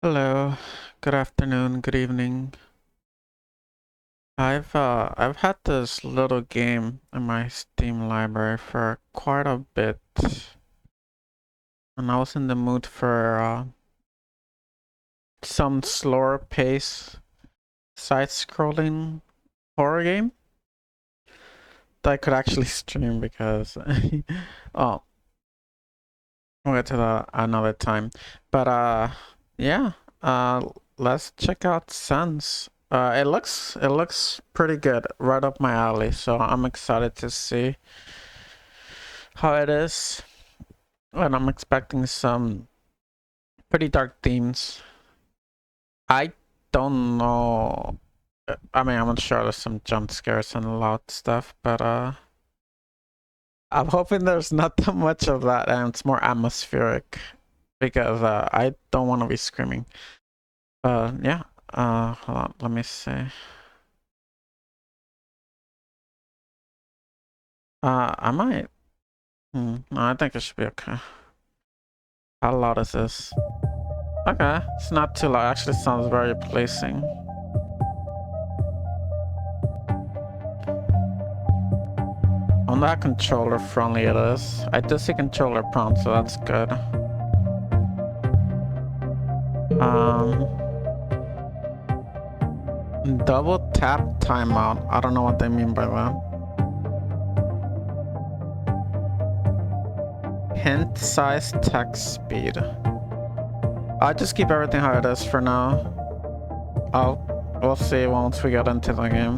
Hello, good afternoon, good evening. I've had this little game in my Steam library for quite a bit, and I was in the mood for some slower pace side-scrolling horror game that I could actually stream because oh, we'll get to that another time. But yeah, uh let's check out Suns. It looks pretty good, right up my alley, so I'm excited to see how it is. And I'm expecting some pretty dark themes. I don't know. I mean, I'm not sure there's some jump scares and loud stuff, but I'm hoping there's not that much of that and it's more atmospheric because I don't want to be screaming. Yeah. Hold on, let me see. I might. No, I think it should be okay. How loud is this? Okay, it's not too loud. Actually, sounds very pleasing. I wonder how controller friendly it is. I do see controller prompt, so that's good. Um, Double tap timeout. I don't know what they mean by that. Hint size text speed. I'll just keep everything how it is for now. We'll see once we get into the game.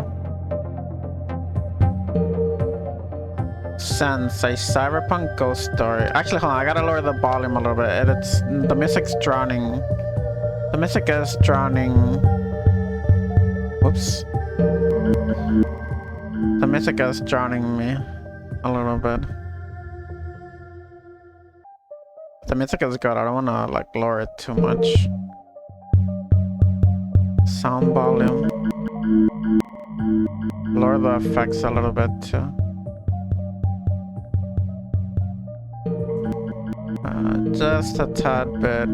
Sense a cyberpunk ghost story. Actually, hold on, I gotta lower the volume a little bit. It's the music's drowning. The music is drowning. Whoops. The music is drowning me a little bit. The music is good. I don't wanna like lower it too much. Sound volume. Lower the effects a little bit too. Just a tad bit.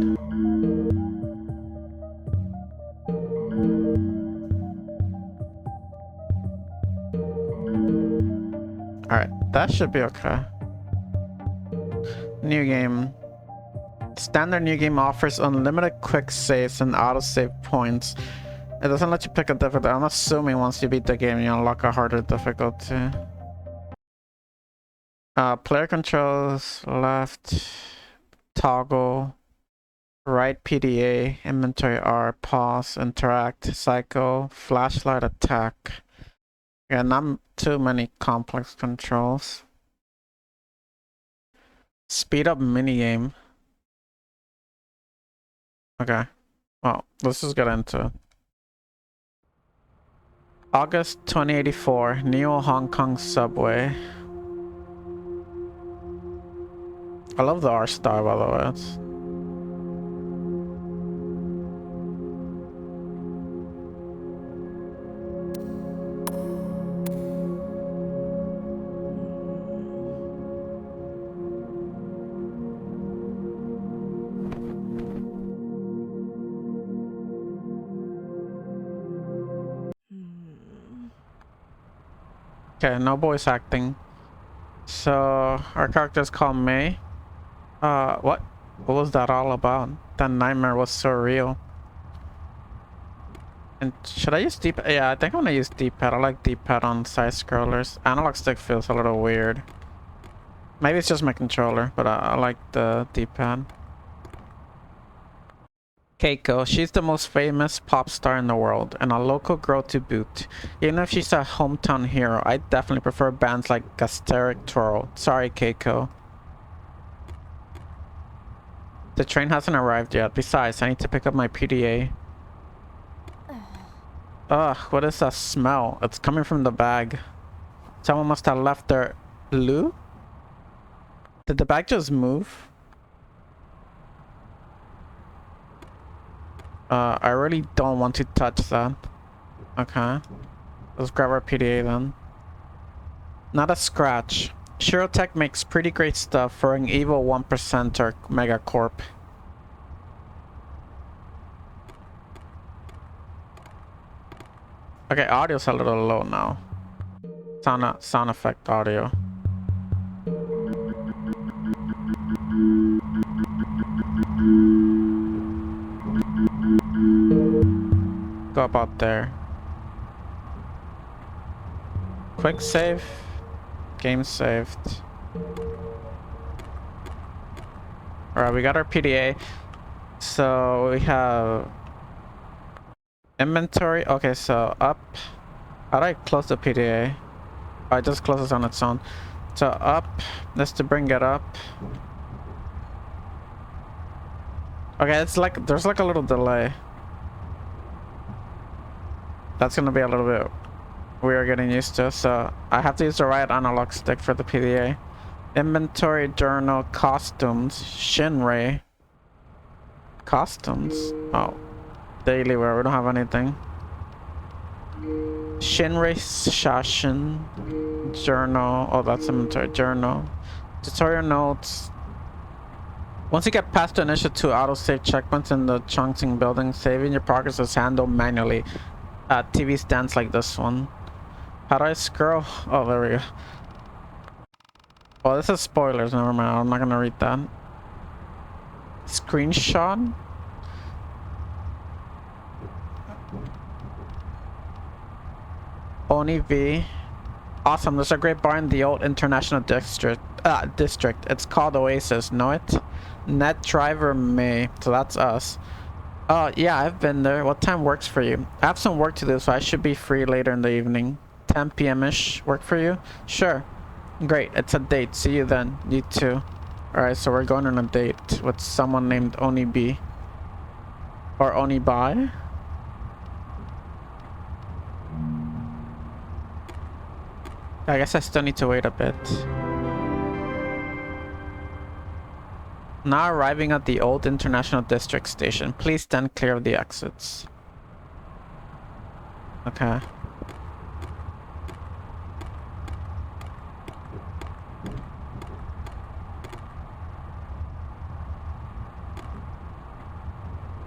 Alright, that should be okay. New game. Standard new game offers unlimited quick saves and autosave points. It doesn't let you pick a difficulty. I'm assuming once you beat the game, you unlock a harder difficulty. Player controls, left, toggle, right PDA, inventory R, pause, interact, cycle, flashlight, attack. Yeah, not too many complex controls. Speed up minigame. Okay. Well, let's just get into it. August 2084, Neo Hong Kong subway. I love the art style, by the way. It's... Okay, no voice acting. So, our character is called May. What? What was that all about? That nightmare was so real. And should I use D-pad? Yeah, I think I'm gonna use D-pad. I like D-pad on side scrollers. Analog stick feels a little weird. Maybe it's just my controller, but I like the D-pad. Keiko, she's the most famous pop star in the world, and a local girl to boot. Even if she's a hometown hero, I definitely prefer bands like Gasteric Twirl. Sorry, Keiko. The train hasn't arrived yet. Besides, I need to pick up my PDA. Ugh, what is that smell? It's coming from the bag. Someone must have left their loo? Did the bag just move? I really don't want to touch that. Okay. Let's grab our PDA then. Not a scratch. Shirotech makes pretty great stuff for an evil 1%er megacorp. Okay, audio's a little low now. Sound effect audio. Go about there. Quick save. Game saved. Alright, we got our PDA. So we have inventory. Okay, so up. How do I close the PDA? Oh, it just closes on its own. So up. Just to bring it up. Okay, it's like there's like a little delay. That's gonna be a little bit weird getting used to. So I have to use the right analog stick for the PDA. Inventory, journal, costumes, Shinray. Costumes? Oh. Daily wear, we don't have anything. Shinray Shashin. Journal. Oh, that's inventory. Journal. Tutorial notes. Once you get past the initial 2 autosave checkpoints in the Chongqing building, saving your progress is handled manually. TV stands like this one. How do I scroll? Oh, there we go. Oh, this is spoilers. Never mind. I'm not gonna read that. Screenshot. Oni V. Awesome. There's a great bar in the old international district. It's called Oasis. Know it? Net driver May. So that's us. Oh, yeah, I've been there. What time works for you? I have some work to do, so I should be free later in the evening. 10 p.m.-ish. Work for you? Sure. Great. It's a date. See you then. You too. Alright, so we're going on a date with someone named Oni B. Or Oni Bai. I guess I still need to wait a bit. Now arriving at the old International District Station. Please stand clear of the exits. Okay.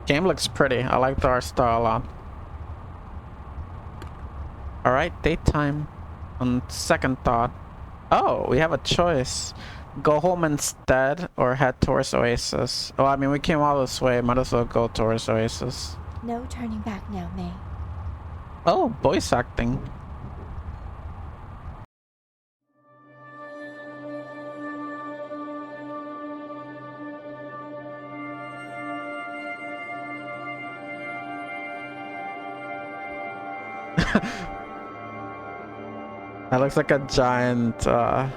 Game looks pretty. I like the art style a lot. Alright, daytime. On second thought. Oh, we have a choice. Go home instead or head towards Oasis. Oh, I mean, we came all this way. Might as well go towards Oasis. No turning back now, May. Oh, voice acting. That looks like a giant Buva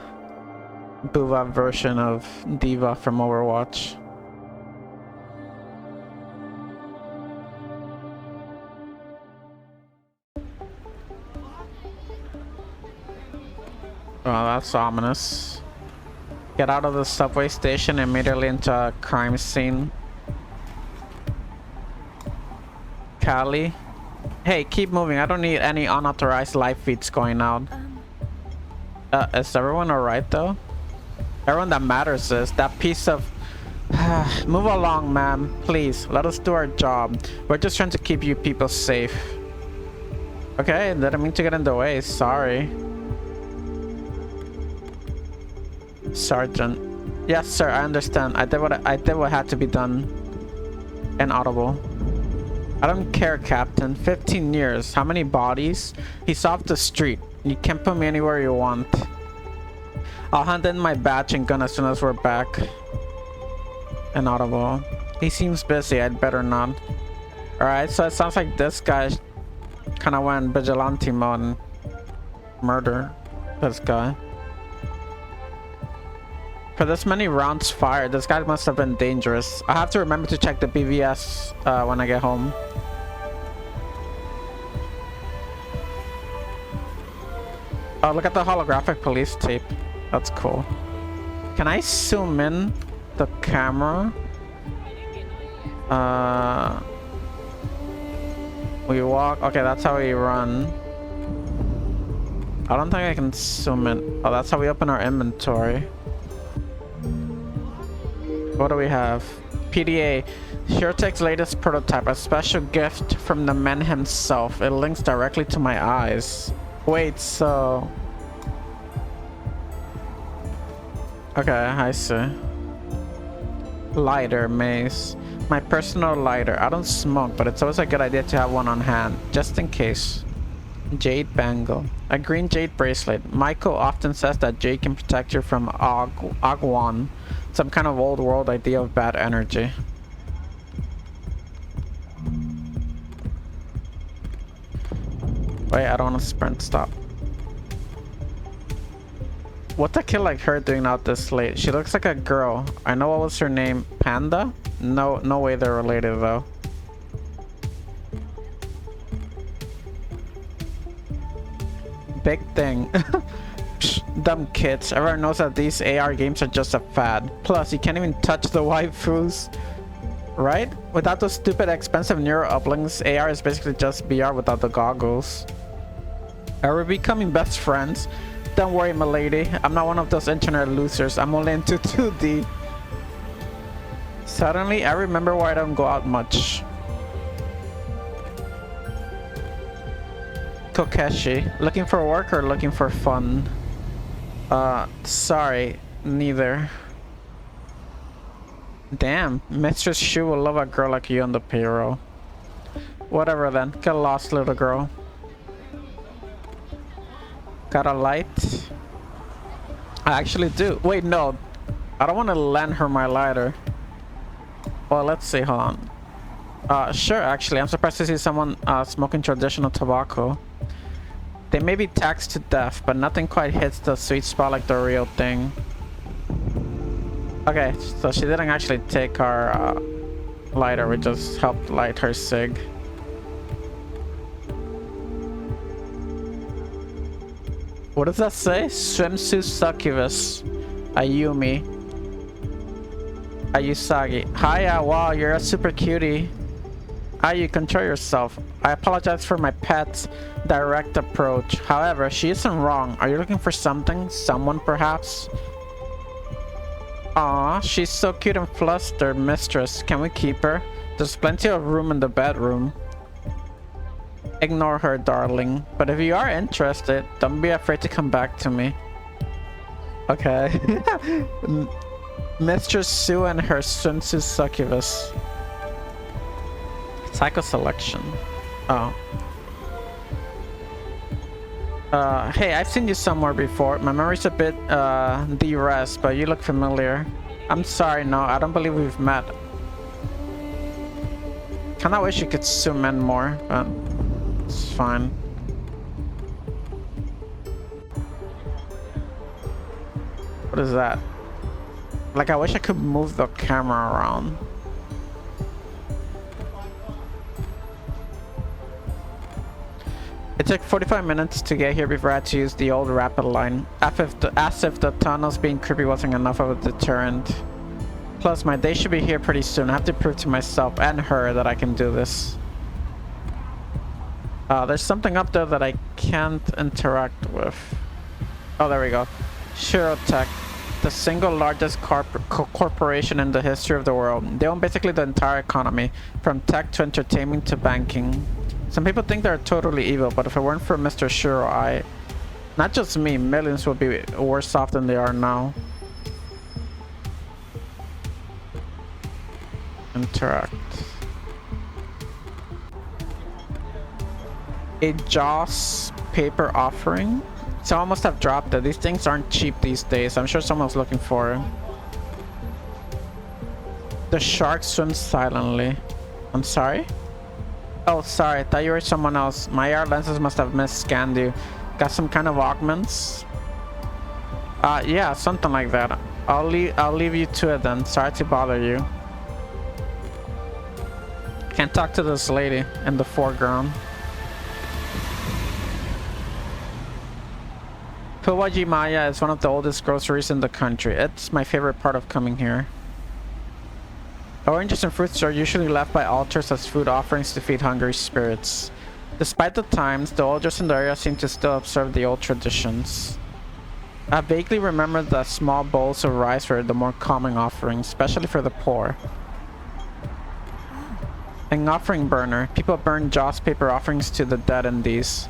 version of Diva from Overwatch. Oh, that's ominous. Get out of the subway station immediately into a crime scene. Callie? Hey, keep moving. I don't need any unauthorized live feeds going out. Is everyone alright though? Everyone that matters is that piece of... Move along, ma'am. Please, let us do our job. We're just trying to keep you people safe. Okay, didn't mean to get in the way. Sorry. Sergeant. Yes, sir, I understand. I did what had to be done. Inaudible. I don't care, Captain. 15 years. How many bodies? He's off the street. You can put me anywhere you want. I'll hand in my badge and gun as soon as we're back. Inaudible. He seems busy. I'd better not. Alright, so it sounds like this guy kind of went vigilante mode and murder this guy. For this many rounds fired, this guy must have been dangerous. I have to remember to check the BVS when I get home. Oh, look at the holographic police tape. That's cool. Can I zoom in the camera? We walk. Okay, that's how we run. I don't think I can zoom in. Oh, that's how we open our inventory. What do we have? PDA. SureTech's latest prototype, a special gift from the man himself. It links directly to my eyes. Wait, so... Okay, I see. Lighter, mace. My personal lighter. I don't smoke, but it's always a good idea to have one on hand, just in case. Jade bangle. A green jade bracelet. Michael often says that jade can protect you from Agwan, some kind of old world idea of bad energy. Wait, I don't want to sprint. Stop. What the kid like her doing out this late? She looks like a girl. I know what was her name. Panda? No way they're related though. Big thing. Dumb kids. Everyone knows that these AR games are just a fad. Plus, you can't even touch the waifus. Right? Without those stupid expensive neural uplinks, AR is basically just VR without the goggles. Are we becoming best friends? Don't worry, my lady. I'm not one of those internet losers. I'm only into 2D. Suddenly, I remember why I don't go out much. Kokeshi. Looking for work or looking for fun? Sorry. Neither. Damn. Mistress Shu will love a girl like you on the payroll. Whatever then. Get lost, little girl. Got a light? I actually do. Wait, no. I don't want to lend her my lighter. Well, let's see. Hold on. Sure, actually. I'm surprised to see someone smoking traditional tobacco. They may be taxed to death, but nothing quite hits the sweet spot like the real thing. Okay, so she didn't actually take our lighter. We just helped light her cig. What does that say? Swimsuit succubus. Ayumi. Ayusagi. Hiya, wow, you're a super cutie. You control yourself. I apologize for my pet's direct approach. However, she isn't wrong. Are you looking for something? Someone, perhaps? Aw, she's so cute and flustered, mistress. Can we keep her? There's plenty of room in the bedroom. Ignore her, darling. But if you are interested, don't be afraid to come back to me. Okay. Mistress Sue and her swimsuit succubus. Psycho selection. Oh. Hey, I've seen you somewhere before. My memory's a bit de-rest, but you look familiar. I'm sorry, no, I don't believe we've met. Kinda wish you could zoom in more, but it's fine. What is that? Like, I wish I could move the camera around. It took 45 minutes to get here before I had to use the old rapid line. As if the tunnels being creepy wasn't enough of a deterrent. Plus, my day should be here pretty soon. I have to prove to myself and her that I can do this. There's something up there that I can't interact with. Oh, there we go. SureTech, the single largest corporation in the history of the world. They own basically the entire economy, from tech to entertainment to banking. Some people think they're totally evil, but if it weren't for Mr. Shuro, not just me, millions would be worse off than they are now. Interact. A Joss paper offering? Someone must have dropped it. These things aren't cheap these days. I'm sure someone's looking for it. The shark swims silently. I'm sorry? Oh, sorry. I thought you were someone else. My AR lenses must have misscanned you. Got some kind of augments? Yeah, something like that. I'll leave you to it then. Sorry to bother you. Can't talk to this lady in the foreground. Kawaji Maya is one of the oldest groceries in the country. It's my favorite part of coming here. Oranges and fruits are usually left by altars as food offerings to feed hungry spirits. Despite the times, the elders in the area seem to still observe the old traditions. I vaguely remember that small bowls of rice were the more common offering, especially for the poor. An offering burner. People burn joss paper offerings to the dead in these.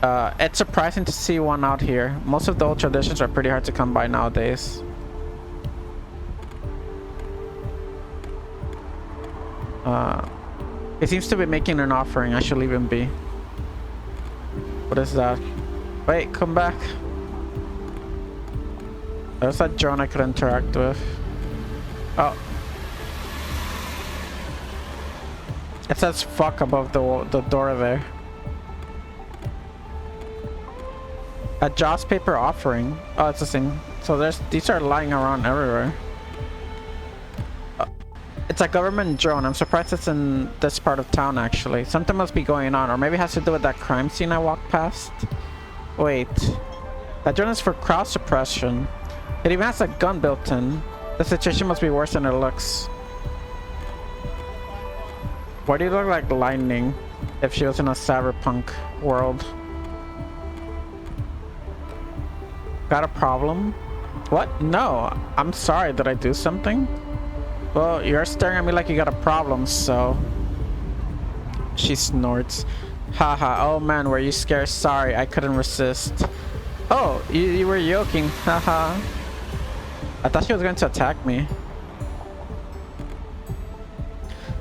It's surprising to see one out here. Most of the old traditions are pretty hard to come by nowadays. He seems to be making an offering. I should leave him be. What is that? Wait, come back. There's that drone I could interact with. Oh. It says fuck above the door there. A joss paper offering. Oh, it's the same. So these are lying around everywhere. It's a government drone. I'm surprised it's in this part of town actually. Something must be going on, or maybe it has to do with that crime scene I walked past. Wait. That drone is for crowd suppression. It even has a gun built in. The situation must be worse than it looks. Why do you look like lightning if she was in a cyberpunk world? Got a problem? What? No. I'm sorry. Did I do something? Well, you're staring at me like you got a problem, so... She snorts. Haha. Oh man, were you scared? Sorry, I couldn't resist. Oh, you were joking. Haha. I thought she was going to attack me.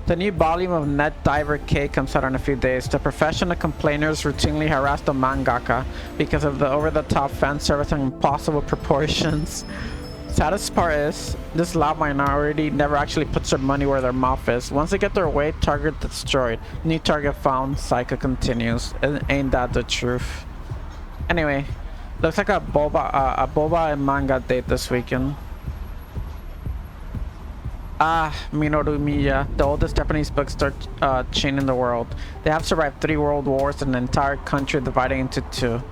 The new volume of Net Diver K comes out in a few days. The professional complainers routinely harass the mangaka because of the over-the-top fan service and impossible proportions. Saddest part is, this loud minority never actually puts their money where their mouth is. Once they get their way, target destroyed. New target found. Cycle continues. Ain't that the truth? Anyway, looks like a boba and manga date this weekend. Ah, Minoru Miya, the oldest Japanese bookstore chain in the world. They have survived 3 world wars and an entire country divided into 2.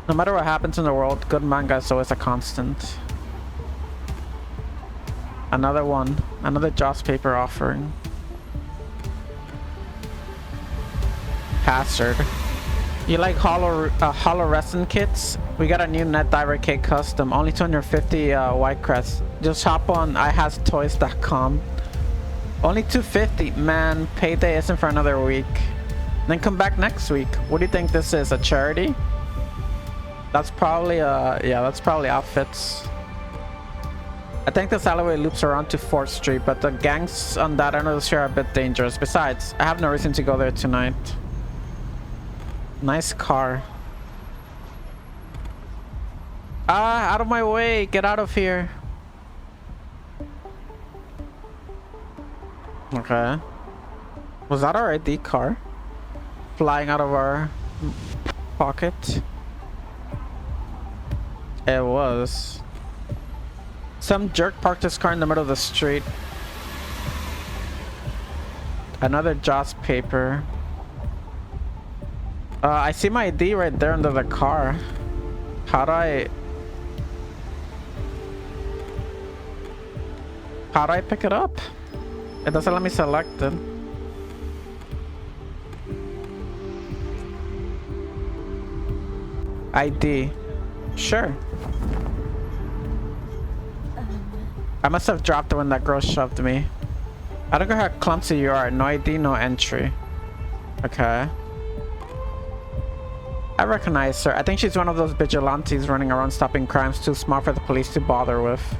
No matter what happens in the world, good manga is always a constant. Another one. Another joss paper offering. Hazard. You like hollow resin kits? We got a new Net Diver K custom. Only 250 white crests. Just hop on ihasToys.com. Only 250. Man, payday isn't for another week. Then come back next week. What do you think this is? A charity? That's probably yeah, that's probably outfits. I think this alleyway loops around to 4th Street, but the gangs on that end of the street are a bit dangerous. Besides, I have no reason to go there tonight. Nice car. Ah, out of my way. Get out of here. Okay. Was that our ID car? Flying out of our pocket? It was. Some jerk parked his car in the middle of the street. Another joss paper. I see my ID right there under the car. How do I pick it up? It doesn't let me select it. ID. Sure. I must have dropped it when that girl shoved me. I don't know how clumsy you are. No ID, no entry. Okay. I recognize her. I think she's one of those vigilantes running around stopping crimes too smart for the police to bother with.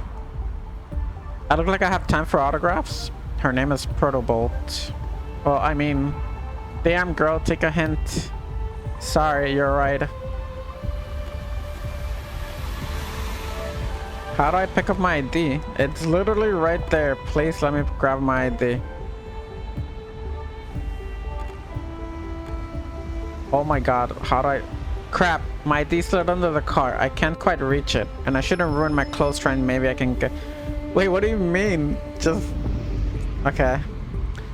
I look like I have time for autographs? Her name is Protobolt. Well, I mean, damn girl, take a hint. Sorry, you're right. How do I pick up my ID? It's literally right there. Please let me grab my ID. Oh my god, how do I... Crap, my ID slid under the car. I can't quite reach it. And I shouldn't ruin my clothes trying. Maybe I can get... Wait, what do you mean? Just... Okay.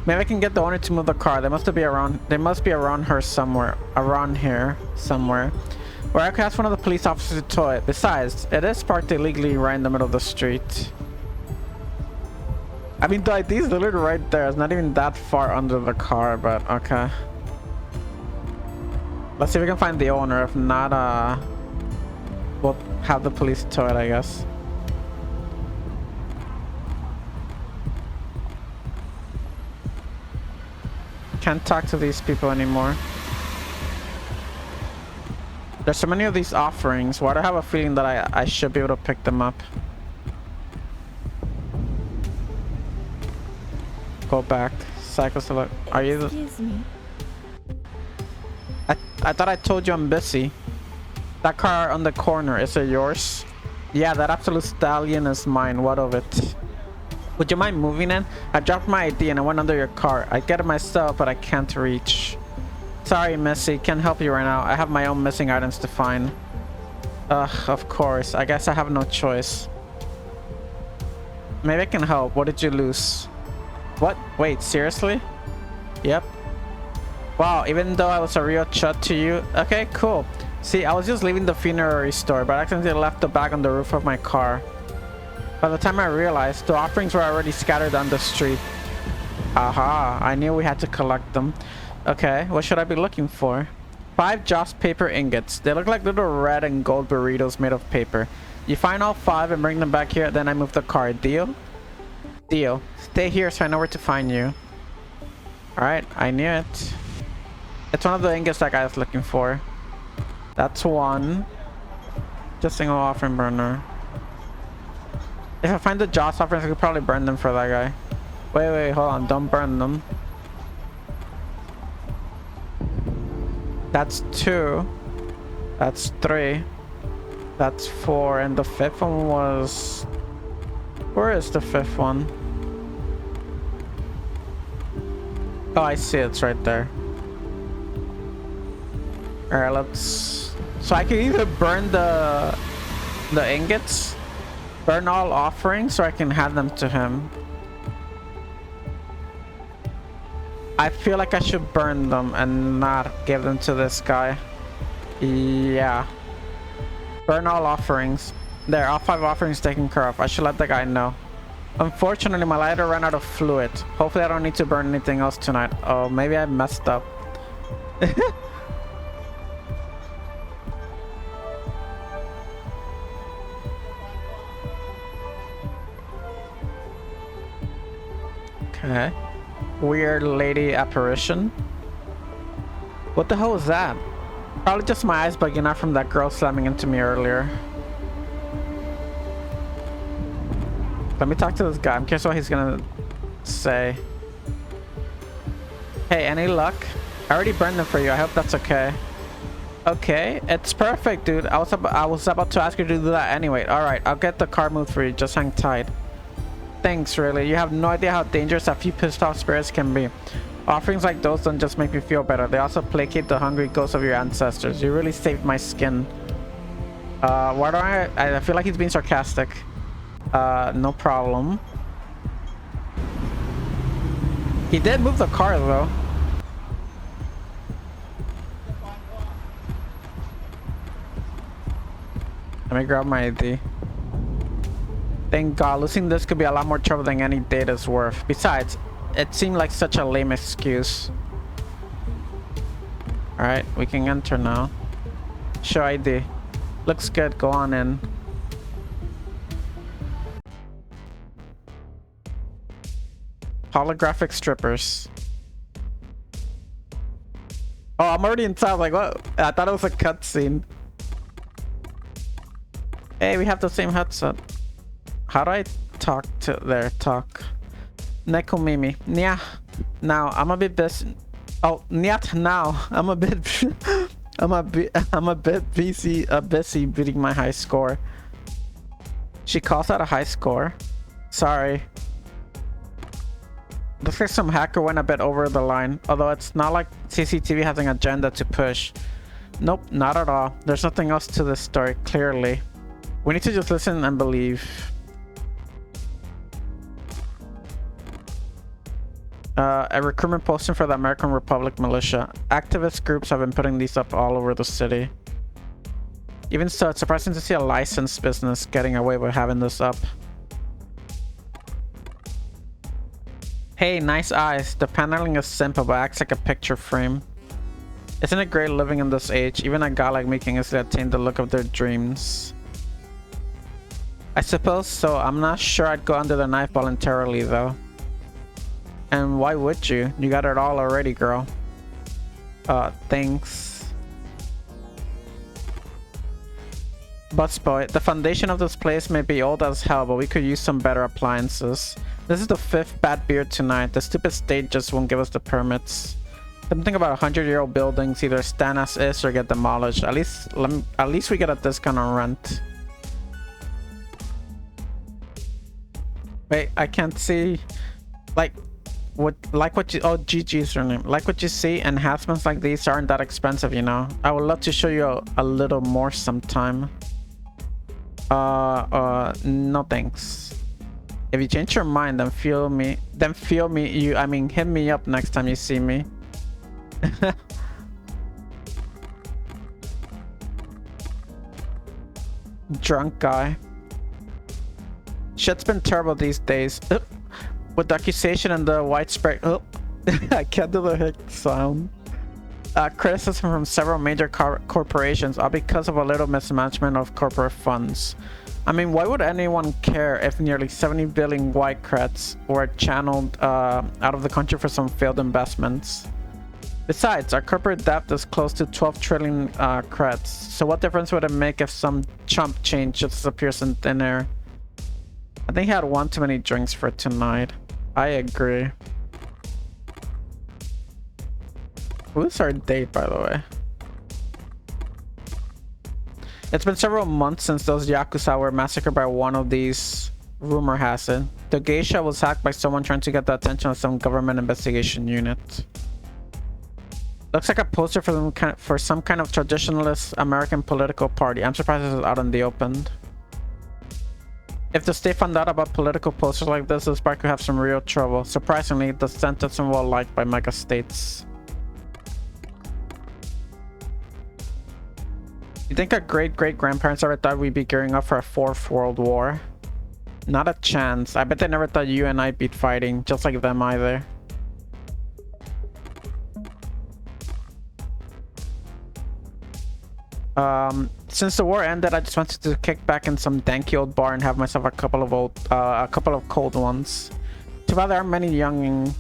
Maybe I can get the owner to move the car. They must be around her somewhere. Around here. Somewhere. Or I could ask one of the police officers to tow it. Besides, it is parked illegally right in the middle of the street. I mean, the ID is literally right there. It's not even that far under the car, but okay. Let's see if we can find the owner. If not, we'll have the police tow it, I guess. Can't talk to these people anymore. There's so many of these offerings. Why do I have a feeling that I should be able to pick them up? Go back. Cycle select. Are you? Excuse me. I thought I told you I'm busy. That car on the corner, is it yours? Yeah, that absolute stallion is mine. What of it? Would you mind moving in? I dropped my ID and I went under your car. I get it myself, but I can't reach. Sorry, Missy. Can't help you right now. I have my own missing items to find. Ugh, of course. I guess I have no choice. Maybe I can help. What did you lose? What? Wait, seriously? Yep. Wow, even though I was a real chud to you. Okay, cool. See, I was just leaving the funerary store, but I accidentally left the bag on the roof of my car. By the time I realized, the offerings were already scattered on the street. Aha, I knew we had to collect them. Okay, what should I be looking for? 5 Joss paper ingots. They look like little red and gold burritos made of paper. You find all 5 and bring them back here, then I move the car. Deal? Deal. Stay here so I know where to find you. Alright, I knew it. It's one of the ingots that guy is looking for. That's 1. Just single offering burner. If I find the Joss offerings, I could probably burn them for that guy. Wait, hold on. Don't burn them. That's 2. That's 3. That's 4. And the 5th one was... Where is the 5th one? Oh, I see. It's right there. Alright, let's... So I can either burn the ingots, burn all offerings, or I can hand them to him. I feel like I should burn them and not give them to this guy. Yeah. Burn all offerings. There, all 5 offerings taken care of. I should let the guy know. Unfortunately, my lighter ran out of fluid. Hopefully I don't need to burn anything else tonight. Oh, maybe I messed up. Okay. Weird lady apparition. What the hell was that? Probably just my eyes bugging out from that girl slamming into me earlier. Let me talk to this guy. I'm curious what he's gonna say. Hey, any luck? I already burned them for you. I hope that's okay. Okay, it's perfect, dude. I was about to ask you to do that anyway. All right, I'll get the car moved for you. Just hang tight. Thanks, really. You have no idea how dangerous a few pissed off spirits can be. Offerings like those don't just make me feel better. They also placate the hungry ghosts of your ancestors. You really saved my skin. Why do I feel like he's being sarcastic. No problem. He did move the car, though. Let me grab my ID. Thank God, losing this could be a lot more trouble than any data's worth. Besides, it seemed like such a lame excuse. Alright, we can enter now. Show ID. Looks good, go on in. Holographic strippers. Oh, I'm already inside. Like, what? I thought it was a cutscene. Hey, we have the same headset. How do I talk to there? Talk. Nekomimi. Nya. Now, I'm a bit busy. Oh, nyat now. I'm a bit busy beating my high score. She calls that a high score. Sorry. Looks like some hacker went a bit over the line, although it's not like CCTV has an agenda to push. Nope, not at all. There's nothing else to this story, clearly. We need to just listen and believe. A recruitment posting for the American Republic militia. Activist groups have been putting these up all over the city. Even so, it's surprising to see a licensed business getting away with having this up. Hey, nice eyes. The paneling is simple but acts like a picture frame. Isn't it great living in this age? Even a guy like me can easily attain the look of their dreams. I suppose so. I'm not sure I'd go under the knife voluntarily though. And why would you? You got it all already, girl. Thanks. Busboy, the foundation of this place may be old as hell, but we could use some better appliances. This is the 5th bad beer tonight. The stupid state just won't give us the permits. Something about 100-year-old buildings either stand as is or get demolished. At least we get a discount on rent. Wait, I can't see. Like what you, oh, GG's her name. Like what you see, enhancements like these aren't that expensive, you know. I would love to show you a little more sometime. No thanks. If you change your mind, then hit me up next time you see me. Drunk guy. Shit's been terrible these days. With the accusation and the widespread I can't do the hic sound. Criticism from several major corporations, all because of a little mismanagement of corporate funds. I mean, why would anyone care if nearly 70 billion white creds were channeled out of the country for some failed investments? Besides, our corporate debt is close to 12 trillion creds, so what difference would it make if some chump change just disappears in thin air? I think he had one too many drinks for tonight. I agree. Who's our date, by the way? It's been several months since those Yakuza were massacred by one of these. Rumor has it. The geisha was hacked by someone trying to get the attention of some government investigation unit. Looks like a poster for some kind of traditionalist American political party. I'm surprised this is out in the open. If the state found out about political posters like this park could have some real trouble. Surprisingly, the sentence isn't well liked by mega states. You think our great-great-grandparents ever thought we'd be gearing up for a 4th World War? Not a chance. I bet they never thought you and I'd be fighting, just like them either. Since the war ended, I just wanted to kick back in some danky old bar and have myself a couple of cold ones. Too bad there aren't many younging.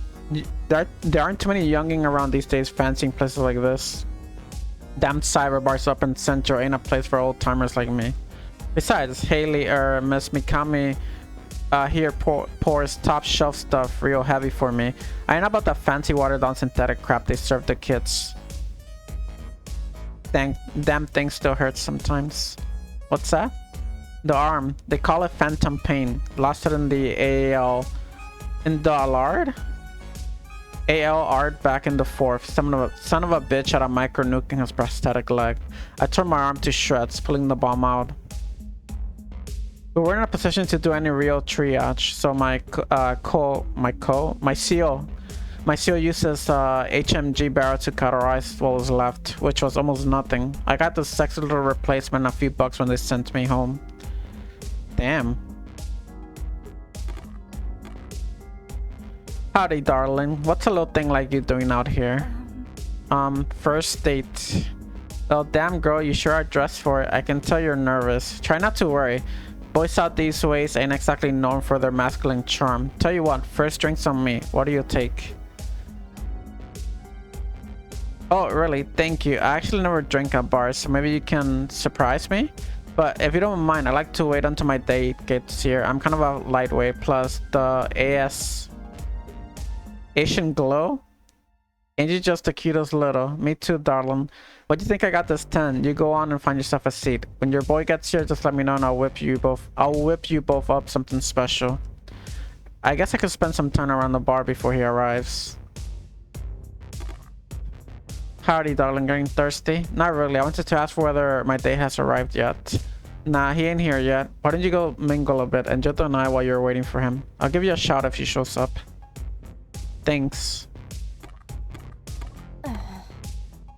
There aren't too many younging around these days fancying places like this. Damn cyber bars up in Central ain't a place for old timers like me. Besides, Haley or Miss Mikami here pours top shelf stuff real heavy for me. I ain't about that fancy watered down synthetic crap they serve the kids. Damn thing still hurts sometimes. What's that? The arm. They call it phantom pain. Lost it in the AL. In the Allard? AL art back in the 4th. Son of a bitch had a micro nuke in his prosthetic leg. I tore my arm to shreds, pulling the bomb out. We weren't in a position to do any real triage, so my CO uses HMG barrel to cauterize what was left, which was almost nothing. I got this sexy little replacement a few bucks when they sent me home. Damn. Howdy, darling. What's a little thing like you doing out here? First date. Well, damn girl, you sure are dressed for it. I can tell you're nervous. Try not to worry. Boys out these ways ain't exactly known for their masculine charm. Tell you what, first drinks on me. What do you take? Oh, really? Thank you. I actually never drink at bars, so maybe you can surprise me? But if you don't mind, I like to wait until my date gets here. I'm kind of a lightweight, plus the Asian glow? Ain't you just the cutest little? Me too, darling. What do you think I got this 10? You go on and find yourself a seat. When your boy gets here, just let me know and I'll whip you both up something special. I guess I could spend some time around the bar before he arrives. Howdy, darling. Getting thirsty? Not really. I wanted to ask whether my date has arrived yet. Nah, he ain't here yet. Why don't you go mingle a bit and Jotto and I while you're waiting for him? I'll give you a shout if he shows up. Thanks.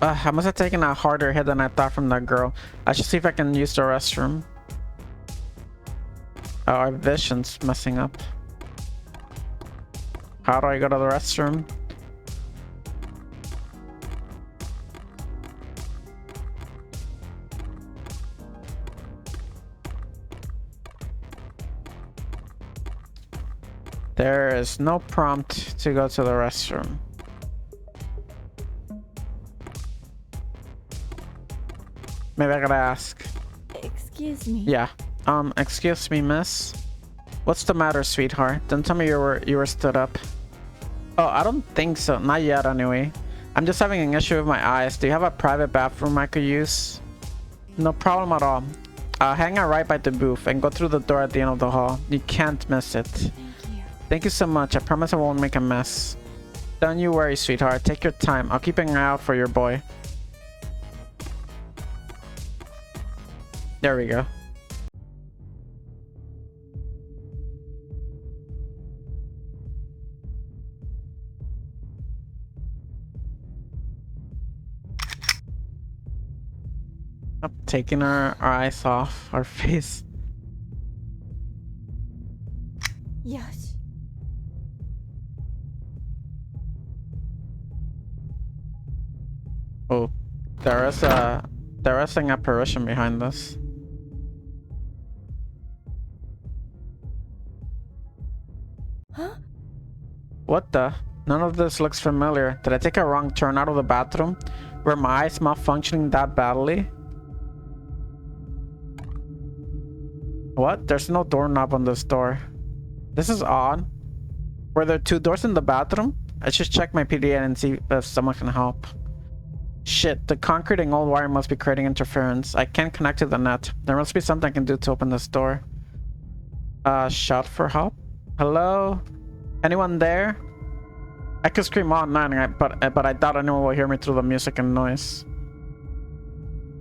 I must have taken a harder hit than I thought from that girl. I should see if I can use the restroom. Oh, our vision's messing up. How do I go to the restroom? There is no prompt to go to the restroom. Maybe I gotta ask. Excuse me. Yeah. Excuse me, miss. What's the matter, sweetheart? Don't tell me you were stood up. Oh, I don't think so. Not yet, anyway. I'm just having an issue with my eyes. Do you have a private bathroom I could use? No problem at all. Hang out right by the booth and go through the door at the end of the hall. You can't miss it. Thank you. Thank you so much. I promise I won't make a mess. Don't you worry, sweetheart. Take your time. I'll keep an eye out for your boy. There we go. Taking our eyes off our face. Yes. Oh, there is an apparition behind us. Huh? What the? None of this looks familiar. Did I take a wrong turn out of the bathroom? Were my eyes malfunctioning that badly? What? There's no doorknob on this door. This is odd. Were there 2 doors in the bathroom? I should check my PDA and see if someone can help. Shit, the concrete and old wire must be creating interference. I can't connect to the net. There must be something I can do to open this door. Shout for help? Hello? Anyone there? I could scream all night, but I doubt anyone will hear me through the music and noise.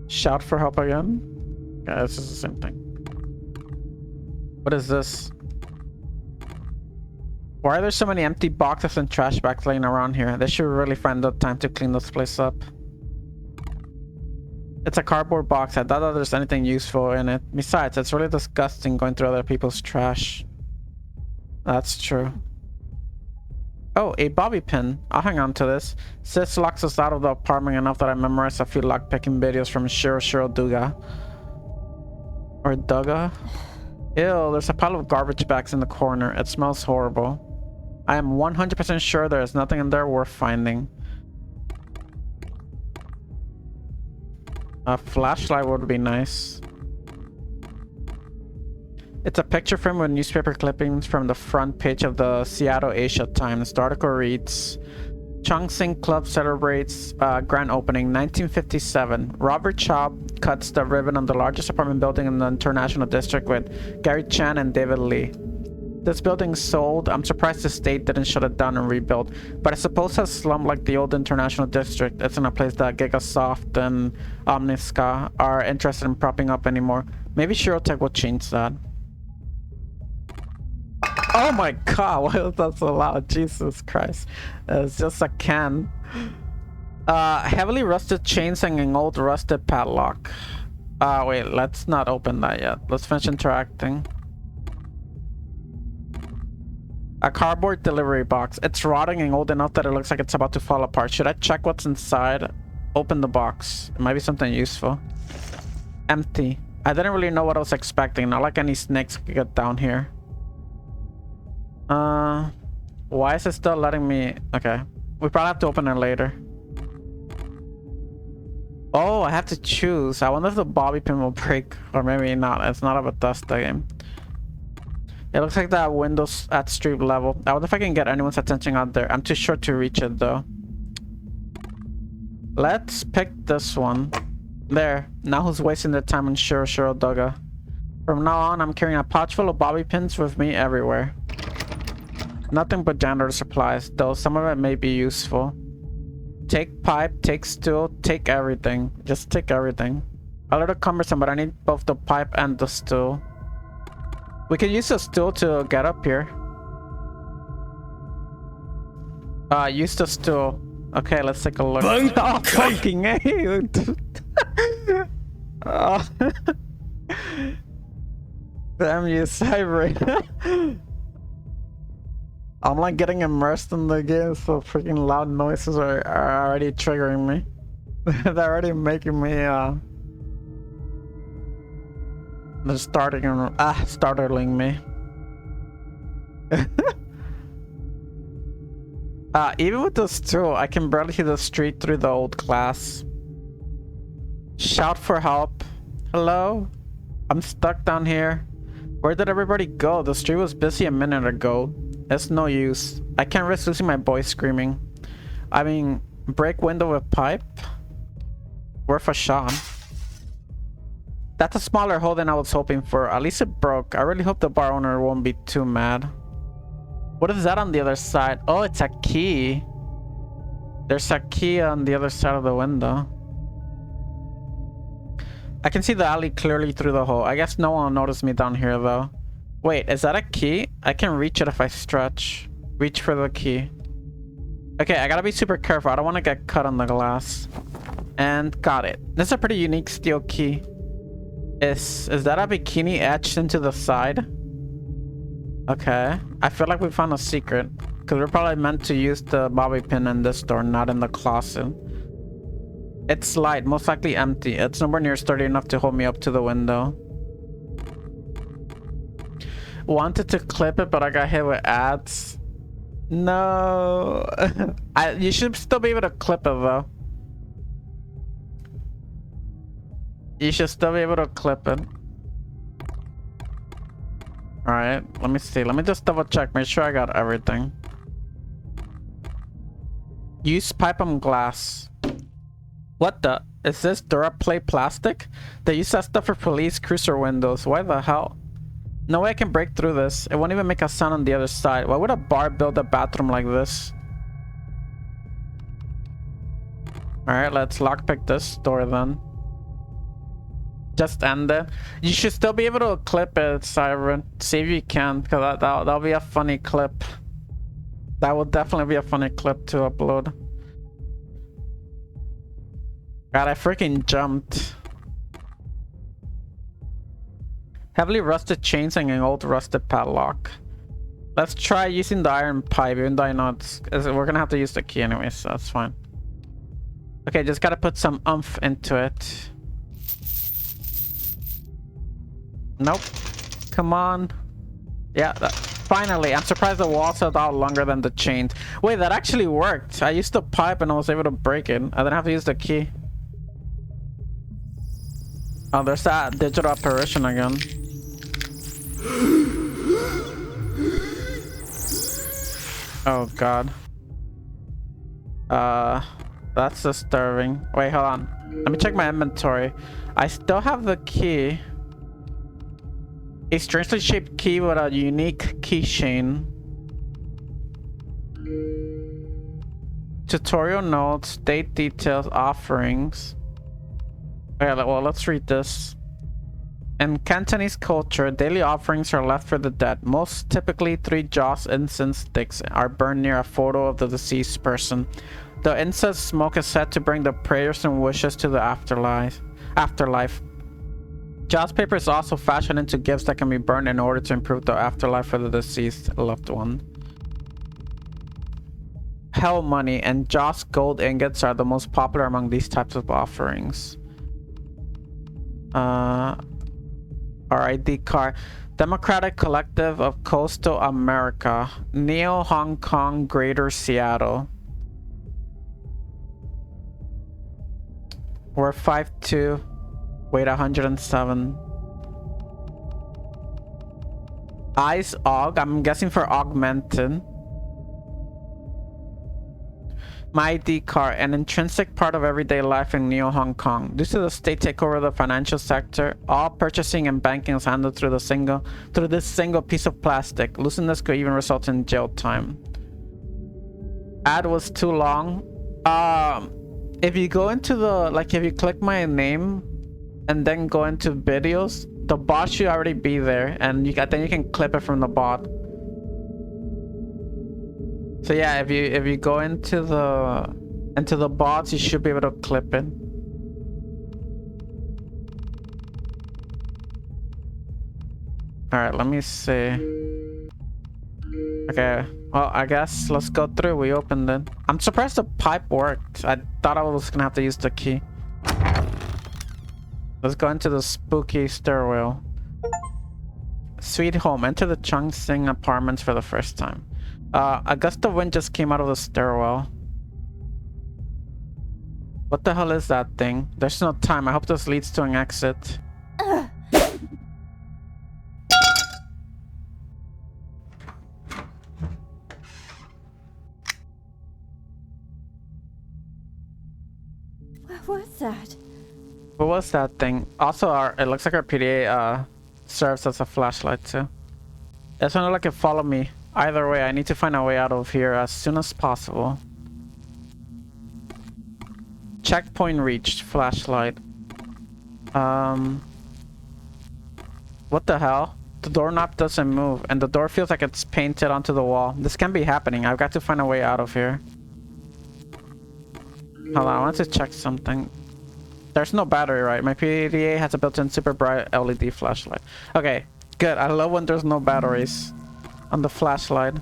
Shout for help again? Yeah, this is the same thing. What is this? Why are there so many empty boxes and trash bags laying around here? They should really find the time to clean this place up. It's a cardboard box. I doubt that there's anything useful in it. Besides, it's really disgusting going through other people's trash. That's true. Oh, a bobby pin. I'll hang on to this. Sis locks us out of the apartment enough that I memorized a few lockpicking videos from Shiro Duga. Or Duga? Ew, there's a pile of garbage bags in the corner. It smells horrible. I am 100% sure there is nothing in there worth finding. A flashlight would be nice. It's a picture frame with newspaper clippings from the front page of the Seattle Asia Times. The article reads, Chongsing Club celebrates grand opening 1957. Robert Chaub cuts the ribbon on the largest apartment building in the International District with Gary Chan and David Lee. This building sold. I'm surprised the state didn't shut it down and rebuild, but I suppose a slum like the old International District isn't a place that Gigasoft and Omniska are interested in propping up anymore. Maybe Shirotech will change that. Oh my god, why was that so loud? Jesus Christ. It's just a can. Heavily rusted chains and an old rusted padlock. Wait, let's not open that yet. Let's finish interacting. A cardboard delivery box. It's rotting and old enough that it looks like it's about to fall apart. Should I check what's inside? Open the box. It might be something useful. Empty. I didn't really know what I was expecting. Not like any snakes could get down here. Why is it still letting me? Okay, we probably have to open it later. Oh, I have to choose. I wonder if the bobby pin will break, or maybe not. It's not a Bethesda game. It looks like that window's at street level. I wonder if I can get anyone's attention out there. I'm too short to reach it though. Let's pick this one. There. Now who's wasting their time on Shiro Dugga? From now on, I'm carrying a pouch full of bobby pins with me everywhere. Nothing but janitor supplies, though some of it may be useful. Take pipe, take stool, take everything. Just take everything. A little cumbersome, but I need both the pipe and the stool. We can use the stool to get up here. Use the stool. Okay, let's take a look. Oh, fucking A! Oh. Damn you, Cyber. I'm like getting immersed in the game, so freaking loud noises are already triggering me. They're already making me they're startling me. Even with this tool, I can barely see the street through the old glass. Shout for help. Hello? I'm stuck down here. Where did everybody go? The street was busy a minute ago. It's no use. I can't risk losing my boy screaming. I mean, break window with pipe? Worth a shot. That's a smaller hole than I was hoping for. At least it broke. I really hope the bar owner won't be too mad. What is that on the other side? Oh, it's a key. There's a key on the other side of the window. I can see the alley clearly through the hole. I guess no one will notice me down here though. Wait, is that a key? I can reach it if I stretch. Reach for the key. Okay, I gotta be super careful. I don't want to get cut on the glass. And got it. This is a pretty unique steel key. Is that a bikini etched into the side? Okay. I feel like we found a secret. Because we're probably meant to use the bobby pin in this door, not in the closet. It's light, most likely empty. It's nowhere near sturdy enough to hold me up to the window. Wanted to clip it, but I got hit with ads. No. You should still be able to clip it though. You should still be able to clip it. Alright, let me see. Let me just double check. Make sure I got everything. Use pipe on glass. What the? Is this Duraplate plastic? They use that stuff for police cruiser windows. Why the hell? No way I can break through this. It won't even make a sound on the other side. Why would a bar build a bathroom like this? Alright, let's lockpick this door then. Just end it. You should still be able to clip it, Siren. See if you can, because that'll be a funny clip. That will definitely be a funny clip to upload. God, I freaking jumped. Heavily rusted chains and an old rusted padlock. Let's try using the iron pipe, even though I know we're gonna have to use the key anyway, so that's fine. Okay, just gotta put some oomph into it. Nope. Come on. Yeah, finally. I'm surprised the walls held out longer than the chains. Wait, that actually worked. I used the pipe and I was able to break it. I didn't have to use the key. Oh, there's that digital apparition again. Oh god. That's disturbing. Wait, hold on. Let me check my inventory. I still have the key. A strangely shaped key with a unique keychain. Tutorial notes, date details, offerings. Okay, well, let's read this. In Cantonese culture, daily offerings are left for the dead. Most typically, 3 joss incense sticks are burned near a photo of the deceased person. The incense smoke is said to bring the prayers and wishes to the afterlife. Joss paper is also fashioned into gifts that can be burned in order to improve the afterlife for the deceased loved one. Hell money and Joss gold ingots are the most popular among these types of offerings. RID card. Democratic Collective of Coastal America. Neo Hong Kong, Greater Seattle. We're 5'2". Weight 107. Eyes aug. I'm guessing for augmented. My ID card, an intrinsic part of everyday life in Neo Hong Kong. Due to the state takeover of the financial sector, all purchasing and banking is handled through this single piece of plastic. Losing this could even result in jail time. Ad was too long. If you go into the if you click my name and then go into videos, the bot should already be there, and then you can clip it from the bot. So yeah, if you go into the bots, you should be able to clip it. All right, let me see. Okay, well, I guess let's go through. We opened it. I'm surprised the pipe worked. I thought I was gonna have to use the key. Let's go into the spooky stairwell. Sweet home. Enter the Chung Sing apartments for the first time. I guess the wind just came out of the stairwell. What the hell is that thing? There's no time. I hope this leads to an exit. What was that? What was that thing? Also, it looks like our PDA serves as a flashlight too. It's not like it followed me. Either way, I need to find a way out of here as soon as possible. Checkpoint reached. Flashlight. What the hell? The doorknob doesn't move, and the door feels like it's painted onto the wall. This can't be happening. I've got to find a way out of here. Hold on, I want to check something. There's no battery, right? My PDA has a built-in super bright LED flashlight. Okay, good. I love when there's no batteries on the flashlight.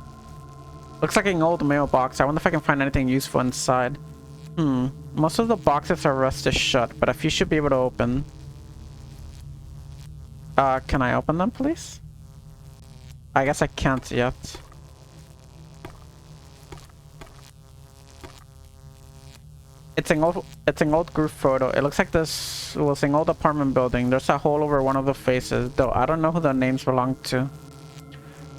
Looks like an old mailbox. I wonder if I can find anything useful inside. Most of the boxes are rusted shut, but a few should be able to open. Can I open them, please? I guess I can't yet. It's an old group photo. It looks like this was an old apartment building. There's a hole over one of the faces, though I don't know who the names belong to.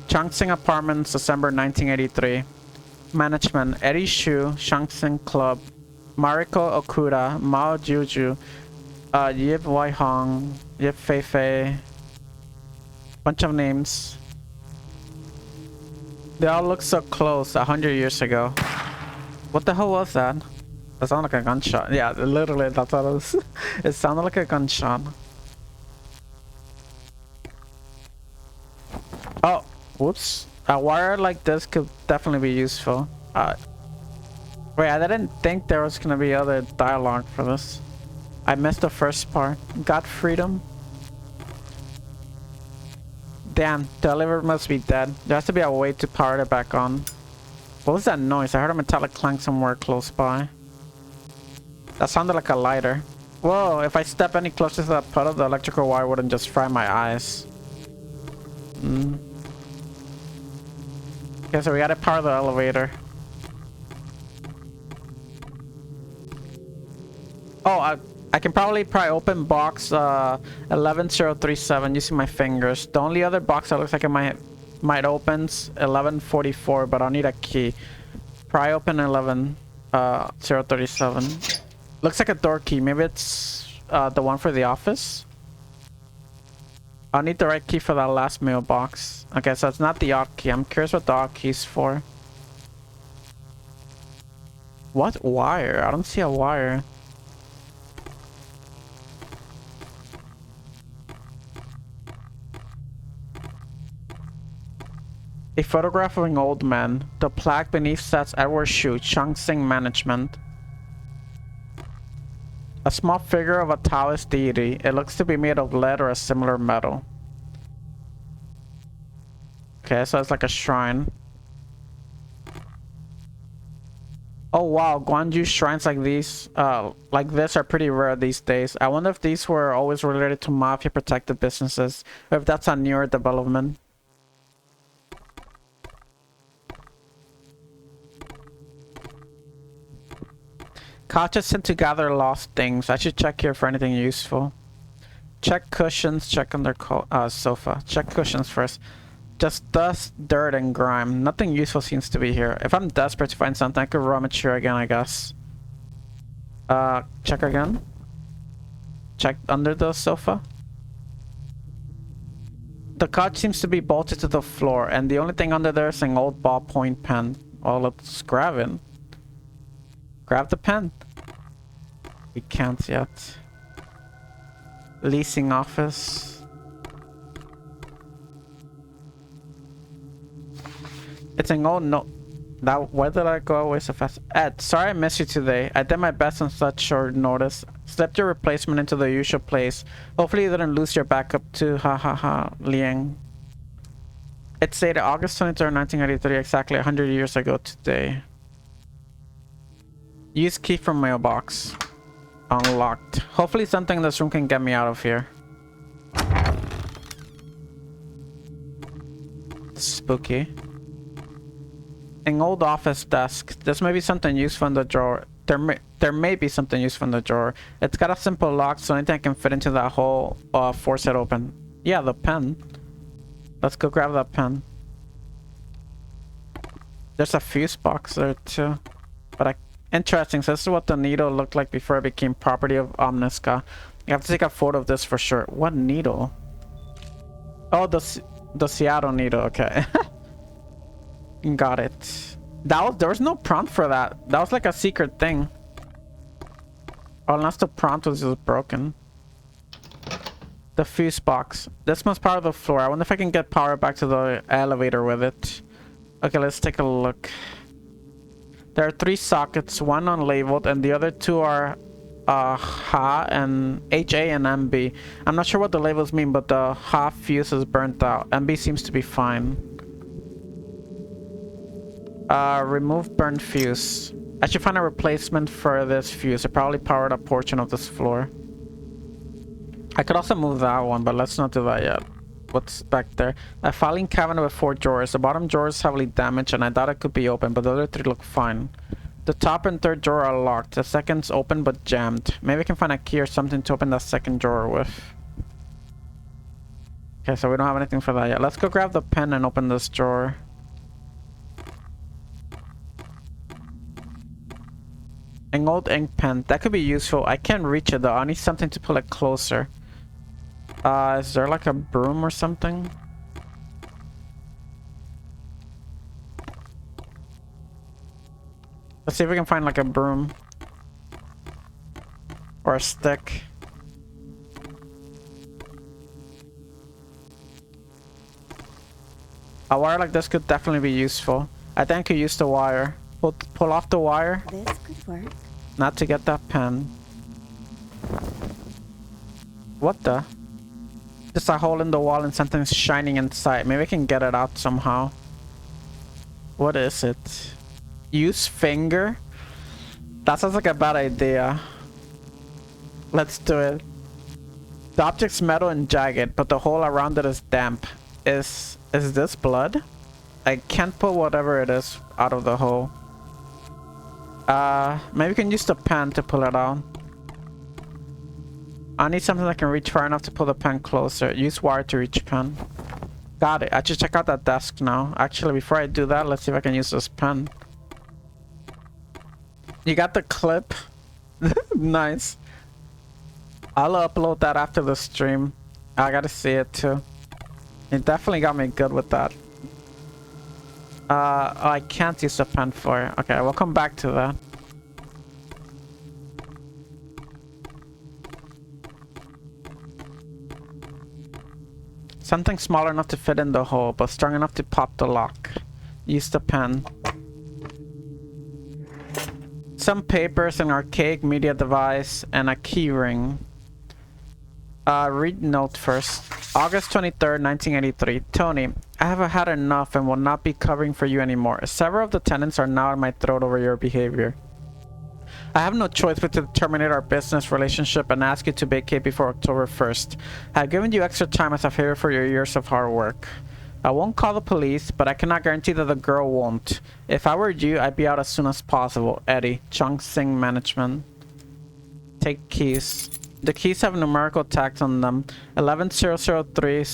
Changsing Apartments, December 1983. Management: Eddie Shu, Changsing Club, Mariko Okuda, Mao Juju, Yip Wai Hong, Yip Fei Fei. Bunch of names. They all look so close 100 years ago. What the hell was that? That sounded like a gunshot. Yeah, literally, that's what it was. It sounded like a gunshot. Oh, whoops. A wire like this could definitely be useful. Wait, I didn't think there was gonna be other dialogue for this. I missed the first part. Got freedom? Damn, the elevator must be dead. There has to be a way to power it back on. What was that noise? I heard a metallic clank somewhere close by. That sounded like a lighter. Whoa, if I step any closer to that puddle, the electrical wire wouldn't just fry my eyes. Okay, so we gotta power the elevator. Oh, I can probably open box 11037 using my fingers. The only other box that looks like it might open's 1144, but I'll need a key. Pry open 11037. Looks like a door key. Maybe it's the one for the office. I'll need the right key for that last mailbox. Okay, so it's not the odd key. I'm curious what the odd key's for. What wire? I don't see a wire. A photograph of an old man. The plaque beneath says Edward Shu, Changsing Management. A small figure of a Taoist deity. It looks to be made of lead or a similar metal. Okay, so it's like a shrine. Oh wow, Guanju shrines like this are pretty rare these days. I wonder if these were always related to mafia protected businesses, or if that's a newer development. Couches tend to gather lost things. I should check here for anything useful. Check cushions, check on their sofa. Check cushions first. Just dust, dirt, and grime. Nothing useful seems to be here. If I'm desperate to find something, I could rummage here again, I guess. Check again. Check under the sofa. The couch seems to be bolted to the floor, and the only thing under there is an old ballpoint pen. Well, let's grab it. Grab the pen. We can't yet. Leasing office. It's an old note. Where did I go away so fast? Ed, sorry I missed you today. I did my best on such short notice. Slipped your replacement into the usual place. Hopefully you didn't lose your backup too. Ha ha ha. Liang. It's dated August 23rd, 1983, exactly 100 years ago today. Use key from mailbox. Unlocked. Hopefully something in this room can get me out of here. Spooky. An old office desk. This may be something useful in the drawer. There may be something useful in the drawer. It's got a simple lock, so anything can fit into that hole. Force it open. Yeah, the pen. Let's go grab that pen. There's a fuse box there too. But interesting. So this is what the needle looked like before it became property of Omniska. You have to take a photo of this for sure. What needle? Oh, the Seattle needle. Okay. Got it. There was no prompt for that. That was like a secret thing. Oh, unless the prompt was just broken. The fuse box. This must power the floor. I wonder if I can get power back to the elevator with it. Okay, let's take a look. There are 3 sockets, one unlabeled, and the other 2 are HA and HA and MB. I'm not sure what the labels mean, but the HA fuse is burnt out. MB seems to be fine. Remove burned fuse. I should find a replacement for this fuse. It probably powered a portion of this floor. I could also move that one, but let's not do that yet. What's back there? A filing cabinet with 4 drawers. The bottom drawer is heavily damaged and I thought it could be open, but the other 3 look fine. The top and 3rd drawer are locked. The second's open but jammed. Maybe I can find a key or something to open that 2nd drawer with. Okay, so we don't have anything for that yet. Let's go grab the pen and open this drawer. An old ink pen. That could be useful. I can't reach it though. I need something to pull it closer. Is there like a broom or something? Let's see if we can find like a broom. Or a stick. A wire like this could definitely be useful. I think I could use the wire. Pull off the wire. This could work. Not to get that pen. What the? Just a hole in the wall and something's shining inside. Maybe I can get it out somehow. What is it? Use finger? That sounds like a bad idea. Let's do it. The object's metal and jagged, but the hole around it is damp. Is this blood? I can't pull whatever it is out of the hole. Maybe we can use the pen to pull it out. I need something that can reach far enough to pull the pen closer. Use wire to reach pen. Got it. I should check out that desk now. Actually, before I do that, let's see if I can use this pen. You got the clip? Nice. I'll upload that after the stream. I gotta see it too. It definitely got me good with that. I can't use the pen for it. Okay, we'll come back to that. Something smaller enough to fit in the hole, but strong enough to pop the lock. Use the pen. Some papers, an archaic media device, and a key ring. Read note first. August 23rd, 1983. Tony, I have had enough and will not be covering for you anymore. Several of the tenants are now at my throat over your behavior. I have no choice but to terminate our business relationship and ask you to vacate before October 1st. I have given you extra time as a favor for your years of hard work. I won't call the police, but I cannot guarantee that the girl won't. If I were you, I'd be out as soon as possible. Eddie, Chung Sing Management. Take keys. The keys have numerical tags on them. 110030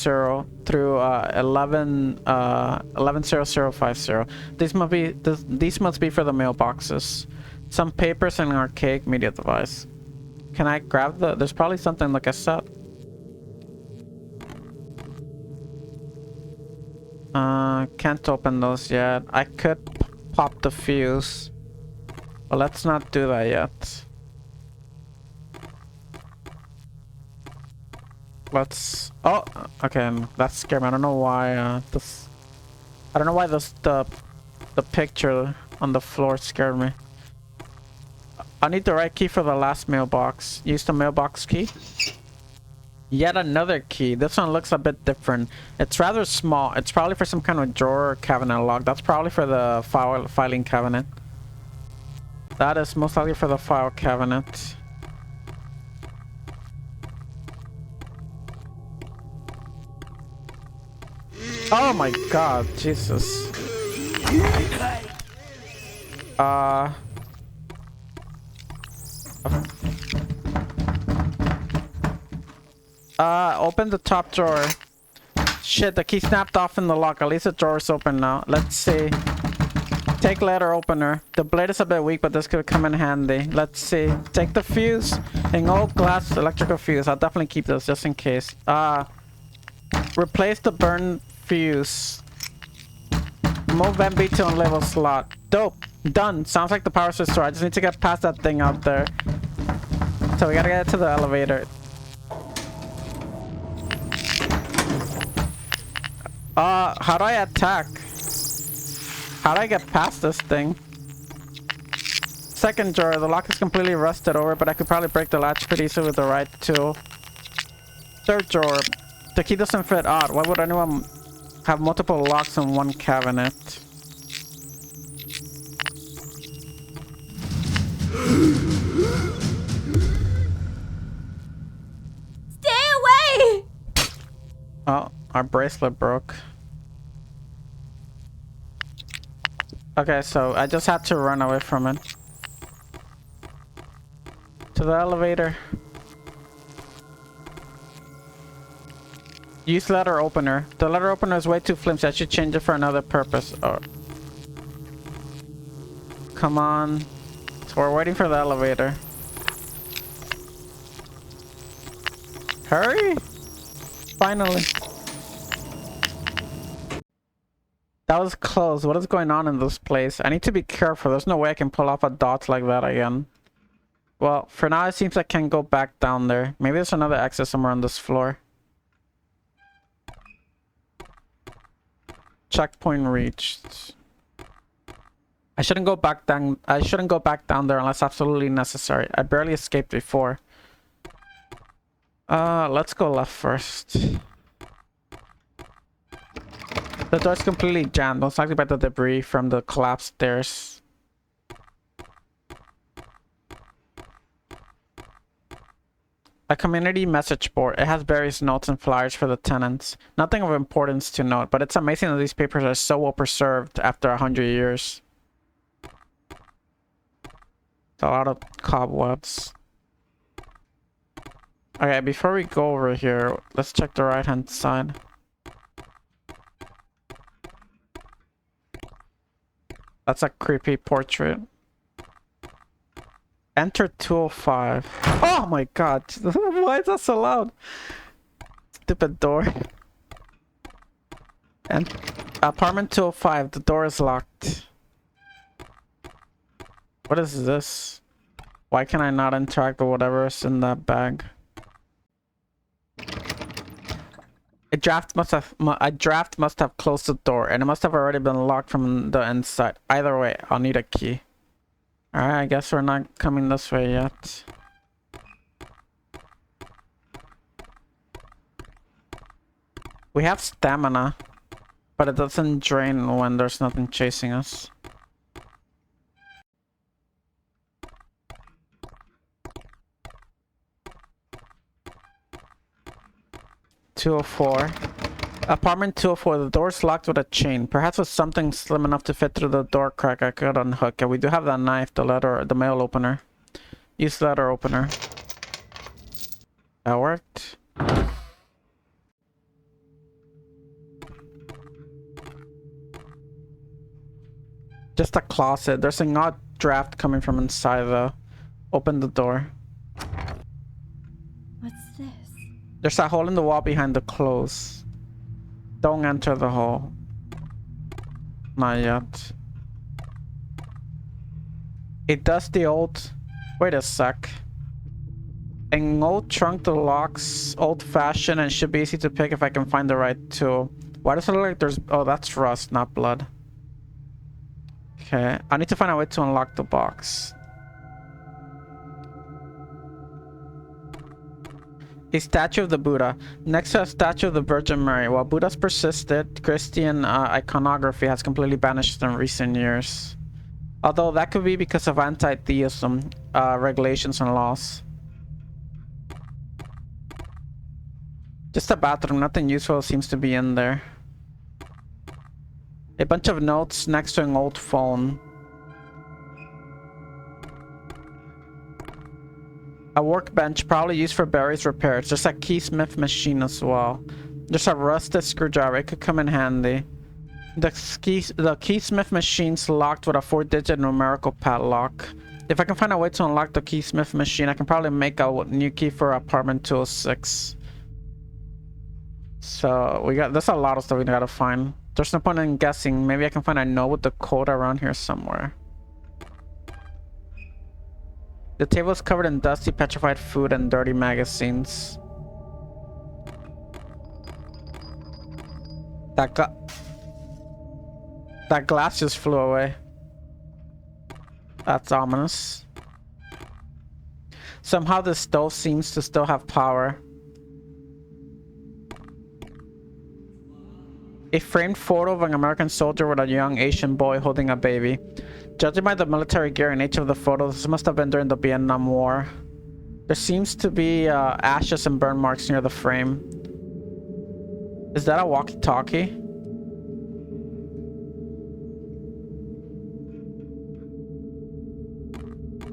through 110050. These must be for the mailboxes. Some papers and an archaic media device. Can I grab the... There's probably something like a set. Can't open those yet. I could pop the fuse. But let's not do that yet. Let's... Oh! Okay, that scared me. I don't know why this... I don't know why the picture on the floor scared me. I need the right key for the last mailbox. Use the mailbox key. Yet another key. This one looks a bit different. It's rather small. It's probably for some kind of drawer or cabinet lock. That's probably for the filing cabinet. That is most likely for the file cabinet. Oh my god, Jesus. Uh... Open the top drawer. Shit, the key snapped off in the lock. At least the drawer's open now. Let's see. Take letter opener. The blade is a bit weak, but this could come in handy. Let's see. Take the fuse. An old glass electrical fuse. I'll definitely keep this just in case. Replace the burned fuse. Move MB to on level slot. Dope. Done. Sounds like the power switch. I just need to get past that thing out there. So we gotta get to the elevator. How do I attack? How do I get past this thing? Second drawer, the lock is completely rusted over, but I could probably break the latch pretty easily with the right tool. Third drawer, the key doesn't fit. Odd. Why would anyone have multiple locks in one cabinet? Stay away! Oh, our bracelet broke. Okay, so I just had to run away from it. To the elevator. Use letter opener. The letter opener is way too flimsy. I should change it for another purpose. Oh. Come on. So we're waiting for the elevator. Hurry! Finally. That was close. What is going on in this place? I need to be careful. There's no way I can pull off a dot like that again. Well, for now it seems I can go back down there. Maybe there's another exit somewhere on this floor. Checkpoint reached. I shouldn't go back down. I shouldn't go back down there unless absolutely necessary. I barely escaped before. Let's go left first. The door's completely jammed, most likely by the debris from the collapsed stairs. A community message board. It has various notes and flyers for the tenants. Nothing of importance to note, but it's amazing that these papers are so well preserved after 100 years. A lot of cobwebs. Okay, before we go over here, let's check the right-hand side. That's a creepy portrait. Enter 205. Oh my god! Why is that so loud? Stupid door. And apartment 205. The door is locked. What is this? Why can I not interact with whatever is in that bag? A draft must have closed the door, and it must have already been locked from the inside. Either way, I'll need a key. Alright, I guess we're not coming this way yet. We have stamina, but it doesn't drain when there's nothing chasing us. Apartment 204. The door's locked with a chain. Perhaps with something slim enough to fit through the door crack, I could unhook it. We do have that knife, the mail opener. Use letter opener. That worked. Just a closet. There's an odd draft coming from inside though. Open the door. What's this? There's a hole in the wall behind the clothes. Don't enter the hole. Not yet. It does the old... Wait a sec. An old trunk that locks old-fashioned and should be easy to pick if I can find the right tool. Why does it look like there's... Oh, that's rust, not blood. Okay, I need to find a way to unlock the box. A statue of the Buddha. Next to a statue of the Virgin Mary. While Buddha's persisted, Christian iconography has completely vanished in recent years. Although that could be because of anti-theism regulations and laws. Just a bathroom, nothing useful seems to be in there. A bunch of notes next to an old phone. A workbench, probably used for Barry's repairs. There's a keysmith machine as well. There's a rusted screwdriver. It could come in handy. The keysmith machine's locked with a 4-digit numerical padlock. If I can find a way to unlock the keysmith machine, I can probably make a new key for apartment 206. So there's a lot of stuff we gotta find. There's no point in guessing. Maybe I can find a note with the code around here somewhere. The table is covered in dusty, petrified food and dirty magazines. That glass just flew away. That's ominous. Somehow the stove seems to still have power. A framed photo of an American soldier with a young Asian boy holding a baby. Judging by the military gear and nature of the photos, this must have been during the Vietnam War. There seems to be ashes and burn marks near the frame. Is that a walkie-talkie?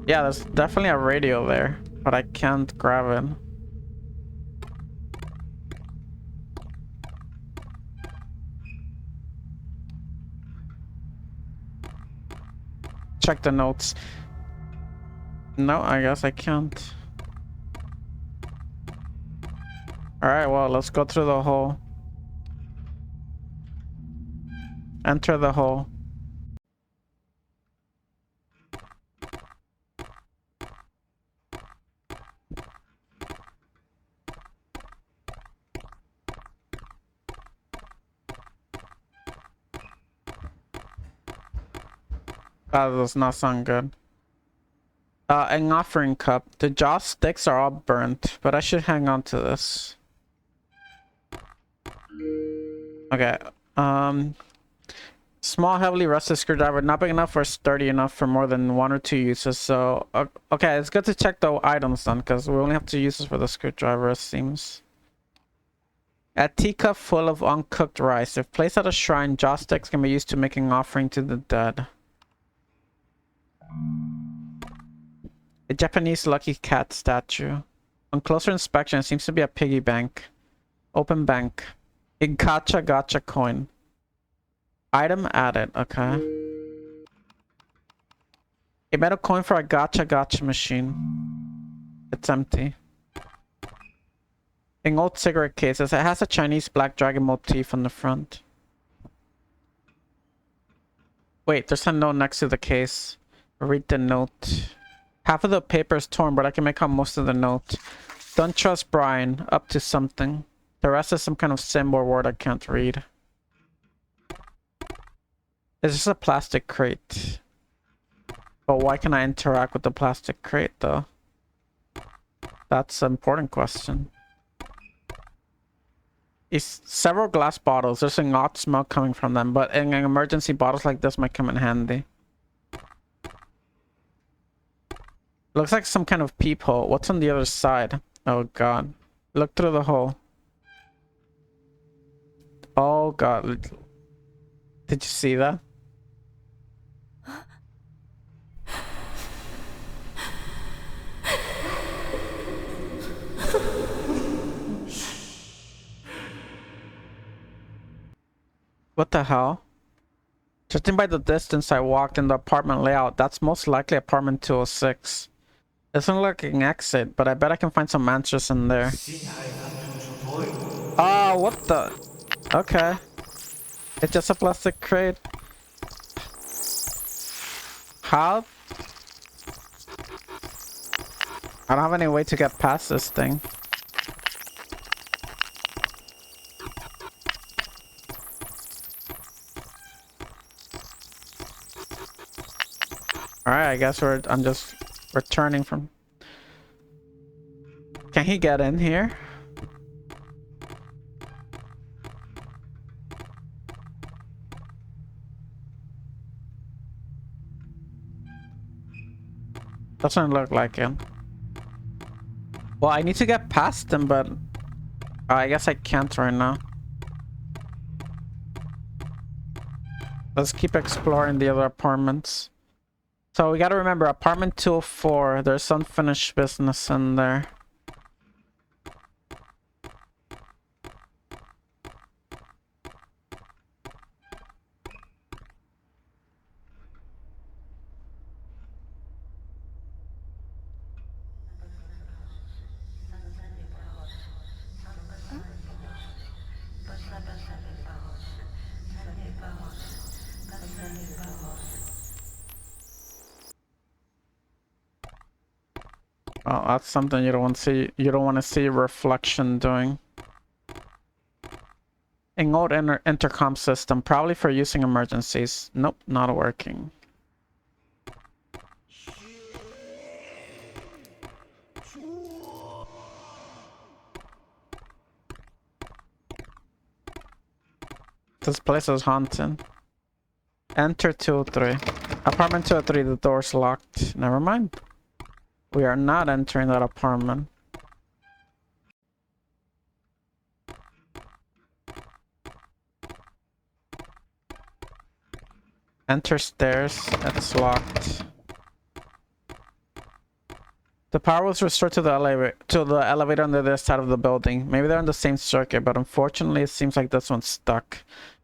Yeah, there's definitely a radio there, but I can't grab it. Check the notes. No, I guess I can't. Alright, well, let's go through the hole. Enter the hole. That does not sound good. An offering cup. The joss sticks are all burnt, but I should hang on to this. Okay. Small, heavily rusted screwdriver, not big enough or sturdy enough for more than 1 or 2 uses. So, okay, it's good to check the items then, because we only have 2 uses for the screwdriver, it seems. A teacup full of uncooked rice. If placed at a shrine, joss sticks can be used to make an offering to the dead. A Japanese lucky cat statue. On closer inspection, it seems to be a piggy bank. Open bank. A gotcha coin. Item added. Okay. A metal coin for a gotcha machine. It's empty. An old cigarette case. It has a Chinese black dragon motif on the front. Wait, there's a note next to the case. Read the note. Half of the paper is torn, but I can make out most of the note. Don't trust Brian. Up to something. The rest is some kind of symbol or word I can't read. It's just a plastic crate. But why can I interact with the plastic crate, though? That's an important question. It's several glass bottles. There's an odd smell coming from them, but in an emergency, bottles like this might come in handy. Looks like some kind of peephole. What's on the other side? Oh god. Look through the hole. Oh god. Did you see that? What the hell? Judging by the distance I walked in the apartment layout, that's most likely apartment 206. Doesn't look like an exit, but I bet I can find some answers in there. Oh, what the? Okay. It's just a plastic crate. How? I don't have any way to get past this thing. Alright, I guess I'm just returning from... Can he get in here? Doesn't look like him. Well, I need to get past him, but I guess I can't right now. Let's keep exploring the other apartments. So we gotta remember, apartment 204, there's unfinished business in there. Oh, that's something you don't want to see. You don't want to see reflection doing. An old intercom system, probably for using emergencies. Nope, not working. This place is haunted. Enter 203. Apartment 203, the door's locked. Never mind. We are not entering that apartment. Enter stairs. It's locked. The power was restored to the elevator on the other side of the building. Maybe they're on the same circuit, but unfortunately it seems like this one's stuck.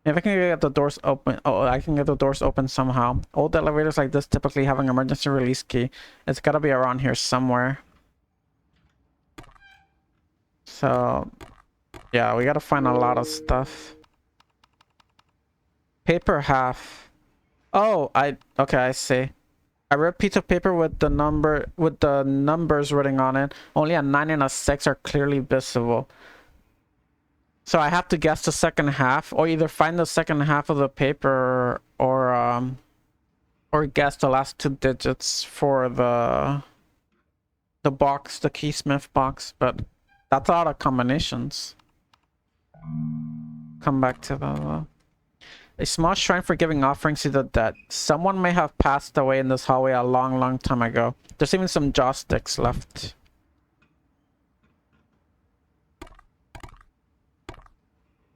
Maybe I can get the doors open. Oh, I can get the doors open somehow. Old elevators like this typically have an emergency release key. It's gotta be around here somewhere. So, yeah, we gotta find a lot of stuff. Paper half. Oh, okay, I see. I read a piece of paper with the numbers written on it. Only a 9 and a 6 are clearly visible. So I have to guess the second half, or either find the second half of the paper, or guess the last 2 digits for the box, the keysmith box. But that's a lot of combinations. Come back to the... A small shrine for giving offerings to the dead. Someone may have passed away in this hallway a long time ago. There's even some joss sticks left.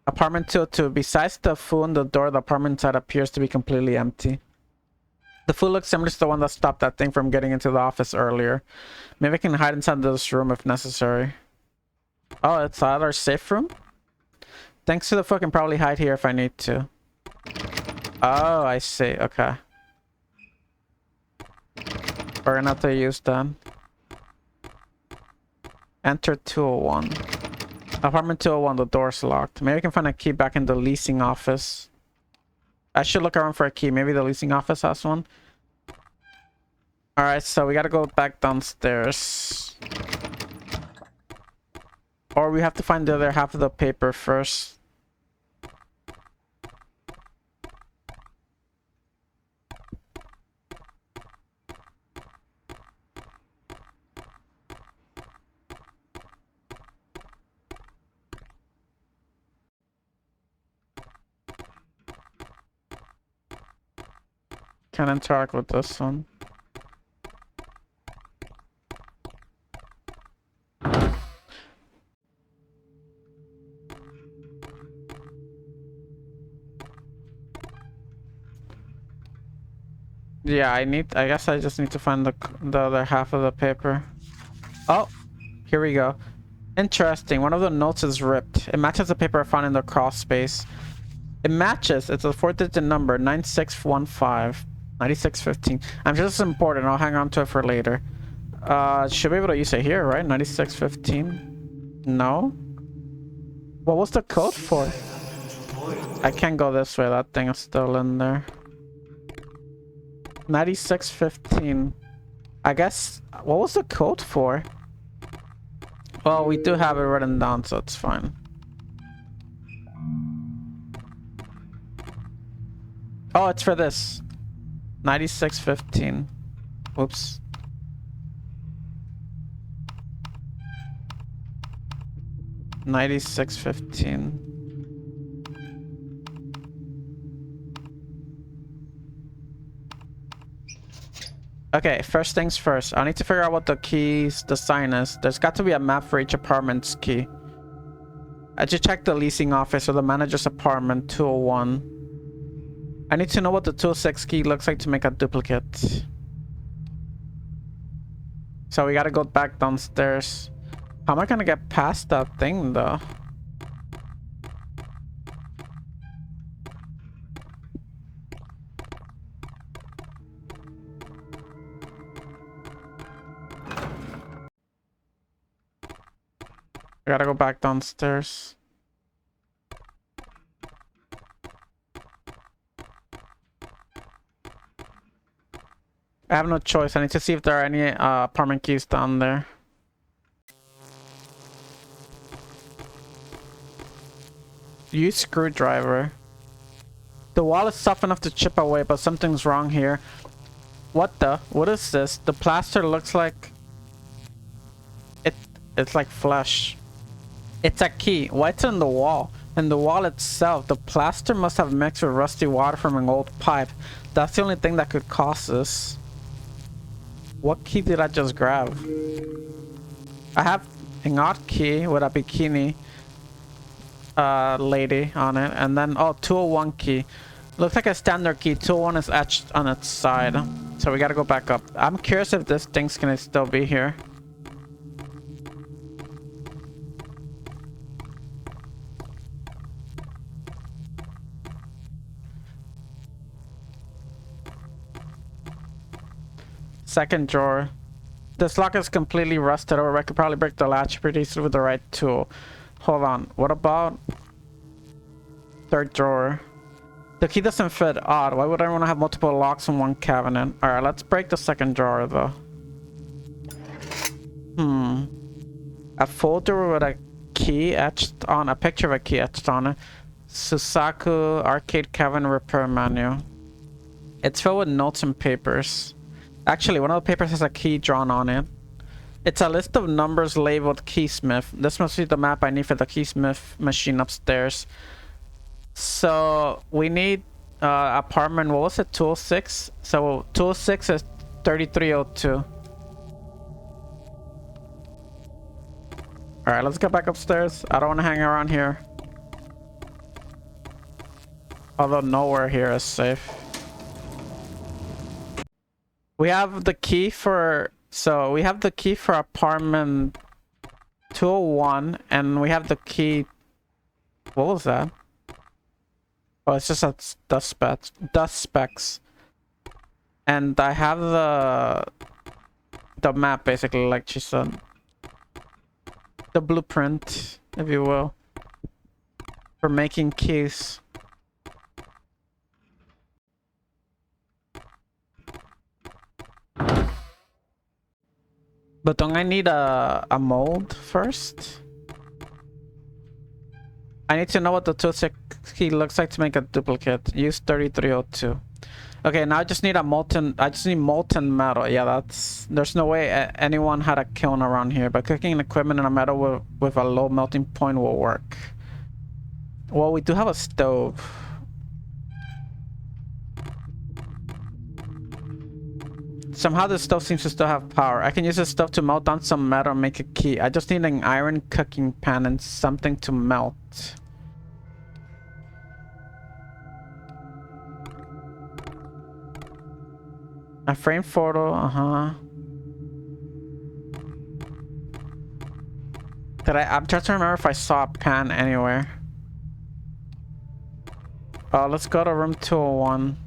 Apartment 202. Besides the food and the door, the apartment inside appears to be completely empty. The food looks similar to the one that stopped that thing from getting into the office earlier. Maybe I can hide inside this room if necessary. Oh, it's our safe room? Thanks to the food, I can probably hide here if I need to. Oh, I see. Okay. We're gonna have to use that. Enter 201. Apartment 201, the door's locked. Maybe we can find a key back in the leasing office. I should look around for a key. Maybe the leasing office has one. Alright, so we gotta go back downstairs. Or we have to find the other half of the paper first. Can't interact with this one. Yeah, I guess I just need to find the other half of the paper. Oh, here we go. Interesting. One of the notes is ripped. It matches the paper I found in the crawl space. It matches. It's a 4-digit number, 9615. 9615. I'm sure this is important. I'll hang on to it for later. Should be able to use it here, right? 9615. No? What was the code for? I can't go this way. That thing is still in there. 9615. I guess... What was the code for? Well, we do have it written down, so it's fine. Oh, it's for this. 9615. Whoops. $96.15. Okay, first things first. I need to figure out what the sign is. There's got to be a map for each apartment's key. I should check the leasing office or the manager's apartment, 201. I need to know what the 206 key looks like to make a duplicate. So we gotta go back downstairs. How am I gonna get past that thing though? I gotta go back downstairs. I have no choice. I need to see if there are any apartment keys down there. Use screwdriver. The wall is soft enough to chip away, but something's wrong here. What the? What is this? The plaster looks like... It's like flesh. It's a key. What's in the wall? In the wall itself, the plaster must have mixed with rusty water from an old pipe. That's the only thing that could cause this. What key did I just grab? I have an odd key with a bikini lady on it, and then 201 key. Looks like a standard key. 201 is etched on its side, so we gotta go back up. I'm curious if this thing's gonna still be here. Second drawer. This lock is completely rusted over. I could probably break the latch pretty easily with the right tool. Hold on. What about third drawer? The key doesn't fit. Odd. Why would I want to have multiple locks in one cabinet? Alright, let's break the second drawer though. A folder with a key etched on, a picture of a key etched on it. Susaku arcade cabinet repair manual. It's filled with notes and papers. Actually, one of the papers has a key drawn on it. It's a list of numbers labeled keysmith. This must be the map I need for the keysmith machine upstairs. So we need apartment, what was it, 206? So 206 is 3302. Alright, let's get back upstairs. I don't want to hang around here. Although nowhere here is safe. We have the key for... So we have the key for apartment 201, and we have the key... What was that? Oh, it's just a dust specks. And I have the map, basically, like she said. The blueprint, if you will, for making keys. But don't I need a mold first? I need to know what the 206 key looks like to make a duplicate. Use 3302. Okay, now I just need a molten... I just need molten metal. Yeah, that's... There's no way anyone had a kiln around here, but cooking equipment in a metal with a low melting point will work. Well, we do have a stove. Somehow this stove seems to still have power. I can use this stove to melt down some metal and make a key. I just need an iron cooking pan and something to melt. A frame photo, I'm trying to remember if I saw a pan anywhere. Let's go to room 201.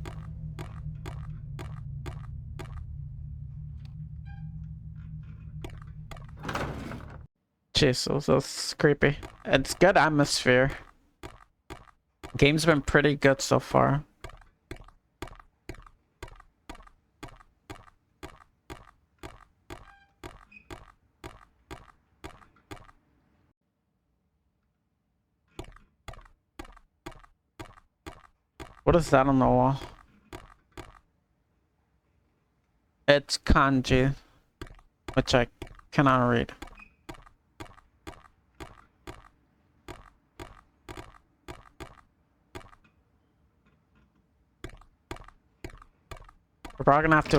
Jesus, that's creepy. It's good atmosphere. Game's been pretty good so far. What is that on the wall? It's kanji, which I cannot read. We're probably gonna have to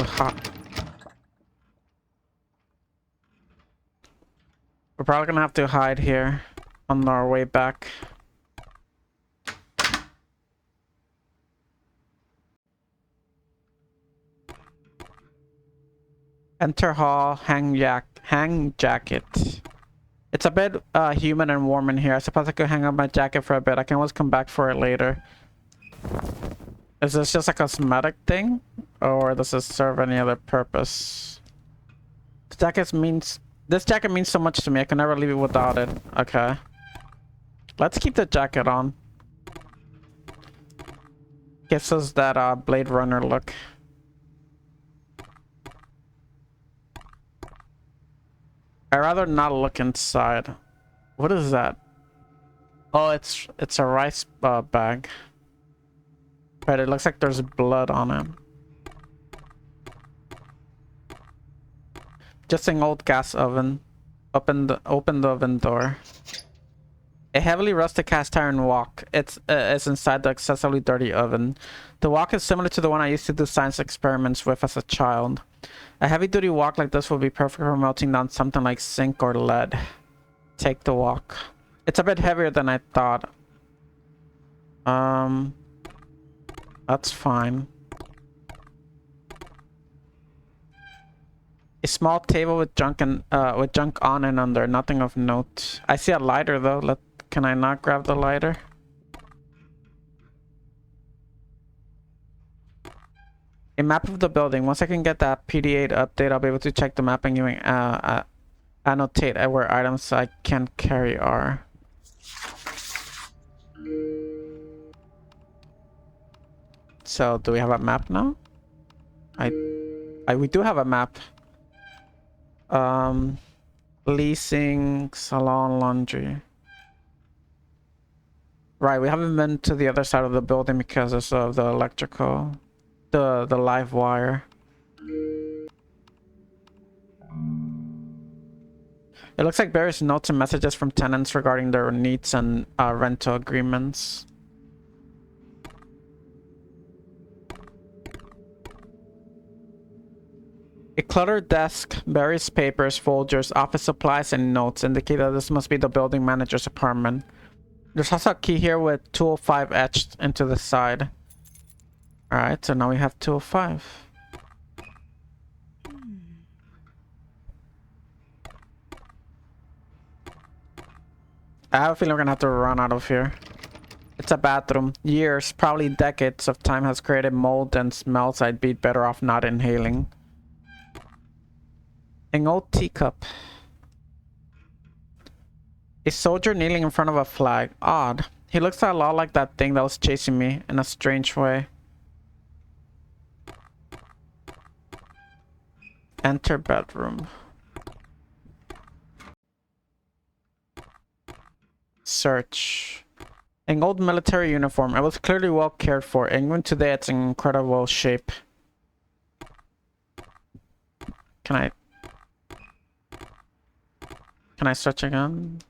We're probably gonna have to hide here on our way back. Enter hall, hang jacket. It's a bit humid and warm in here. I suppose I could hang up my jacket for a bit. I can always come back for it later. Is this just a cosmetic thing? Or does this serve any other purpose? This jacket means so much to me. I can never leave it without it. Okay. Let's keep the jacket on. Gives us that Blade Runner look. I'd rather not look inside. What is that? Oh, it's a rice bag. But it looks like there's blood on it. Just an old gas oven. Open the oven door. A heavily rusted cast iron wok. It's inside the excessively dirty oven. The wok is similar to the one I used to do science experiments with as a child. A heavy-duty wok like this will be perfect for melting down something like zinc or lead. Take the wok. It's a bit heavier than I thought. That's fine. A small table with junk on and under. Nothing of note. I see a lighter though. Can I not grab the lighter? A map of the building. Once I can get that PD8 update, I'll be able to check the map and you annotate where items I can carry are. So, do we have a map now? We do have a map. Leasing, salon, laundry. Right, we haven't been to the other side of the building because of the electrical, the live wire. It looks like various notes and messages from tenants regarding their needs and rental agreements. A cluttered desk, various papers, folders, office supplies, and notes indicate that this must be the building manager's apartment. There's also a key here with 205 etched into the side. Alright, so now we have 205. I have a feeling we're gonna have to run out of here. It's a bathroom. Years, probably decades of time has created mold and smells I'd be better off not inhaling. An old teacup. A soldier kneeling in front of a flag. Odd. He looks a lot like that thing that was chasing me in a strange way. Enter bedroom. Search. An old military uniform. It was clearly well cared for, and even today it's in incredible shape. Can I search again?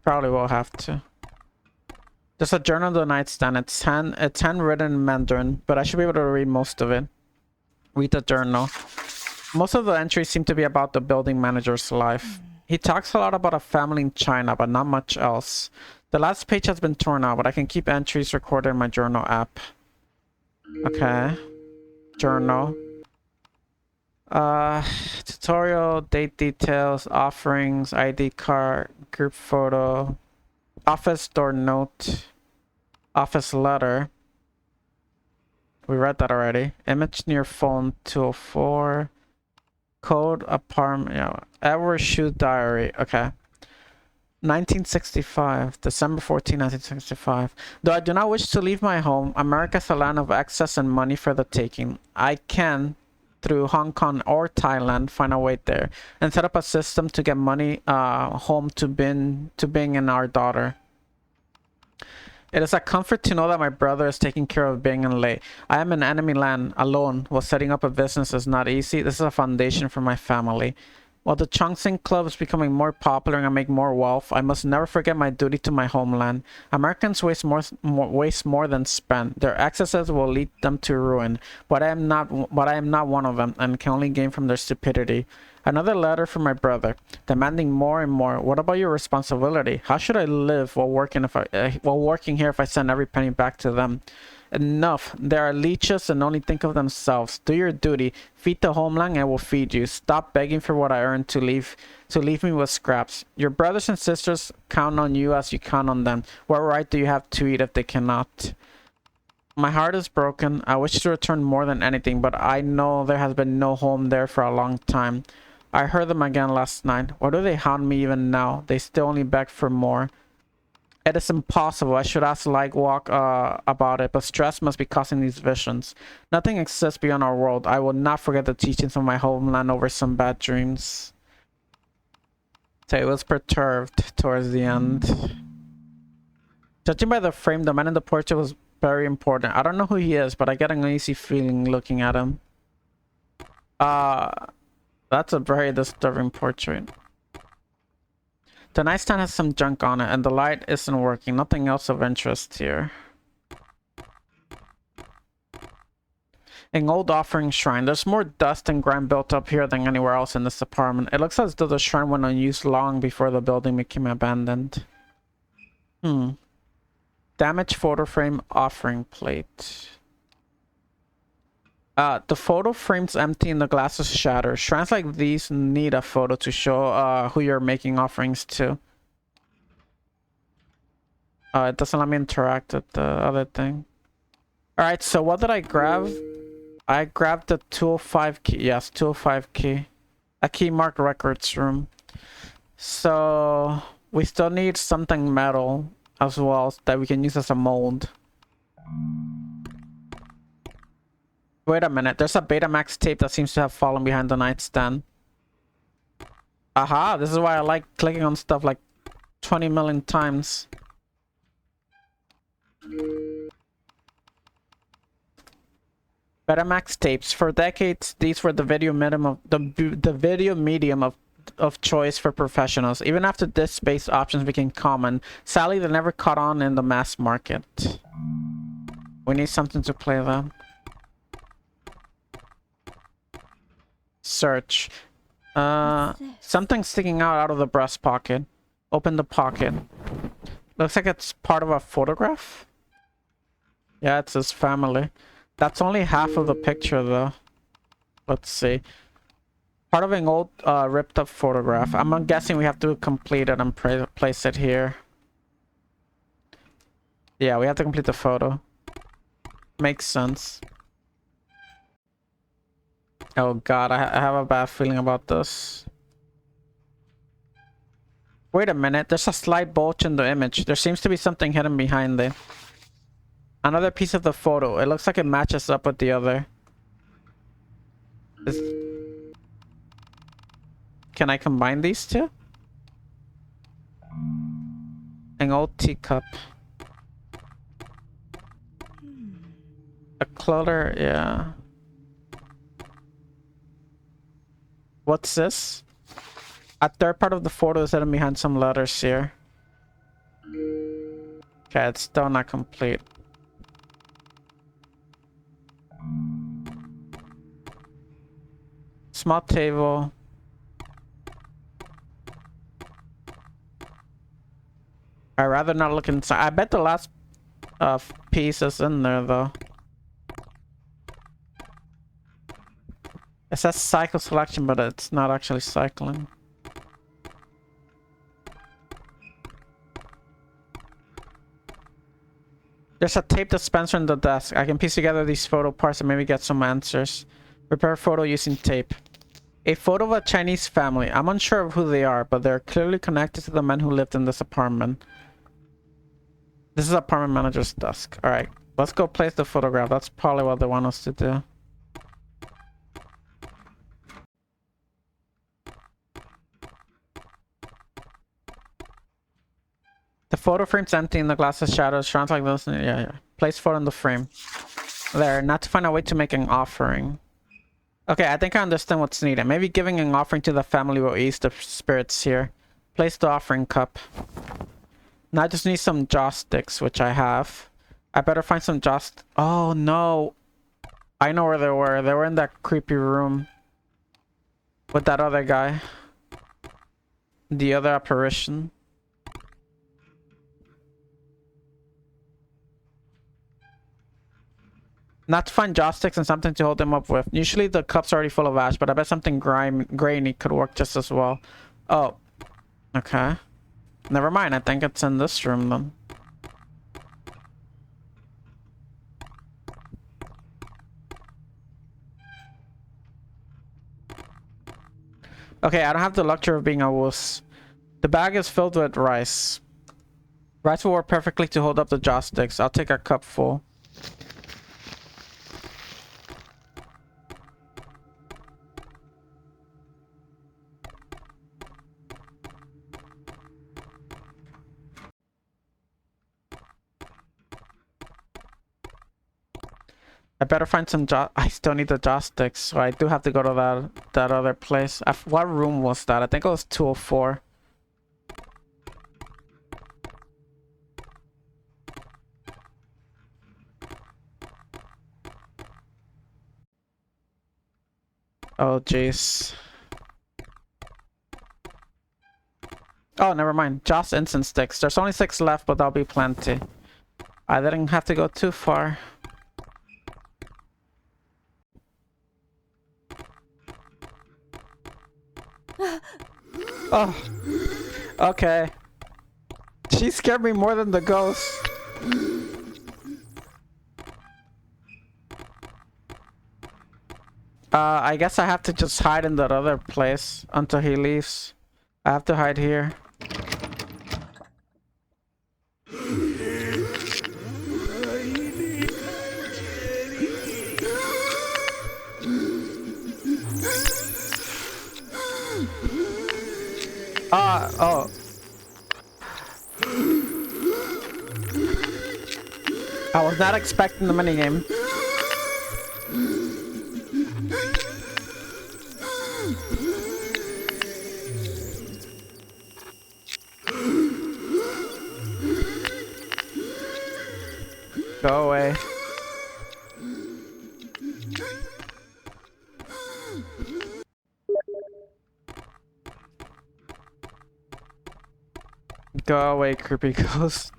Probably will have to. There's a journal on the nightstand. It's handwritten in Mandarin, but I should be able to read most of it. Read the journal. Most of the entries seem to be about the building manager's life. He talks a lot about a family in China, but not much else. The last page has been torn out, but I can keep entries recorded in my journal app. Okay. Journal. Tutorial, date details, offerings, ID card, group photo, office door note, office letter. We read that already. Image near phone 204. Code apartment. Yeah. Edward Shoe diary. Okay. 1965. December 14, 1965. Though I do not wish to leave my home, America is a land of excess and money for the taking. I can, through Hong Kong or Thailand, find a way there and set up a system to get money home to Bing and our daughter. It is a comfort to know that my brother is taking care of Bing and Lei. I am in enemy land, alone, while setting up a business is not easy. This is a foundation for my family. While the Chongqing Club is becoming more popular and I make more wealth, I must never forget my duty to my homeland. Americans waste more than spend. Their excesses will lead them to ruin, but I am not one of them and can only gain from their stupidity. Another letter from my brother, demanding more and more. What about your responsibility? How should I live while working here if I send every penny back to them? Enough. There are leeches and only think of themselves. Do your duty. Feed the homeland and I will feed you. Stop begging for what I earned to leave me with scraps. Your brothers and sisters count on you as you count on them. What right do you have to eat if they cannot? My heart is broken. I wish to return more than anything, but I know there has been no home there for a long time. I heard them again last night. Why do they hound me even now? They still only beg for more. It is impossible. I should ask Lightwalk about it, but stress must be causing these visions. Nothing exists beyond our world. I will not forget the teachings of my homeland over some bad dreams. So it was perturbed towards the end. Judging by the frame, the man in the portrait was very important. I don't know who he is, but I get an uneasy feeling looking at him. That's a very disturbing portrait. The nightstand has some junk on it, and the light isn't working. Nothing else of interest here. An old offering shrine. There's more dust and grime built up here than anywhere else in this apartment. It looks as though the shrine went unused long before the building became abandoned. Damaged photo frame offering plate. The photo frame's empty and the glass is shattered. Shrines like these need a photo to show who you're making offerings to. It doesn't let me interact with the other thing. Alright, so what did I grab? I grabbed the 205 key. Yes, 205 key. A key marked records room. So we still need something metal as well that we can use as a mold. Wait a minute, there's a Betamax tape that seems to have fallen behind the nightstand. Aha, this is why I like clicking on stuff like 20 million times. Betamax tapes. For decades, these were the video medium of the video medium of choice for professionals. Even after disc-based options became common, sadly they never caught on in the mass market. We need something to play them. Search. Something sticking out of the breast pocket. Open the pocket. Looks like it's part of a photograph. Yeah, it's his family. That's only half of the picture though. Let's see. Part of an old ripped up photograph. I'm guessing we have to complete it and place it here. Yeah, we have to complete the photo. Makes sense. Oh god, I have a bad feeling about this. Wait a minute, there's a slight bulge in the image. There seems to be something hidden behind it. Another piece of the photo. It looks like it matches up with the other. Can I combine these two? An old teacup. A clutter, yeah. What's this? A third part of the photo is hidden behind some letters here. Okay, it's still not complete. Small table. I'd rather not look inside. I bet the last piece is in there though. It says cycle selection, but it's not actually cycling. There's a tape dispenser in the desk. I can piece together these photo parts and maybe get some answers. Prepare photo using tape. A photo of a Chinese family. I'm unsure of who they are, but they're clearly connected to the men who lived in this apartment. This is apartment manager's desk. Alright, let's go place the photograph. That's probably what they want us to do. The photo frame's empty and the glass is shadowed. Shrines like this. Yeah. Place photo in the frame. There. Not to find a way to make an offering. Okay, I think I understand what's needed. Maybe giving an offering to the family will ease the spirits here. Place the offering cup. Now I just need some joysticks, which I have. I better find some joysticks. Oh no. I know where they were. They were in that creepy room. With that other guy. The other apparition. Not to find joysticks and something to hold them up with. Usually the cup's already full of ash, but I bet something grainy could work just as well. Oh. Okay. Never mind. I think it's in this room then. Okay, I don't have the luxury of being a wuss. The bag is filled with rice. Rice will work perfectly to hold up the joysticks. I'll take a cup full. I better find some I still need the joysticks, so I do have to go to that other place. What room was that? I think it was 204. Oh, jeez. Oh, never mind. Joss incense sticks. There's only 6 left, but that'll be plenty. I didn't have to go too far. Oh. Okay. She scared me more than the ghost. I guess I have to just hide in that other place until he leaves. I have to hide here. Oh. I was not expecting the minigame. Go away. Go away, creepy ghost.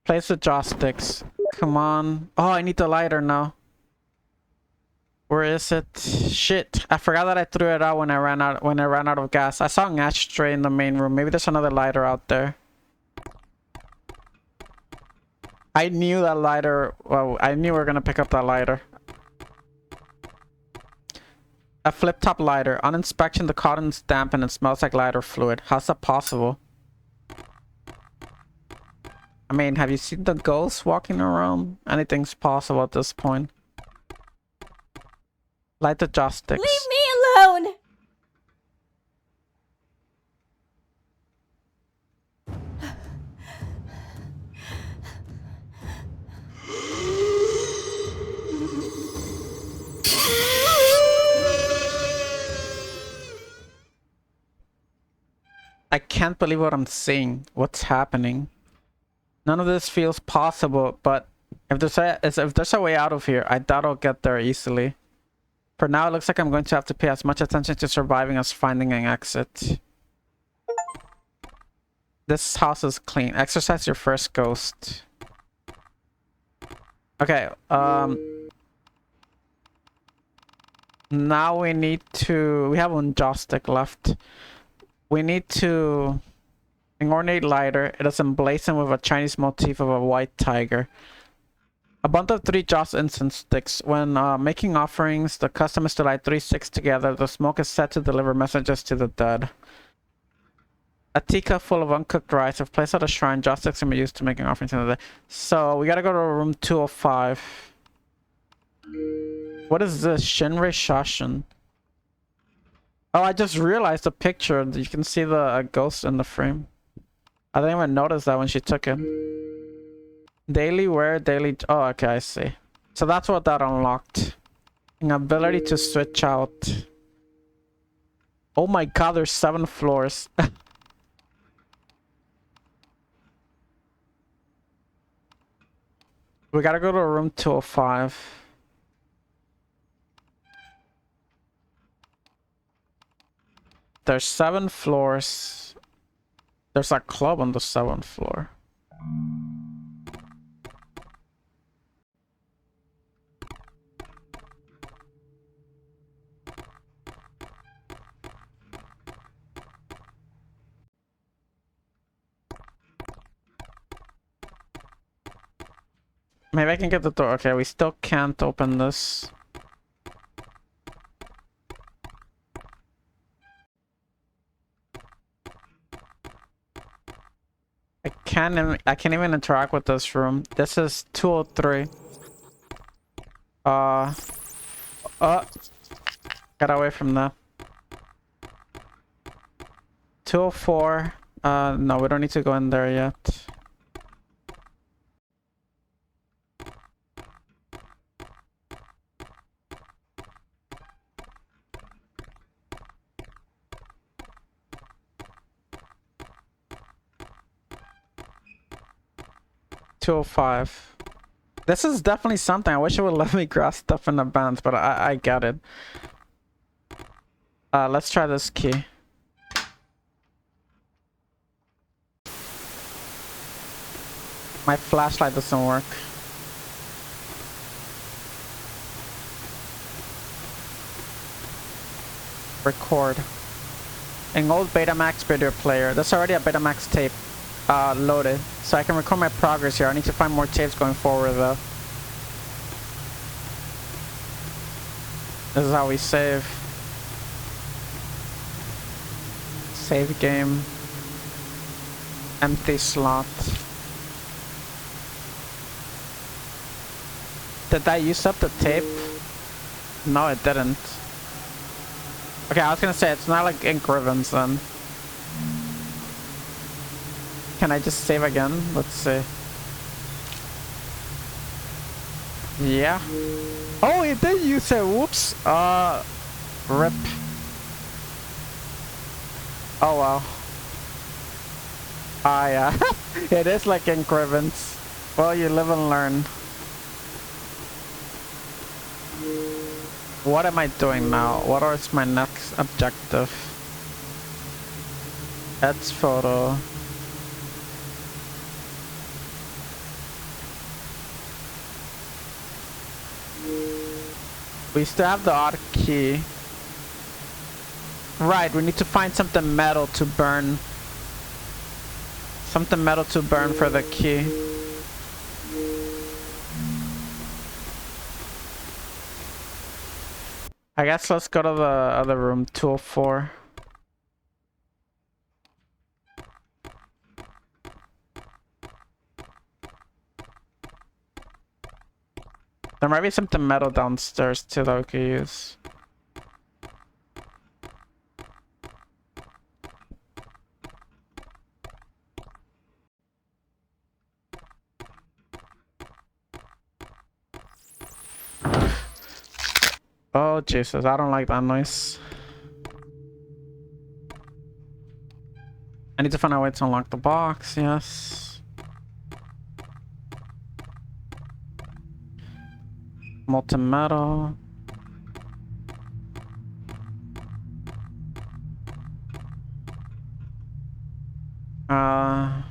Place the joysticks. Come on. Oh, I need the lighter now. Where is it? Shit. I forgot that I threw it out when I ran out of gas. I saw an ashtray in the main room. Maybe there's another lighter out there. I knew that lighter. Well, I knew we were gonna pick up that lighter. A flip-top lighter. On inspection, the cotton's damp and it smells like lighter fluid. How's that possible? I mean, have you seen the ghosts walking around? Anything's possible at this point. Light the joysticks. Leave me alone! I can't believe what I'm seeing. What's happening? None of this feels possible, but if there's a way out of here, I doubt I'll get there easily. For now, it looks like I'm going to have to pay as much attention to surviving as finding an exit. This house is clean. Exercise your first ghost. Okay, now we need to... We have one joystick left. We need to... An ornate lighter. It is emblazoned with a Chinese motif of a white tiger. A bundle of 3 Joss incense sticks. When making offerings, the custom is to light 3 sticks together. The smoke is set to deliver messages to the dead. A teacup full of uncooked rice. If placed at a shrine, Joss sticks can be used to make an offering to the dead. So we gotta go to room 205. What is this? Shinrei Shashin. Oh, I just realized the picture. You can see the ghost in the frame. I didn't even notice that when she took it. Daily wear, daily... Oh, okay, I see. So that's what that unlocked. An ability to switch out. Oh my god, there's 7 floors. We gotta go to room 205. There's 7 floors. There's a club on the 7th floor. Maybe I can get the door. Okay, we still can't open this. I can't even interact with this room. This is 203. Get away from that. 204. No, we don't need to go in there yet. This is definitely something. I wish it would let me grasp stuff in advance, but I get it. Let's try this key. My flashlight doesn't work. Record. An old Betamax video player. There's already a Betamax tape loaded, so I can record my progress here. I need to find more tapes going forward though. This is how we save. Save game. Empty slot. Did that use up the tape? No, it didn't. Okay, I was gonna say, it's not like ink ribbons then. Can I just save again? Let's see. Yeah. Oh, it did use it. Whoops. Rip. Oh wow. Ah, yeah. It is like ink ribbons. Well, you live and learn. What am I doing now? What is my next objective? Ed's photo. We still have the odd key. Right, we need to find something metal to burn. Something metal to burn for the key. I guess let's go to the other room, 204. There might be something metal downstairs too that we could use. Oh Jesus, I don't like that noise. I need to find a way to unlock the box, yes. Molten metal. I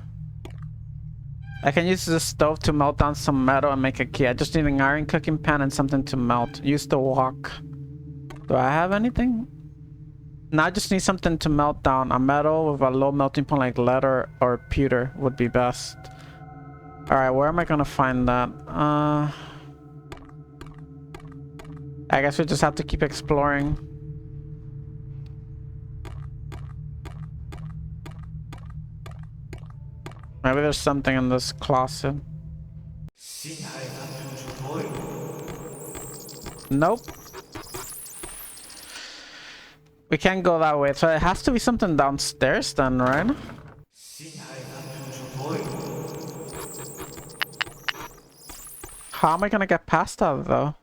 can use the stove to melt down some metal and make a key. I just need an iron cooking pan and something to melt. Use the wok. Do I have anything? No, I just need something to melt down. A metal with a low melting point like lead or pewter would be best. Alright, where am I gonna find that? I guess we just have to keep exploring. Maybe there's something in this closet. Nope. We can't go that way, so it has to be something downstairs then, right? How am I gonna get past that though?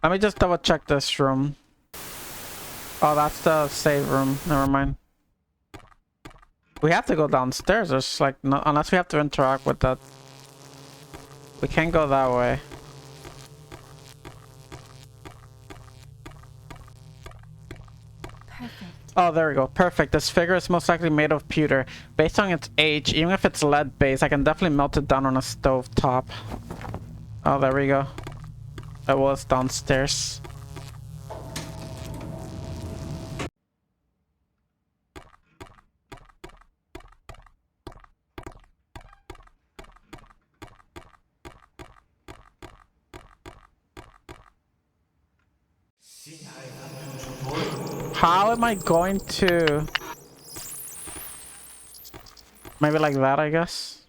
Let me just double check this room. Oh, that's the save room. Never mind. We have to go downstairs. There's like no, unless we have to interact with that. We can't go that way. Perfect. Oh, there we go. Perfect. This figure is most likely made of pewter. Based on its age, even if it's lead-based, I can definitely melt it down on a stove top. Oh, there we go. It was downstairs. How am I going to... Maybe like that, I guess?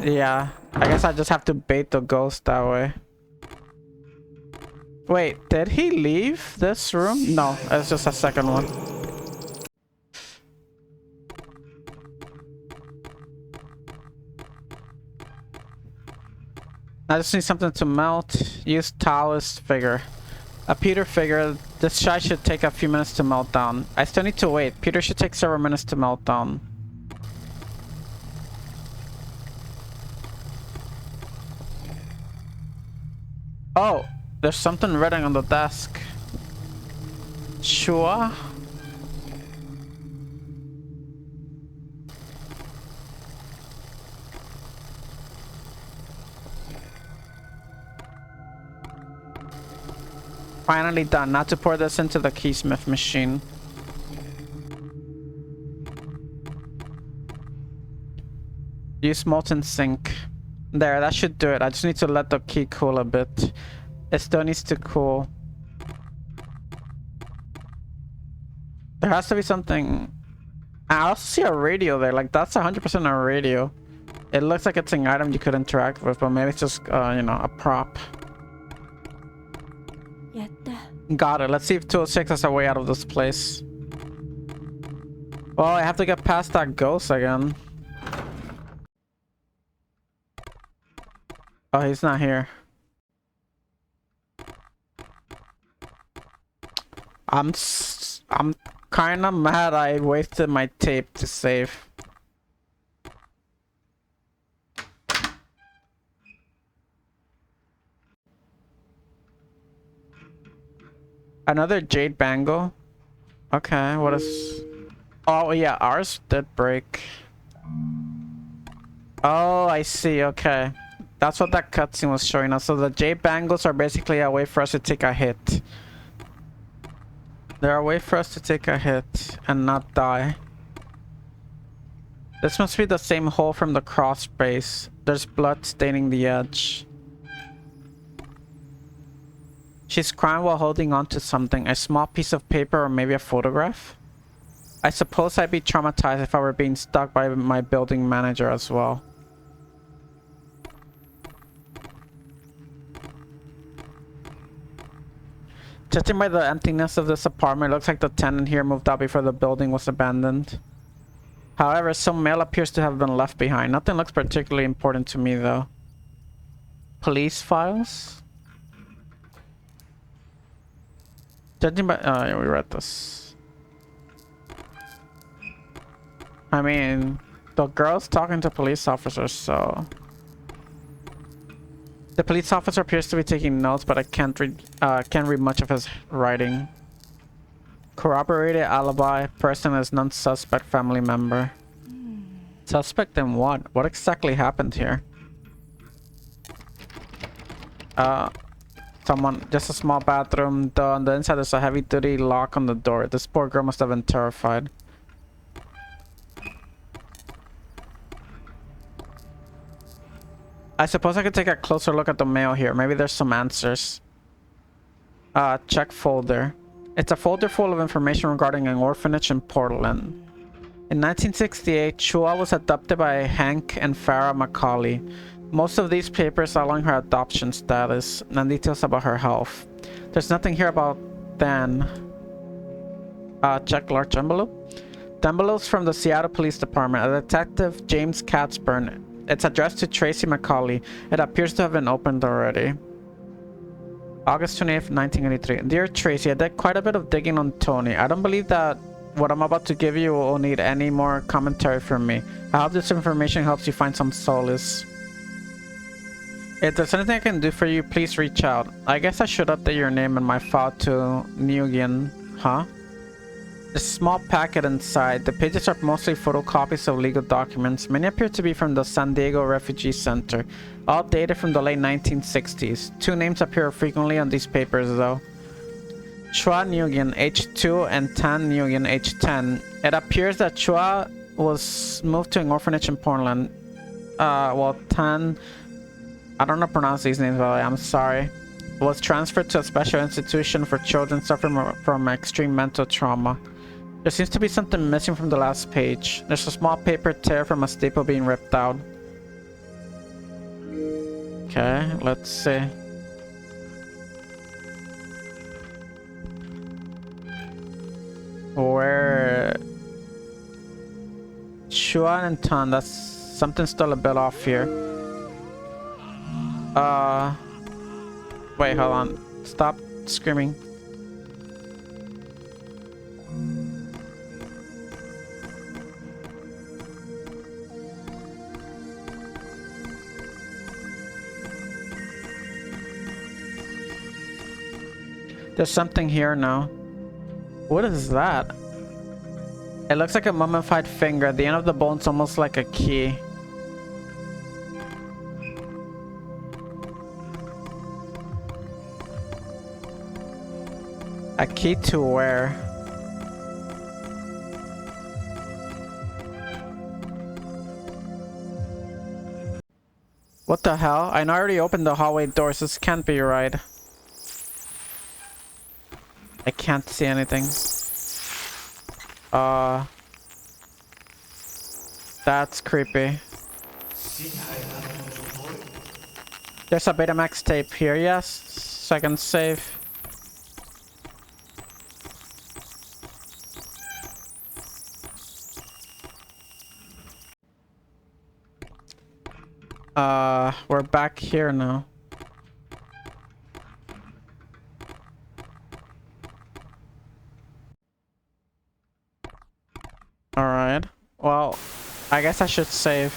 Yeah, I guess I just have to bait the ghost that way. Wait, did he leave this room? No, it's just a second one. I just need something to melt. Use Taoist figure. A pewter figure. This shot should take a few minutes to melt down. I still need to wait. Pewter should take several minutes to melt down. Oh, there's something written on the desk. Sure. Finally done. Now to pour this into the keysmith machine. Use molten zinc. There, that should do it. I just need to let the key cool a bit. It still needs to cool. There has to be something. I also see a radio there. Like, that's 100% a radio. It looks like it's an item you could interact with, but maybe it's just, you know, a prop. Got it. Let's see if 206 has a way out of this place. Well, I have to get past that ghost again. Oh, he's not here. I'm kind of mad I wasted my tape to save. Another jade bangle. Okay, what is... Oh, yeah, ours did break. Oh, I see, okay. That's what that cutscene was showing us. So the jade bangles are basically a way for us to take a hit. They're a way for us to take a hit and not die. This must be the same hole from the cross base. There's blood staining the edge. She's crying while holding on to something. A small piece of paper or maybe a photograph? I suppose I'd be traumatized if I were being stalked by my building manager as well. Judging by the emptiness of this apartment, it looks like the tenant here moved out before the building was abandoned. However, some mail appears to have been left behind. Nothing looks particularly important to me though. Police files? Judging by... Oh, yeah, we read this. I mean, the girl's talking to police officers, so... The police officer appears to be taking notes, but I can't read much of his writing. Corroborated alibi. Person is non-suspect family member. Suspect in what? What exactly happened here? Someone, just a small bathroom. On the inside there's a heavy-duty lock on the door. This poor girl must have been terrified. I suppose I could take a closer look at the mail here. Maybe there's some answers. Check folder. It's a folder full of information regarding an orphanage in Portland. In 1968, Chua was adopted by Hank and Farah Macaulay. Most of these papers outline her adoption status and details about her health. There's nothing here about Dan. Check large envelope. The envelope's from the Seattle Police Department. A detective, James Katzburn. It's addressed to Tracy Macaulay. It appears to have been opened already. August 28th, 1983. Dear Tracy, I did quite a bit of digging on Tony. I don't believe that what I'm about to give you will need any more commentary from me. I hope this information helps you find some solace. If there's anything I can do for you, please reach out. I guess I should update your name in my file to Nguyen, huh? There's a small packet inside. The pages are mostly photocopies of legal documents. Many appear to be from the San Diego Refugee Center, all dated from the late 1960s. Two names appear frequently on these papers though. Chua Nguyen, age 2, and Tan Nguyen, age 10. It appears that Chua was moved to an orphanage in Portland. Well, Tan, I don't know how to pronounce these names, but I'm sorry, was transferred to a special institution for children suffering from extreme mental trauma. There seems to be something missing from the last page. There's a small paper tear from a staple being ripped out. Okay, let's see. Where... Chuan and Tan, that's something still a bit off here. Wait, hold on. Stop screaming. There's something here now. What is that? It looks like a mummified finger. The end of the bone's almost like a key. A key to where? What the hell? I already opened the hallway doors. This can't be right. I can't see anything. That's creepy. There's a Betamax tape here, yes. So I can save. We're back here now. Alright. Well, I guess I should save.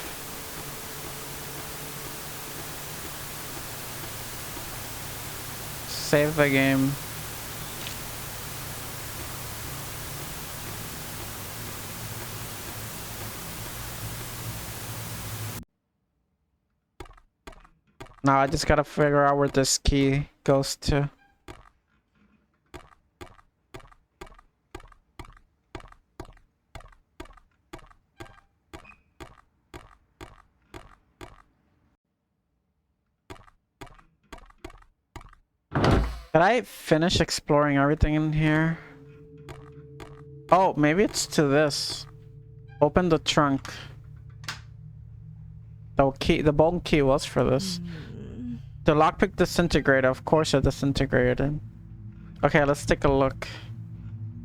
Save the game. Now I just gotta figure out where this key goes to. Did I finish exploring everything in here? Oh, maybe it's to this. Open the trunk. The bone key was for this. The lockpick disintegrated. Of course it disintegrated. Okay, let's take a look.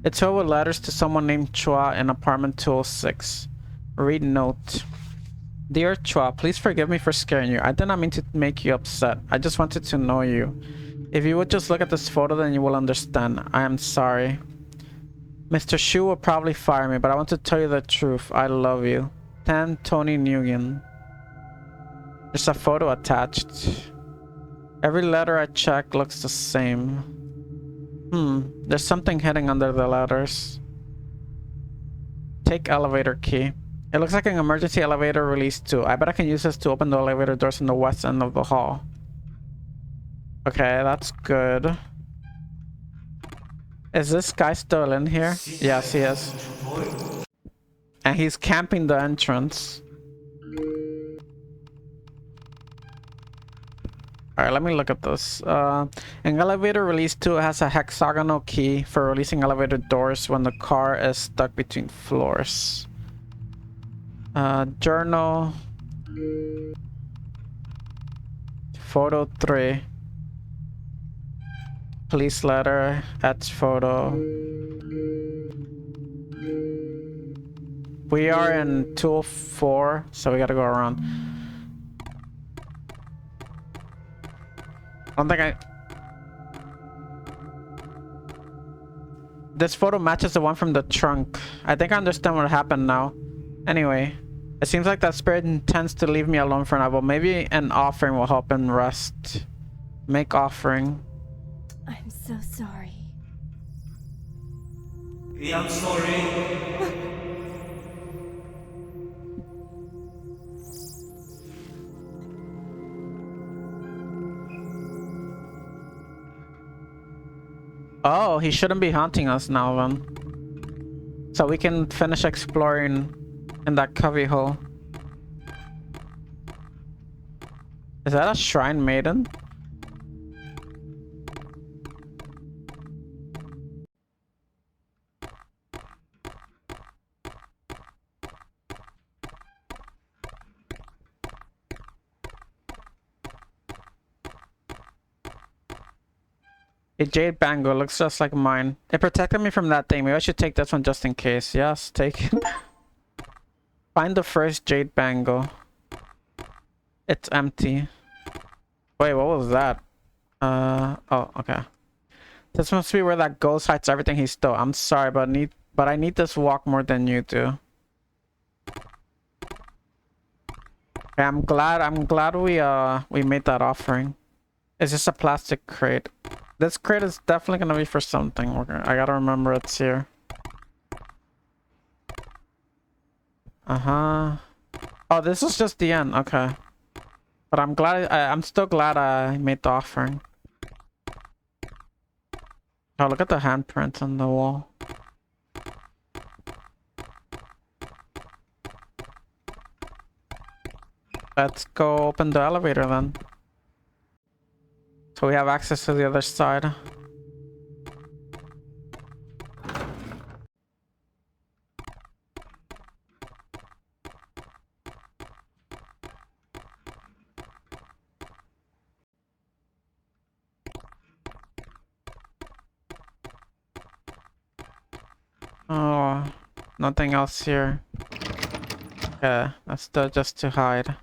It's filled with letters to someone named Chua in apartment 206. Read note. Dear Chua, please forgive me for scaring you. I did not mean to make you upset. I just wanted to know you. If you would just look at this photo, then you will understand. I am sorry. Mr. Shu will probably fire me, but I want to tell you the truth. I love you. Tan Tony Nguyen. There's a photo attached. Every letter I check looks the same. There's something hidden under the letters. Take elevator key. It looks like an emergency elevator release 2. I bet I can use this to open the elevator doors in the west end of the hall. Okay, that's good. Is this guy still in here? Yes, he is. And he's camping the entrance. Alright, let me look at this. An elevator release 2 has a hexagonal key for releasing elevator doors when the car is stuck between floors. Journal. Photo 3. Police letter. That's photo. We are in 204, so we gotta go around. I don't think This photo matches the one from the trunk. I think I understand what happened now. Anyway, it seems like that spirit intends to leave me alone for now, but maybe an offering will help him rest. Make offering. I'm so sorry. Yeah, I'm sorry. Oh, he shouldn't be haunting us now then. So we can finish exploring in that cubby hole. Is that a shrine maiden? A jade bangle looks just like mine. It protected me from that thing. Maybe I should take this one just in case. Yes, take it. Find the first jade bangle. It's empty. Wait, what was that? Oh, okay. This must be where that ghost hides everything he stole. I'm sorry, but I need this walk more than you do. Okay, I'm glad we made that offering. It's just a plastic crate. This crate is definitely gonna be for something. I gotta remember it's here. Uh-huh. Oh, this is just the end. Okay. But I'm still glad I made the offering. Oh, look at the handprint on the wall. Let's go open the elevator then. So we have access to the other side. Oh, nothing else here. Okay, that's just to hide.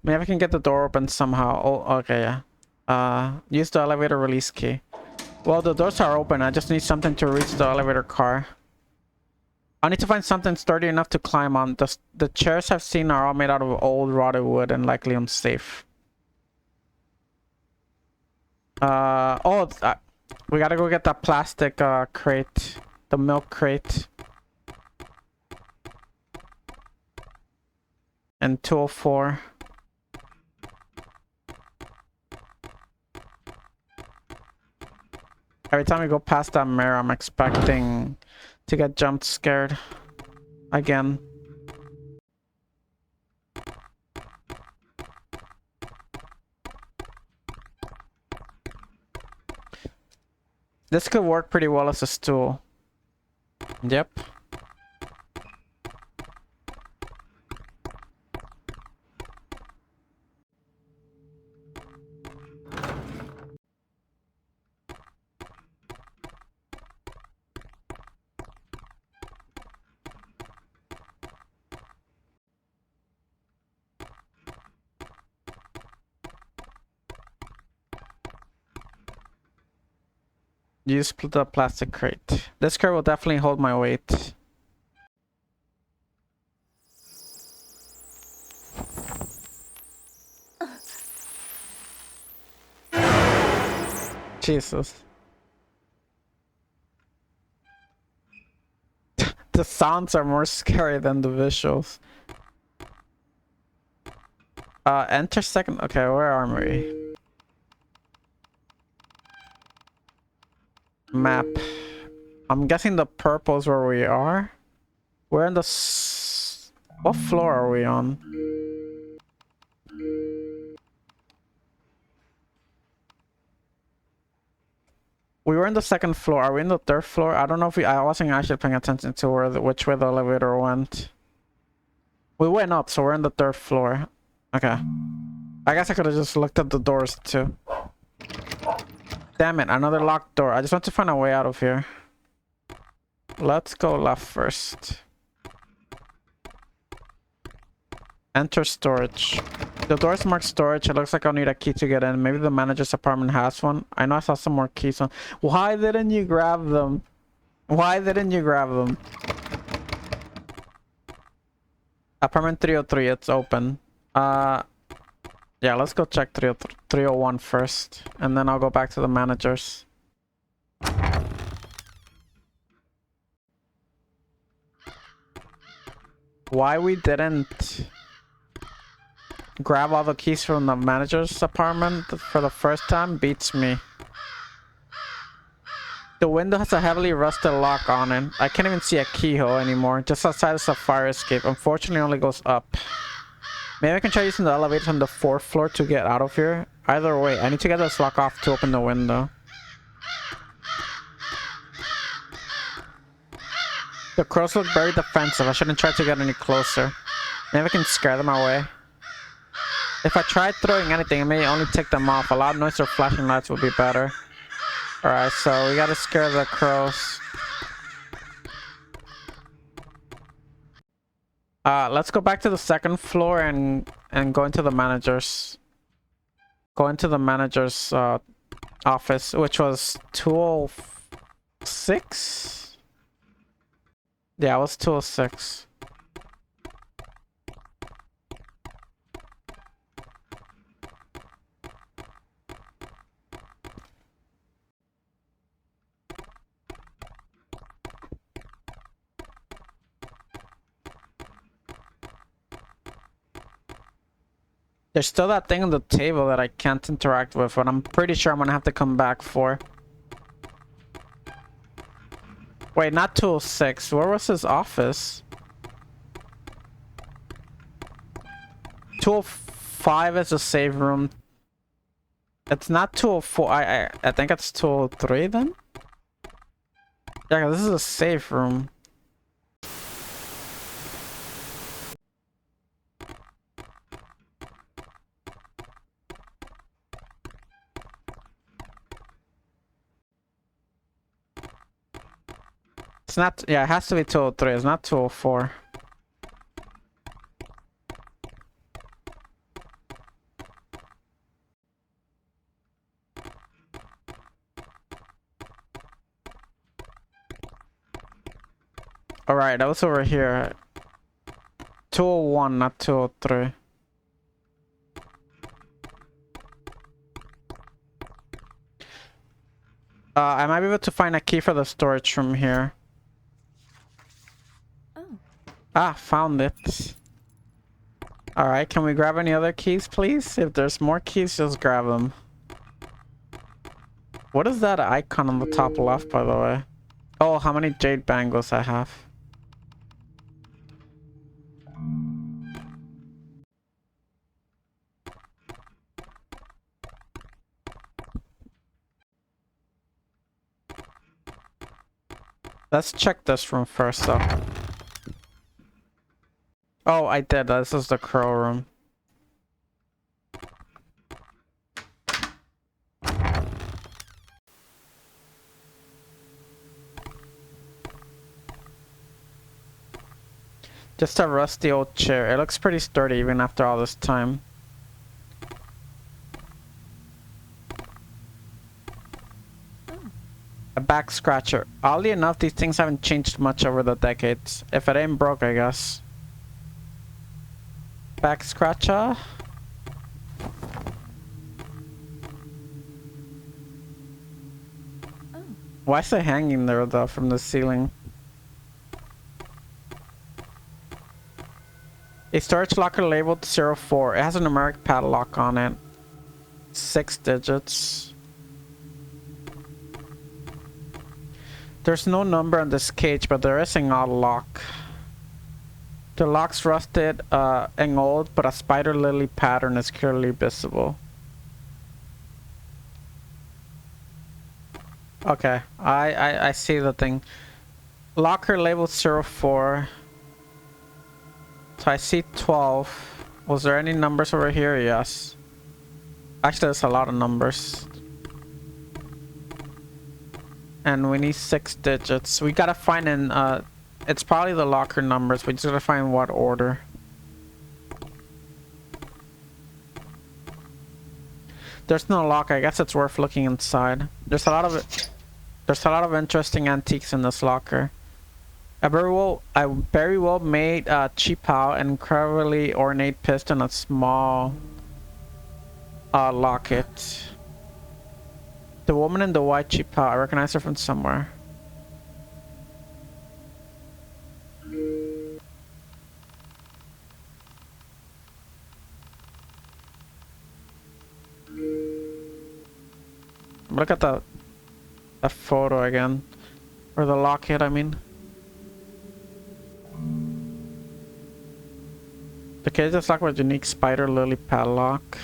Maybe I can get the door open somehow. Oh, okay, yeah. Use the elevator release key. Well, the doors are open. I just need something to reach the elevator car. I need to find something sturdy enough to climb on. The chairs I've seen are all made out of old rotted wood and likely unsafe. We gotta go get that plastic crate. The milk crate. And 204. Every time we go past that mirror, I'm expecting to get jump scared again. This could work pretty well as a stool. Yep. Use the plastic crate. This crate will definitely hold my weight. Jesus. The sounds are more scary than the visuals. Enter second. Okay, where are we? Map. I'm guessing the purple is where we are. We're in the what floor are we on? We were in the second floor. Are we in the third floor? I don't know if I wasn't actually paying attention to which way the elevator went. We went up, so we're in the third floor. Okay. I guess I could have just looked at the doors too. Damn it, another locked door. I just want to find a way out of here. Let's go left first. Enter storage. The door's marked storage. It looks like I'll need a key to get in. Maybe the manager's apartment has one. I know I saw some more keys on. Why didn't you grab them? Why didn't you grab them? Apartment 303, it's open. Yeah, let's go check 301 first. And then I'll go back to the managers. Why we didn't grab all the keys from the manager's apartment for the first time beats me. The window has a heavily rusted lock on it. I can't even see a keyhole anymore. Just outside is a fire escape. Unfortunately, it only goes up. Maybe I can try using the elevator on the 4th floor to get out of here. Either way, I need to get this lock off to open the window. The crows look very defensive. I shouldn't try to get any closer. Maybe I can scare them away. If I tried throwing anything, it may only take them off. A loud noise or flashing lights would be better. Alright, so we gotta scare the crows. Let's go back to the 2nd floor and go into the manager's. Go into the manager's office, which was 206? Yeah, it was 206. There's still that thing on the table that I can't interact with, but I'm pretty sure I'm gonna have to come back for. Wait, not 206. Where was his office? 205 is a save room. It's not 204. I think it's 203 then? Yeah, 'cause this is a safe room. It's not, yeah, it has to be 203. It's not 204. Alright, that was over here. 201, not 203. I might be able to find a key for the storage room here. Ah, found it. Alright, can we grab any other keys, please? If there's more keys, just grab them. What is that icon on the top left, by the way? Oh, how many jade bangles I have. Let's check this room first, though. Oh, I did. This is the crow room. Just a rusty old chair. It looks pretty sturdy even after all this time. A back scratcher. Oddly enough, these things haven't changed much over the decades. If it ain't broke, I guess. Back scratcher. Why is it hanging there though from the ceiling? A storage locker labeled 04. It has a numeric padlock on it. 6 digits. There's no number on this cage, but there is an odd lock. The lock's rusted and old, but a spider lily pattern is clearly visible. Okay, I see the thing. Locker labeled 04. So I see 12. Was there any numbers over here? Yes. Actually, there's a lot of numbers. And we need 6 digits. We gotta find in, it's probably the locker numbers. We just gotta find what order. There's no lock. I guess it's worth looking inside. There's a lot of interesting antiques in this locker. A very well made cheap out and incredibly ornate piston, a small locket. The woman in the white cheap out. I recognize her from somewhere. Look at the photo again. Or the locket, I mean. The cage is locked with a unique spider lily padlock.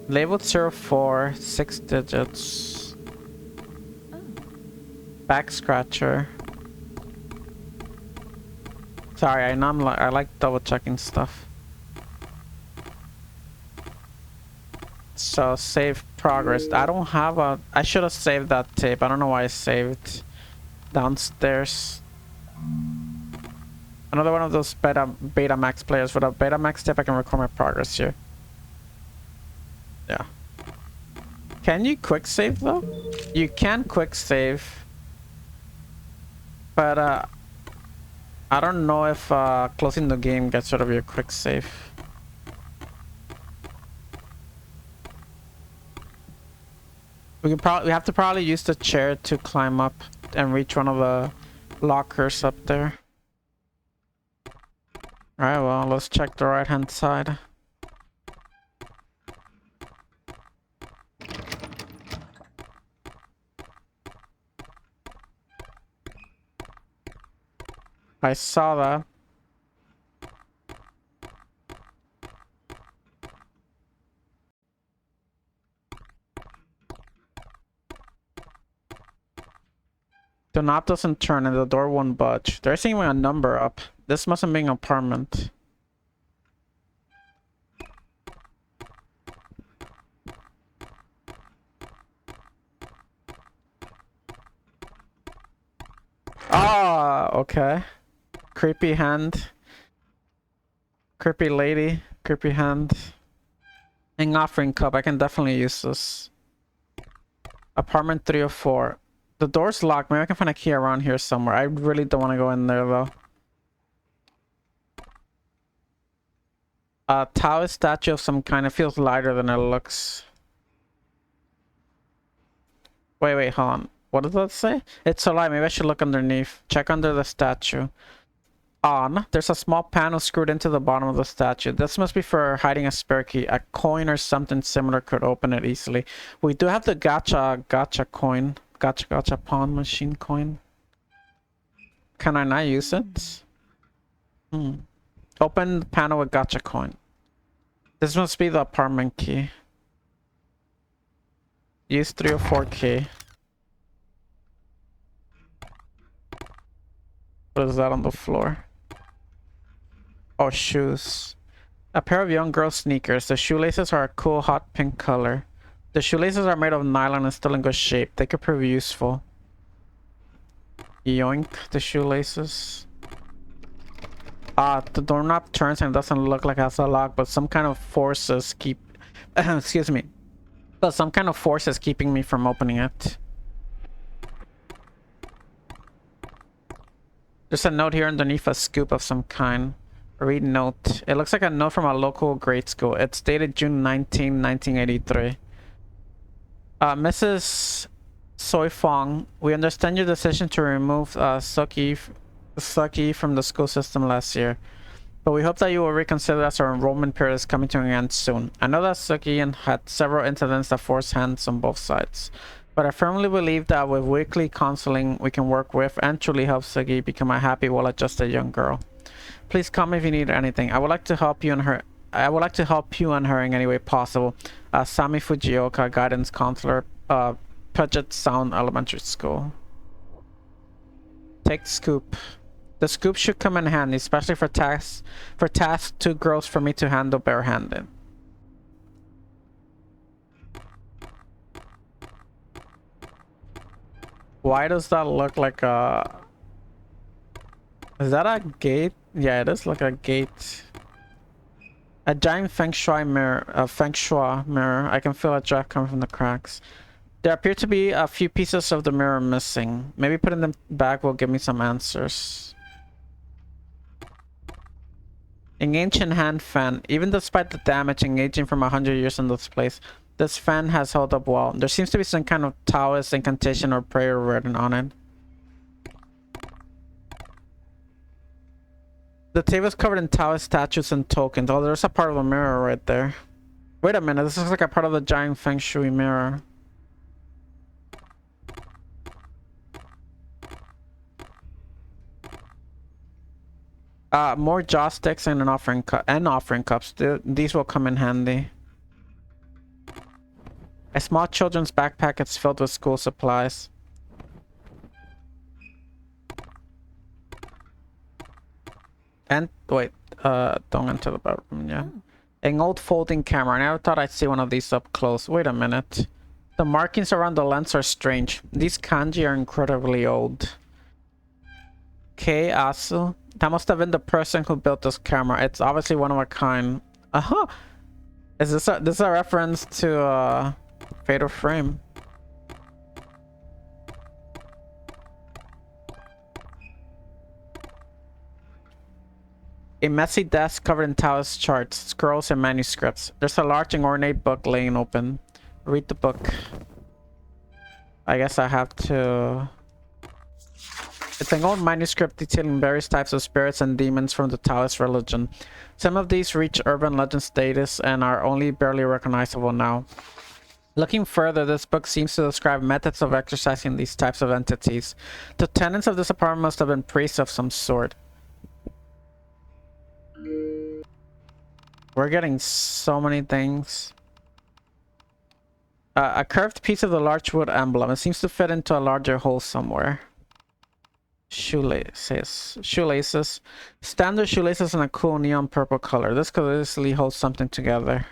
Labeled 04, 6 digits. Oh. Back scratcher. Sorry, I like double checking stuff. So save progress. I don't have a. I should have saved that tape. I don't know why I saved downstairs. Another one of those Betamax players. With a Betamax tape, I can record my progress here. Yeah. Can you quick save though? You can quick save, but I don't know if closing the game gets rid of your quick save. We have to probably use the chair to climb up and reach one of the lockers up there. Alright, well, let's check the right hand side. I saw that. The knob doesn't turn and the door won't budge. There's even a number up. This mustn't be an apartment. Ah, okay. Creepy hand. Creepy lady. Creepy hand. An offering cup. I can definitely use this. Apartment 304. The door's locked. Maybe I can find a key around here somewhere. I really don't want to go in there though. A Taoist statue of some kind. It feels lighter than it looks. Wait, hold on. What does that say? It's so light. Maybe I should look underneath. Check under the statue. On. There's a small panel screwed into the bottom of the statue. This must be for hiding a spare key. A coin or something similar could open it easily. We do have the gacha coin. Gacha pawn machine coin. Can I not use it? Open the panel with gacha coin. This must be the apartment key. Use 304 key. What is that on the floor? Oh, shoes. A pair of young girl sneakers. The shoelaces are a cool hot pink color. The shoelaces are made of nylon and still in good shape. They could prove useful. Yoink, the shoelaces. The doorknob turns and it doesn't look like it has a lock, but some kind of forces keep... excuse me. But some kind of force is keeping me from opening it. There's a note here underneath a scoop of some kind. Read note. It looks like a note from a local grade school. It's dated June 19, 1983. Mrs. Soy Fong, we understand your decision to remove Suki from the school system last year, but we hope that you will reconsider as our enrollment period is coming to an end soon. I know that Suki had several incidents that forced hands on both sides, but I firmly believe that with weekly counseling we can work with and truly help Suki become a happy, well-adjusted young girl. Please call me if you need anything. I would like to help you and her. In any way possible. Sami Fujioka, guidance counselor, Puget Sound Elementary School. Take scoop. The scoop should come in handy, especially for tasks too gross for me to handle barehanded. Why does that look like a... Is that a gate? Yeah, it does look like a gate. A giant feng shui mirror. A feng shui mirror. I can feel a draft coming from the cracks. There appear to be a few pieces of the mirror missing. Maybe putting them back will give me some answers. An ancient hand fan. Even despite the damage engaging from 100 years in this place, this fan has held up well. There seems to be some kind of Taoist incantation or prayer written on it. The table is covered in Taoist statues and tokens. Oh, there's a part of the mirror right there. Wait a minute, this looks like a part of the giant feng shui mirror. More jaw sticks and an offering cups. These will come in handy. A small children's backpack is filled with school supplies. And wait, don't enter the bedroom. Yeah, an old folding camera. I never thought I'd see one of these up close. Wait a minute. The markings around the lens are strange. These kanji are incredibly old. Kei Asu. That must have been the person who built this camera. It's obviously one of a kind. Uh-huh. Is this a reference to Fatal Frame? A messy desk covered in Taoist charts, scrolls, and manuscripts. There's a large and ornate book laying open. Read the book. I guess I have to... It's an old manuscript detailing various types of spirits and demons from the Taoist religion. Some of these reach urban legend status and are only barely recognizable now. Looking further, this book seems to describe methods of exorcising these types of entities. The tenants of this apartment must have been priests of some sort. We're getting so many things. A curved piece of the large wood emblem. It seems to fit into a larger hole somewhere. Shoelaces. Standard shoelaces in a cool neon purple color. This could easily hold something together.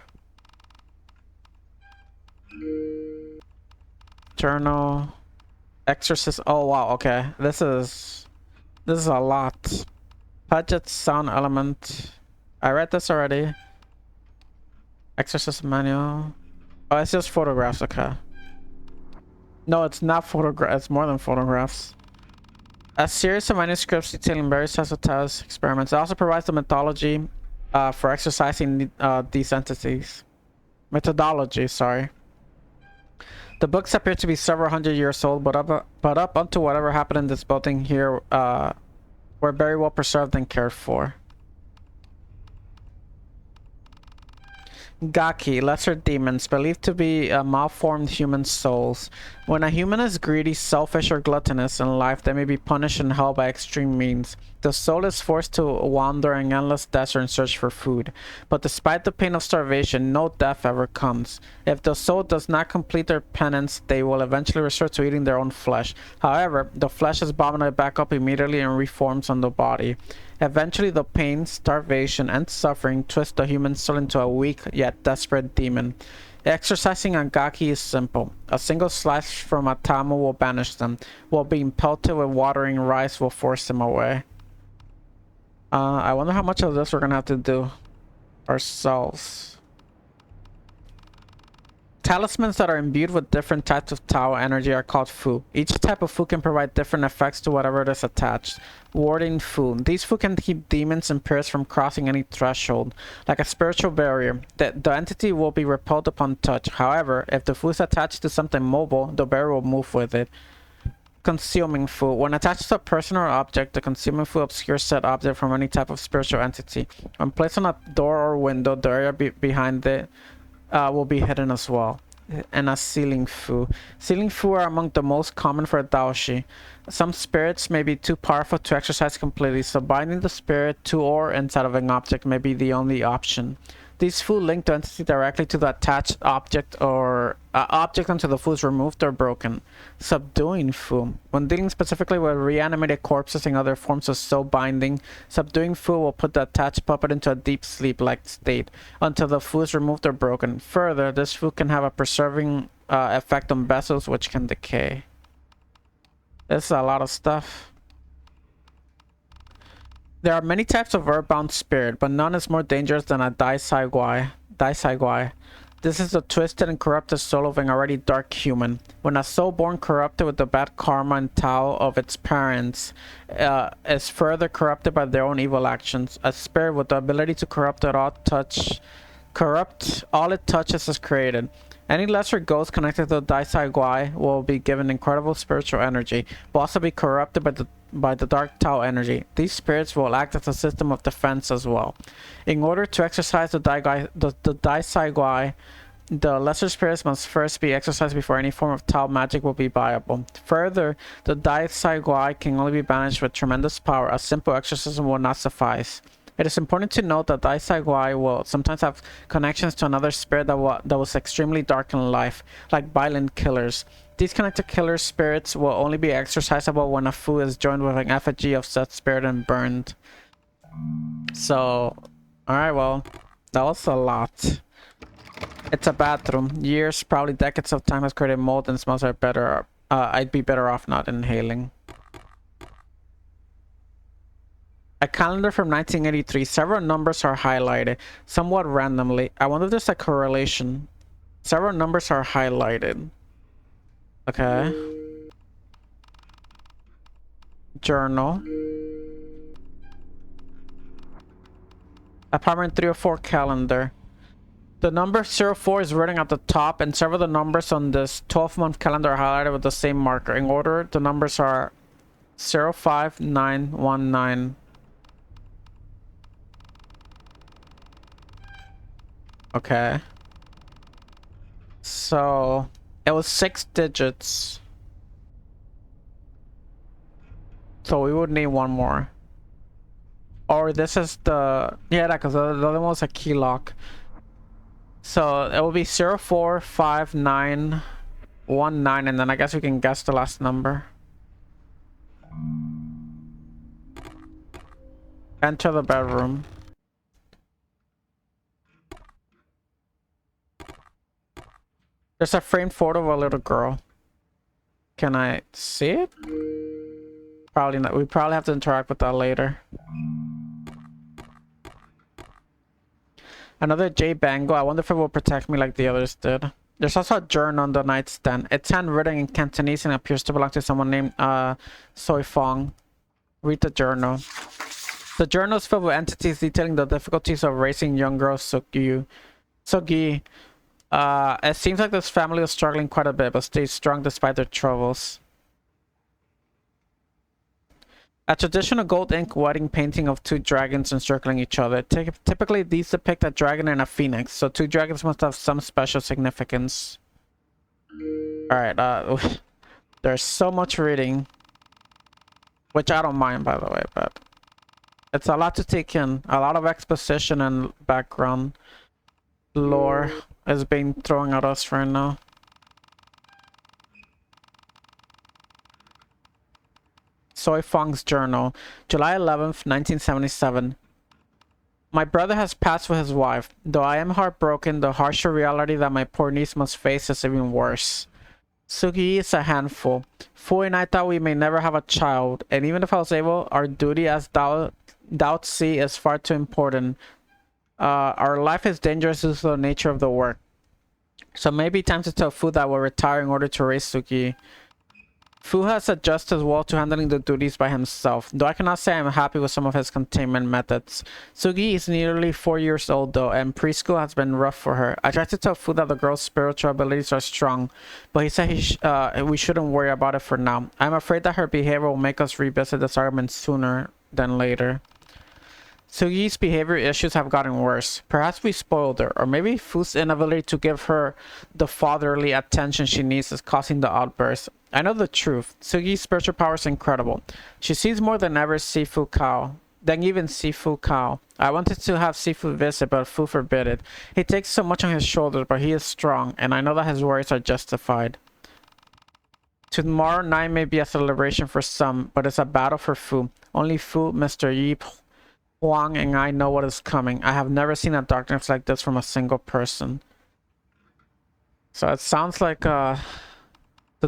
Journal. Exorcist. Oh wow, okay. This is a lot. Budget sound element. I read this already. Exorcist manual. Oh, it's just photographs, okay. No, it's not photographs, it's more than photographs. A series of manuscripts detailing various types of Taoist experiments. It also provides the methodology for exercising these entities. Methodology, sorry. The books appear to be several hundred years old, but up unto whatever happened in this building here were very well preserved and cared for. Gaki, lesser demons, believed to be malformed human souls. When a human is greedy, selfish, or gluttonous in life, they may be punished and held by extreme means. The soul is forced to wander an endless desert in search for food. But despite the pain of starvation, no death ever comes. If the soul does not complete their penance, they will eventually resort to eating their own flesh. However, the flesh is vomited back up immediately and reforms on the body. Eventually, the pain, starvation, and suffering twist the human soul into a weak yet desperate demon. Exercising a Gaki is simple. A single slash from a Tamu will banish them, while being pelted with watering rice will force them away. I wonder how much of this we're gonna have to do ourselves. Talismans that are imbued with different types of Tao energy are called Fu. Each type of Fu can provide different effects to whatever it is attached. Warding Fu. These Fu can keep demons and spirits from crossing any threshold. Like a spiritual barrier, the entity will be repelled upon touch. However, if the Fu is attached to something mobile, the barrier will move with it. Concealment Fu. When attached to a person or object, the concealment Fu obscures said object from any type of spiritual entity. When placed on a door or window, the area behind it will be hidden as well. And a Sealing Fu. Sealing Fu are among the most common for a Daoshi. Some spirits may be too powerful to exercise completely, so binding the spirit to or inside of an object may be the only option. These Fu link the entity directly to the attached object or object until the Fu is removed or broken. Subduing Fu. When dealing specifically with reanimated corpses and other forms of soul binding, subduing Fu will put the attached puppet into a deep sleep-like state until the Fu is removed or broken. Further, this Fu can have a preserving effect on vessels which can decay. This is a lot of stuff. There are many types of earthbound spirit, but none is more dangerous than a Dai Saigwai. This is the twisted and corrupted soul of an already dark human. When a soul born corrupted with the bad karma and Tao of its parents is further corrupted by their own evil actions, a spirit with the ability to corrupt all it touches is created. Any lesser ghost connected to the Dai Saigwai will be given incredible spiritual energy, but also be corrupted by the dark Tao energy. These spirits will act as a system of defense as well. In order to exercise the Dai Saigwai, the lesser spirits must first be exercised before any form of Tao magic will be viable. Further, the Dai Saigwai can only be banished with tremendous power. A simple exorcism will not suffice. It is important to note that Dai Saigwai will sometimes have connections to another spirit that was extremely dark in life, like violent killers. These connected killer spirits will only be exorcisable when a fu is joined with an effigy of such spirit and burned. So, alright, well, that was a lot. It's a bathroom. Years, probably decades of time has created mold and smells are better. I'd be better off not inhaling. A calendar from 1983. Several numbers are highlighted, somewhat randomly. I wonder if there's a correlation. Several numbers are highlighted. Okay. Journal. Apartment 304 calendar. The number 04 is written at the top, and several of the numbers on this 12-month calendar are highlighted with the same marker. In order, the numbers are 05919. Okay. So, it was 6 digits. So we would need one more. Or this is the... Yeah, because the other one was a key lock. So it will be 045919, and then I guess we can guess the last number. Enter the bedroom. There's a framed photo of a little girl. Can I see it? Probably not. We probably have to interact with that later. Another J Bango. I wonder if it will protect me like the others did. There's also a journal on the nightstand. It's handwritten in Cantonese and appears to belong to someone named Soi Fong. Read the journal. The journal is filled with entities detailing the difficulties of raising young girl Sugi. It seems like this family was struggling quite a bit, but stayed strong despite their troubles. A traditional gold ink wedding painting of 2 dragons encircling each other. Typically, these depict a dragon and a phoenix, so 2 dragons must have some special significance. Alright, there's so much reading. Which I don't mind, by the way, but... It's a lot to take in. A lot of exposition and background lore is being thrown at us right now. Soi Fong's journal, July 11th, 1977. My brother has passed with his wife. Though I am heartbroken, the harsher reality that my poor niece must face is even worse. Sugi is a handful. Fu and I thought we may never have a child, and even if I was able, our duty as Dao Tzi is far too important. Our life is dangerous due to the nature of the work. So maybe time to tell Fu that we'll retire in order to raise Sugi. Fu has adjusted well to handling the duties by himself, though I cannot say I'm happy with some of his containment methods. Sugi is nearly 4 years old though, and preschool has been rough for her. I tried to tell Fu that the girl's spiritual abilities are strong, but he said we shouldn't worry about it for now. I'm afraid that her behavior will make us revisit this argument sooner than later. Sugi's behavior issues have gotten worse. Perhaps we spoiled her, or maybe Fu's inability to give her the fatherly attention she needs is causing the outburst. I know the truth. Sugi's spiritual power is incredible. She sees more than ever Sifu Kao. Even Sifu Kao. I wanted to have Sifu visit, but Fu forbid it. He takes so much on his shoulders, but he is strong, and I know that his worries are justified. Tomorrow night may be a celebration for some, but it's a battle for Fu. Only Fu, Mr. Yi, Huang, and I know what is coming. I have never seen a darkness like this from a single person. So it sounds like the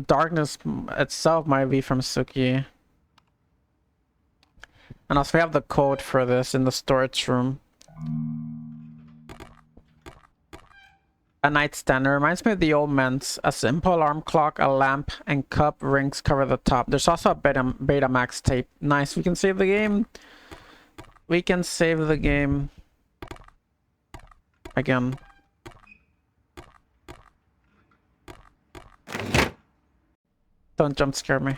darkness itself might be from Suki. And also we have the code for this in the storage room. A nightstand. It reminds me of the old men's. A simple alarm clock, a lamp, and cup rings cover the top. There's also a Betamax tape. Nice. We can save the game. We can save the game. Again. Don't jump scare me.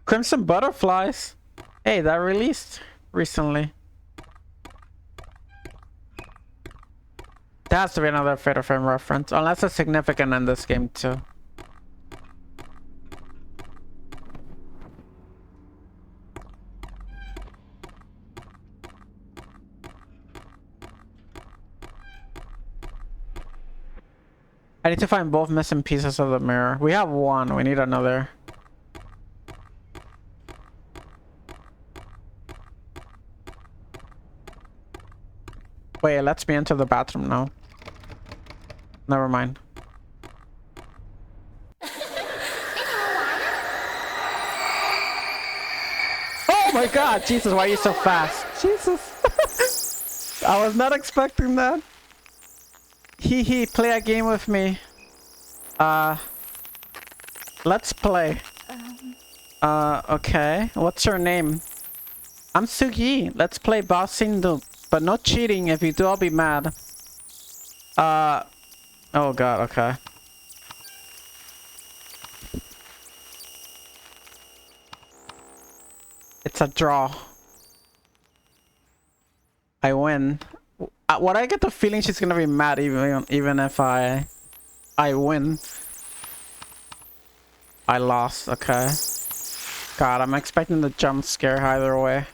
Crimson Butterflies. Hey, that released recently. There has to be another Fatal Frame reference, unless it's significant in this game too. I need to find both missing pieces of the mirror. We have one, we need another. Wait, it lets me into the bathroom now. Never mind. Oh my god, Jesus, why are you so fast? Jesus. I was not expecting that. Hee hee, play a game with me. Let's play. Okay. What's your name? I'm Sugi. Let's play Bossing Noob. But no cheating. If you do, I'll be mad. Oh god, okay. It's a draw. I win. What I get the feeling she's gonna be mad even if I win. I lost, okay. God, I'm expecting the jump scare either way.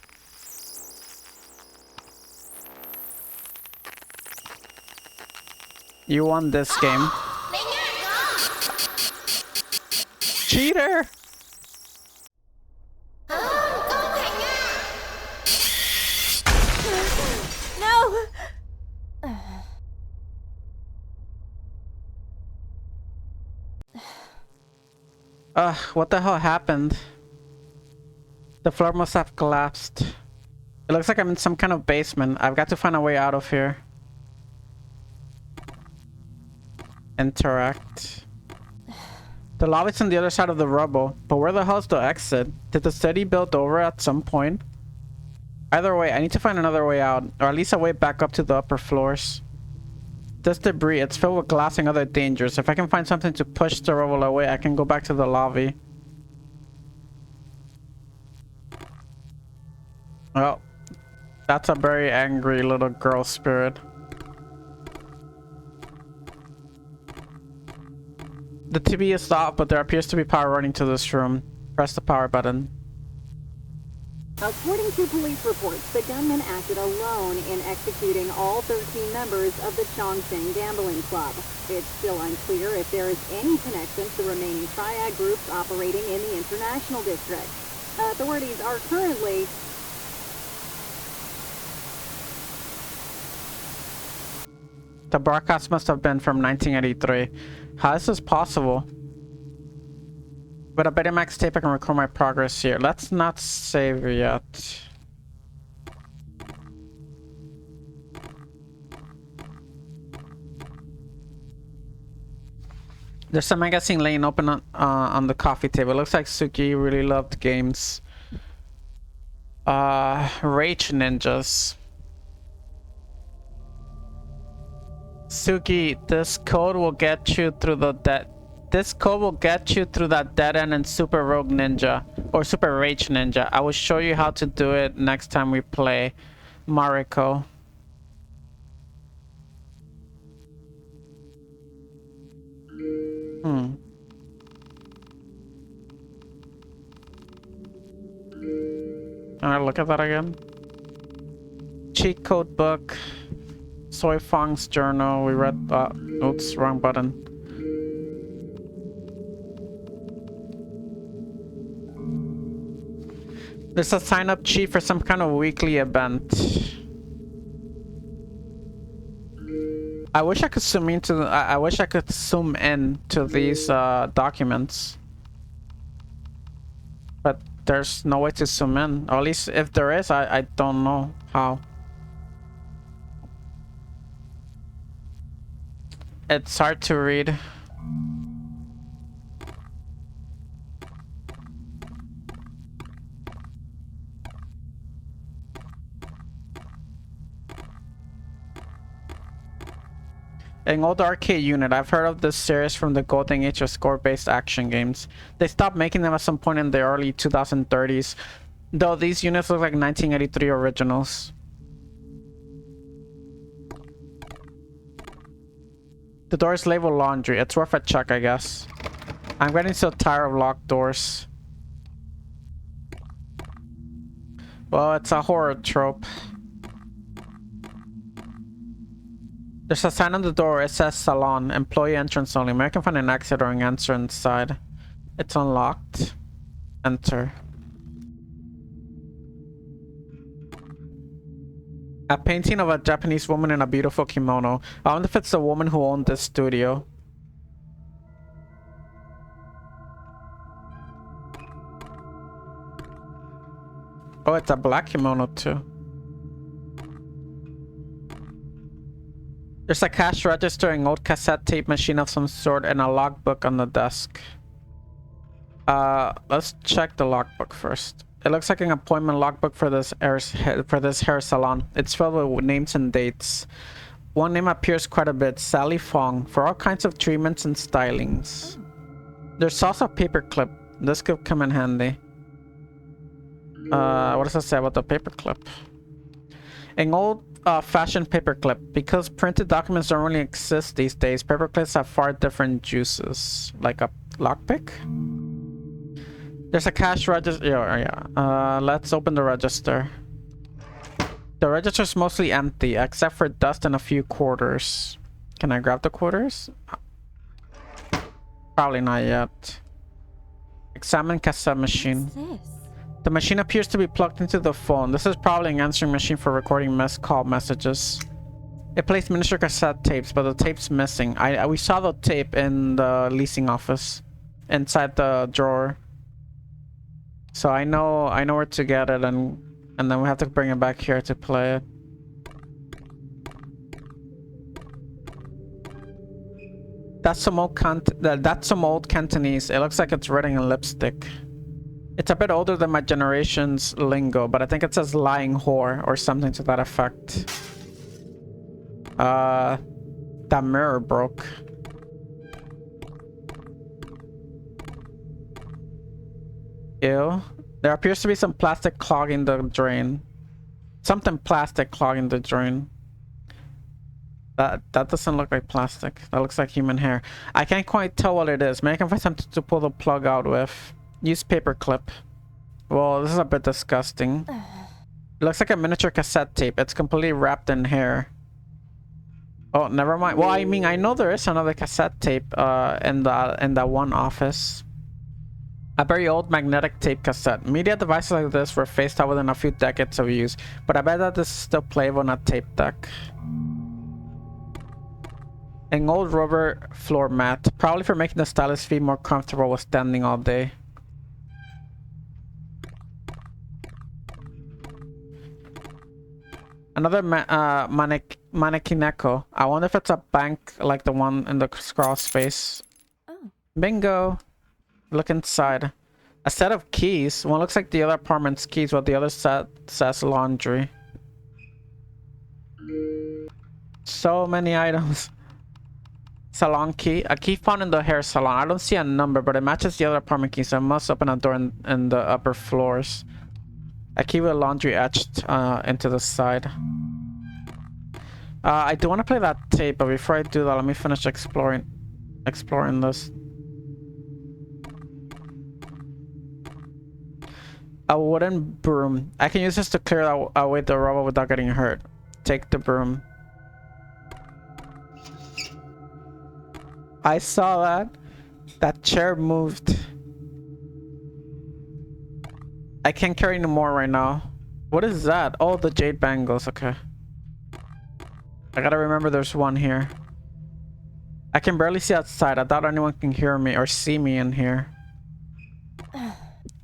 You won this game. Cheater! No! What the hell happened? The floor must have collapsed. It looks like I'm in some kind of basement. I've got to find a way out of here. Interact. The lobby's on the other side of the rubble, but where the hell's the exit? Did the city build over at some point? Either way, I need to find another way out, or at least a way back up to the upper floors. This debris, it's filled with glass and other dangers. If I can find something to push the rubble away, I can go back to the lobby. Well, that's a very angry little girl spirit. The TV is off, but there appears to be power running to this room. Press the power button. According to police reports, the gunman acted alone in executing all 13 members of the Chongqing Gambling Club. It's still unclear if there is any connection to the remaining triad groups operating in the International District. Authorities are currently... The broadcast must have been from 1983. How is this possible? With a Betamax tape, I can record my progress here. Let's not save yet. There's a magazine laying open on the coffee table. It looks like Suki really loved games. Rage Ninjas. Suki, this code will get you through the that dead end in Super Rogue Ninja or Super Rage Ninja. I will show you how to do it next time we play Mariko. Alright, look at that again. Cheat code book. Soy Fong's journal. We read oops, wrong button. There's a sign up sheet for some kind of weekly event. I wish I could zoom into I wish I could zoom in to these documents. But there's no way to zoom in. Or at least if there is, I don't know how. It's hard to read. An old arcade unit. I've heard of this series from the golden age of score-based action games. They stopped making them at some point in the early 2030s, though these units look like 1983 originals. The door is labeled laundry. It's worth a check, I guess. I'm getting so tired of locked doors. Well, it's a horror trope. There's a sign on the door. It says salon, employee entrance only. Maybe I can find an exit or an answer inside. It's unlocked. Enter. A painting of a Japanese woman in a beautiful kimono. I wonder if it's the woman who owned this studio. Oh, it's a black kimono too. There's a cash register, an old cassette tape machine of some sort, and a logbook on the desk. Let's check the logbook first. It looks like an appointment logbook for this hair salon. It's filled with names and dates. One name appears quite a bit, Sally Fong, for all kinds of treatments and stylings. There's also a paperclip. This could come in handy. What does it say about the paperclip? An old fashioned paperclip. Because printed documents don't really exist these days, paperclips have far different uses. Like a lockpick? There's a cash register. Yeah. Let's open the register. The register's mostly empty, except for dust and a few quarters. Can I grab the quarters? Probably not yet. Examine cassette machine. What's this? The machine appears to be plugged into the phone. This is probably an answering machine for recording missed call messages. It plays miniature cassette tapes, but the tape's missing. We saw the tape in the leasing office, inside the drawer. So I know where to get it, and then we have to bring it back here to play it. That's some old Cantonese. It looks like it's written in lipstick. It's a bit older than my generation's lingo, but I think it says lying whore or something to that effect. That mirror broke. Ew. There appears to be some plastic clogging the drain. Something plastic clogging the drain. That doesn't look like plastic. That looks like human hair. I can't quite tell what it is. Maybe I can find something to pull the plug out with. Use paper clip. Well, this is a bit disgusting. It looks like a miniature cassette tape. It's completely wrapped in hair. Oh, never mind. Well, I mean, I know there is another cassette tape in that one office. A very old magnetic tape cassette. Media devices like this were phased out within a few decades of use, but I bet that this is still playable on a tape deck. An old rubber floor mat, probably for making the stylus feet more comfortable while standing all day. Another mannequineko. I wonder if it's a bank like the one in the scroll space. Oh. Bingo! Look inside. A set of keys. One looks like the other apartment's keys, while the other set says laundry. So many items. Salon key. A key found in the hair salon. I don't see a number, but it matches the other apartment key, so I must open a door in the upper floors. A key with laundry etched into the side. I do want to play that tape, but before I do that, let me finish exploring this. A wooden broom. I can use this to clear away the rubble without getting hurt. Take the broom. I saw that. That chair moved. I can't carry any more right now. What is that? Oh, the jade bangles. Okay. I gotta remember there's one here. I can barely see outside. I doubt anyone can hear me or see me in here.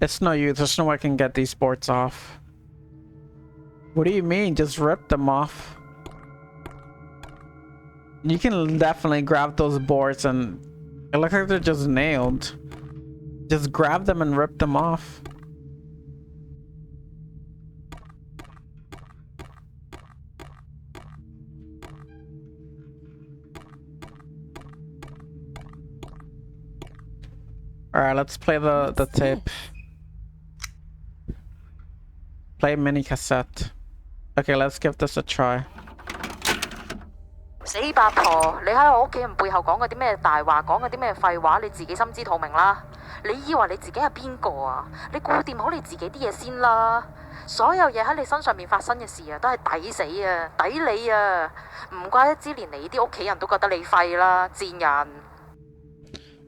It's no use. There's no way I can get these boards off. What do you mean? Just rip them off. You can definitely grab those boards and it looks like they're just nailed. Just grab them and rip them off. Alright, let's play the tape. Play mini cassette. Okay, let's give this a try. 死八婆，你喺我屋企人背後講嗰啲咩大話，講嗰啲咩廢話，你自己心知肚明啦。你以為你自己係邊個啊？你顧掂好你自己啲嘢先啦。所有嘢喺你身上面發生嘅事啊，都係抵死啊，抵你啊！唔怪得之連你啲屋企人都覺得你廢啦，賤人。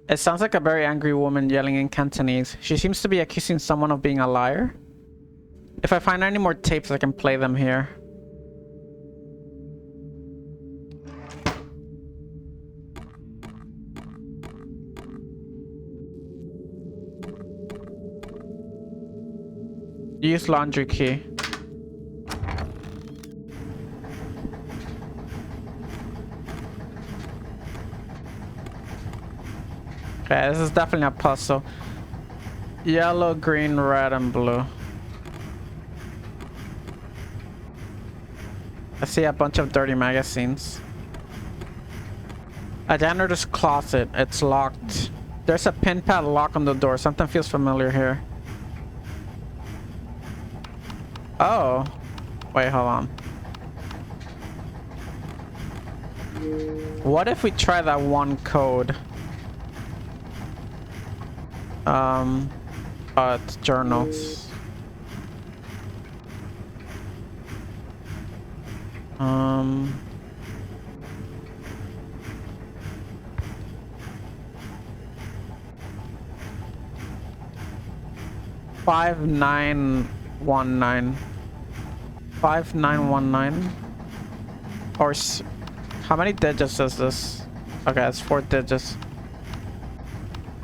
It sounds like a very angry woman yelling in Cantonese. She seems to be accusing someone of being a liar. If I find any more tapes, I can play them here. Use laundry key. Okay, this is definitely a puzzle. Yellow, green, red, and blue. I see a bunch of dirty magazines. A janitor's closet. It's locked. There's a pin pad lock on the door. Something feels familiar here. Oh. Wait, hold on. What if we try that one code? It's journals. 5919. 5919. Or how many digits is this? Okay, it's 4 digits.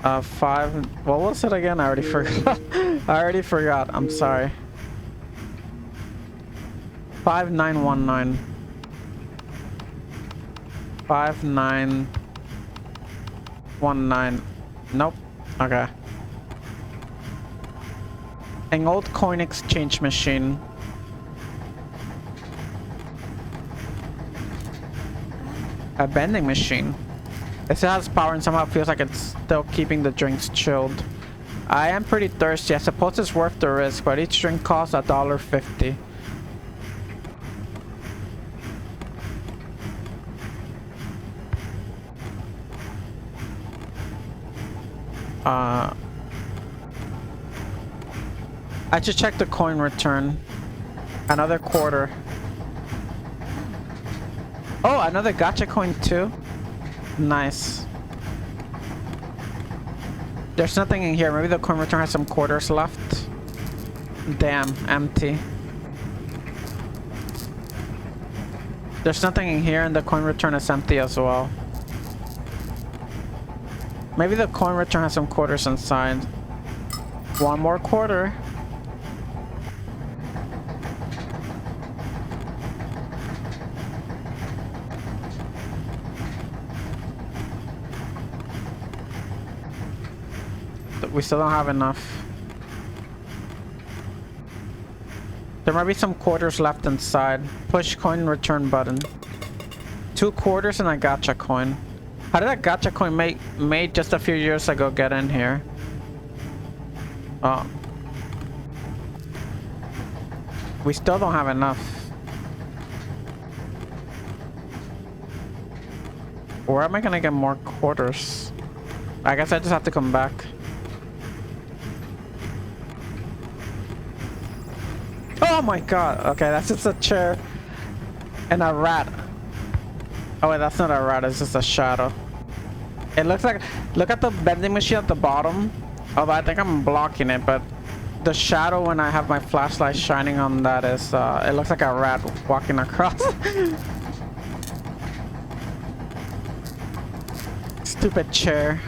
5. What was it again? I already forgot. I already forgot. I'm sorry. 5919. 5919. Nope. Okay. An old coin exchange machine. A vending machine. It still has power and somehow feels like it's still keeping the drinks chilled. I am pretty thirsty. I suppose it's worth the risk, but each drink costs $1.50. I should check the coin return. Another quarter. Oh, another gacha coin too? Nice. There's nothing in here. Maybe the coin return has some quarters left. Damn, empty. There's nothing in here and the coin return is empty as well. Maybe the coin return has some quarters inside. One more quarter. We still don't have enough. There might be some quarters left inside. Push coin return button. 2 quarters and a gacha coin. How did that gacha coin made just a few years ago get in here? Oh. We still don't have enough. Where am I gonna get more quarters? I guess I just have to come back. Oh my god. Okay, that's just a chair and a rat. Oh wait, that's not a rat, it's just a shadow. It looks like, look at the vending machine at the bottom. Although I think I'm blocking it, but the shadow when I have my flashlight shining on that is, it looks like a rat walking across. Stupid chair.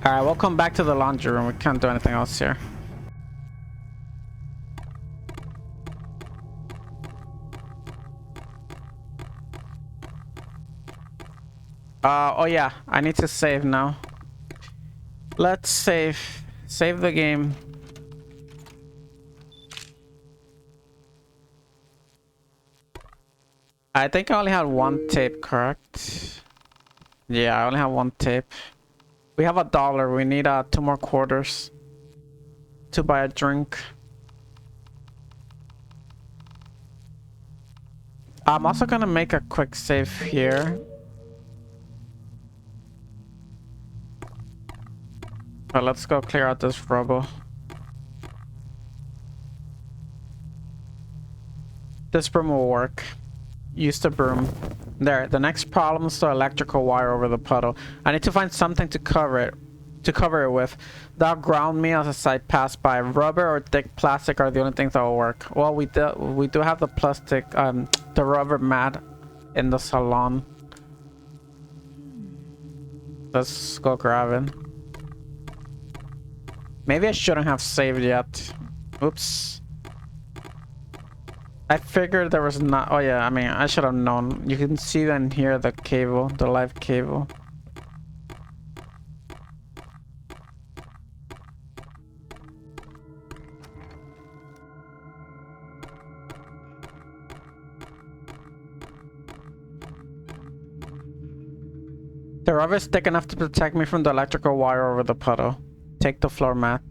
Alright, we'll come back to the laundry room. We can't do anything else here. Oh yeah, I need to save now. Let's save. Save the game. I think I only had one tape, correct? Yeah, I only have one tape. We have $1. We need 2 more quarters to buy a drink. I'm also gonna make a quick save here. But let's go clear out this rubble. This broom will work. Use the broom. There. The next problem is the electrical wire over the puddle. I need to find something to cover it. With. That'll ground me as I pass by. Rubber or thick plastic are the only things that will work. Well, we do have the plastic, the rubber mat in the salon. Let's go grab it. Maybe I shouldn't have saved yet. Oops. I figured there was not. Oh yeah, I mean, I should have known. You can see and hear the cable, the live cable. The rubber is thick enough to protect me from the electrical wire over the puddle. Take the floor mat.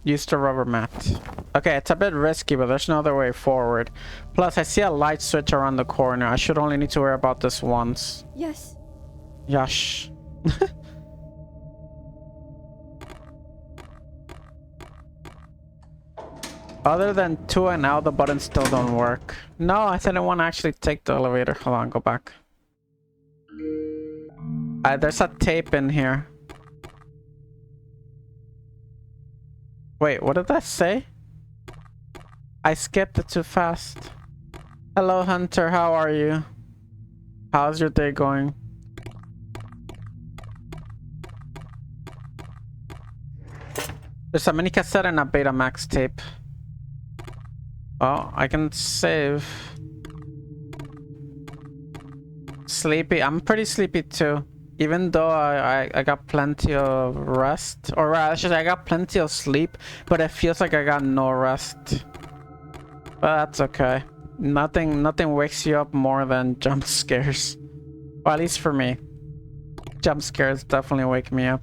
Use the rubber mat. Okay, it's a bit risky, but there's no other way forward. Plus, I see a light switch around the corner. I should only need to worry about this once. Yes. Yosh. Other than 2 and now, the buttons still don't work. No, I didn't want to actually take the elevator. Hold on, go back. There's a tape in here. Wait, what did that say? I skipped it too fast. Hello, Hunter. How are you? How's your day going? There's a mini cassette and a Betamax tape. Oh, I can save. Sleepy. I'm pretty sleepy too. Even though I got plenty of rest. Or I should say I got plenty of sleep. But it feels like I got no rest. But that's okay. Nothing wakes you up more than jump scares. Well, at least for me. Jump scares definitely wake me up.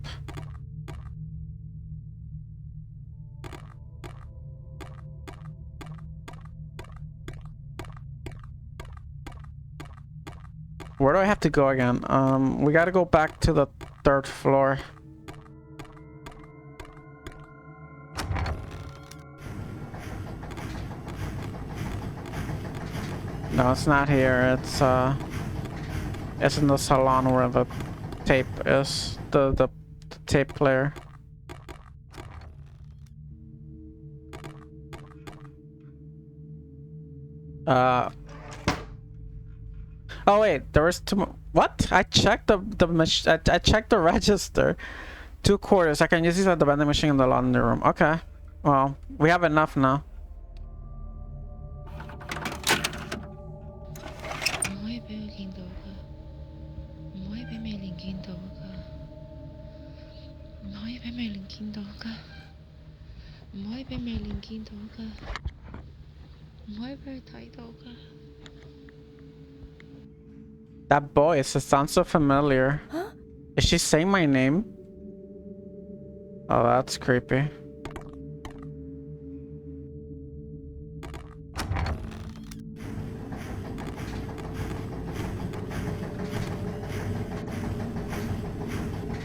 Where do I have to go again? We gotta go back to the 3rd floor. No, it's not here. It's in the salon where the tape is. The tape player. Oh wait, there was 2 more. What? I checked I checked the register. 2 quarters. I can use these at the vending machine in the laundry room. Okay. Well, we have enough now. That voice, it sounds so familiar. Huh? Is she saying my name? Oh, that's creepy.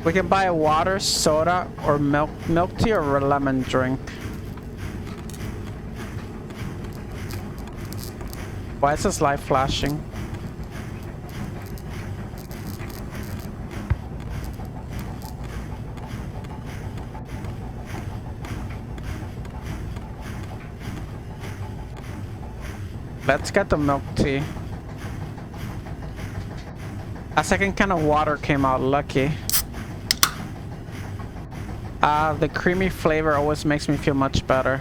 We can buy a water, soda, or milk tea, or a lemon drink. Why is this light flashing? Let's get the milk tea. A second can of water came out, lucky. The creamy flavor always makes me feel much better.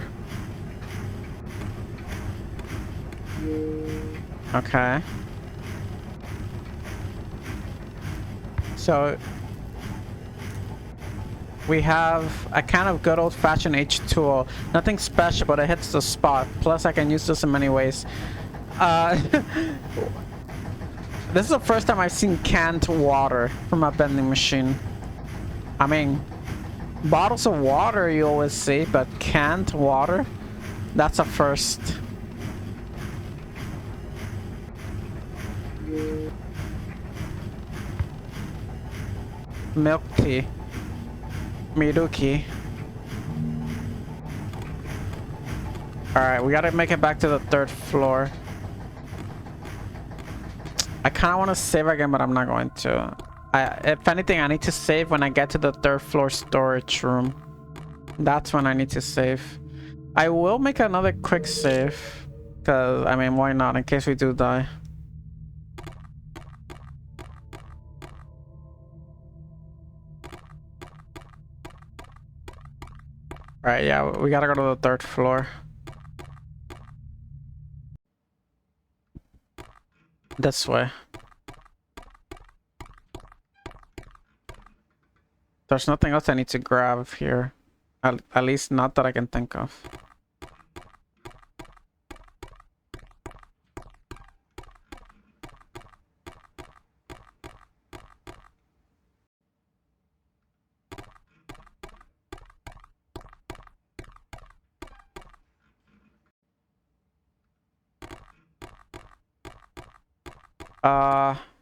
Okay. So we have a kind of good old-fashioned H2O. Nothing special, but it hits the spot. Plus, I can use this in many ways. This is the first time I've seen canned water from a vending machine. I mean, bottles of water you always see, but canned water? That's a first. Milk tea. Miruki. Alright, we gotta make it back to the 3rd floor. I kind of want to save again, but I'm not going to. If anything, I need to save when I get to the 3rd floor storage room. That's when I need to save. I will make another quick save. Because, I mean, why not? In case we do die. Alright, yeah, we gotta go to the 3rd floor. This way. There's nothing else I need to grab here. At least not that I can think of.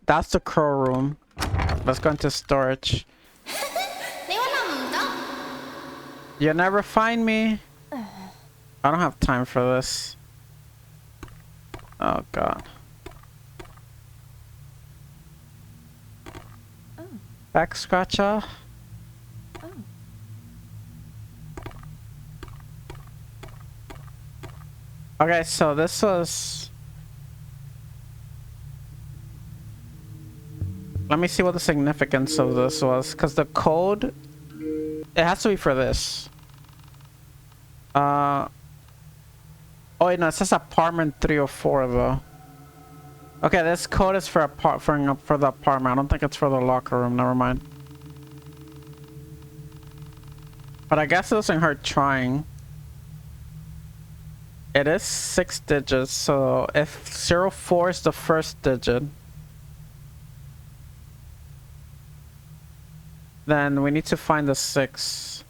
That's the crow room. Let's go into storage. You never find me. I don't have time for this. Oh god. Back scratcher. Okay, so this was... Let me see what the significance of this was, because the code... It has to be for this. Oh wait, no, it says apartment 304 though. Okay, this code is for the apartment. I don't think it's for the locker room. Never mind. But I guess it doesn't hurt trying. It is 6 digits, so if 04 is the first digit, then we need to find the 6.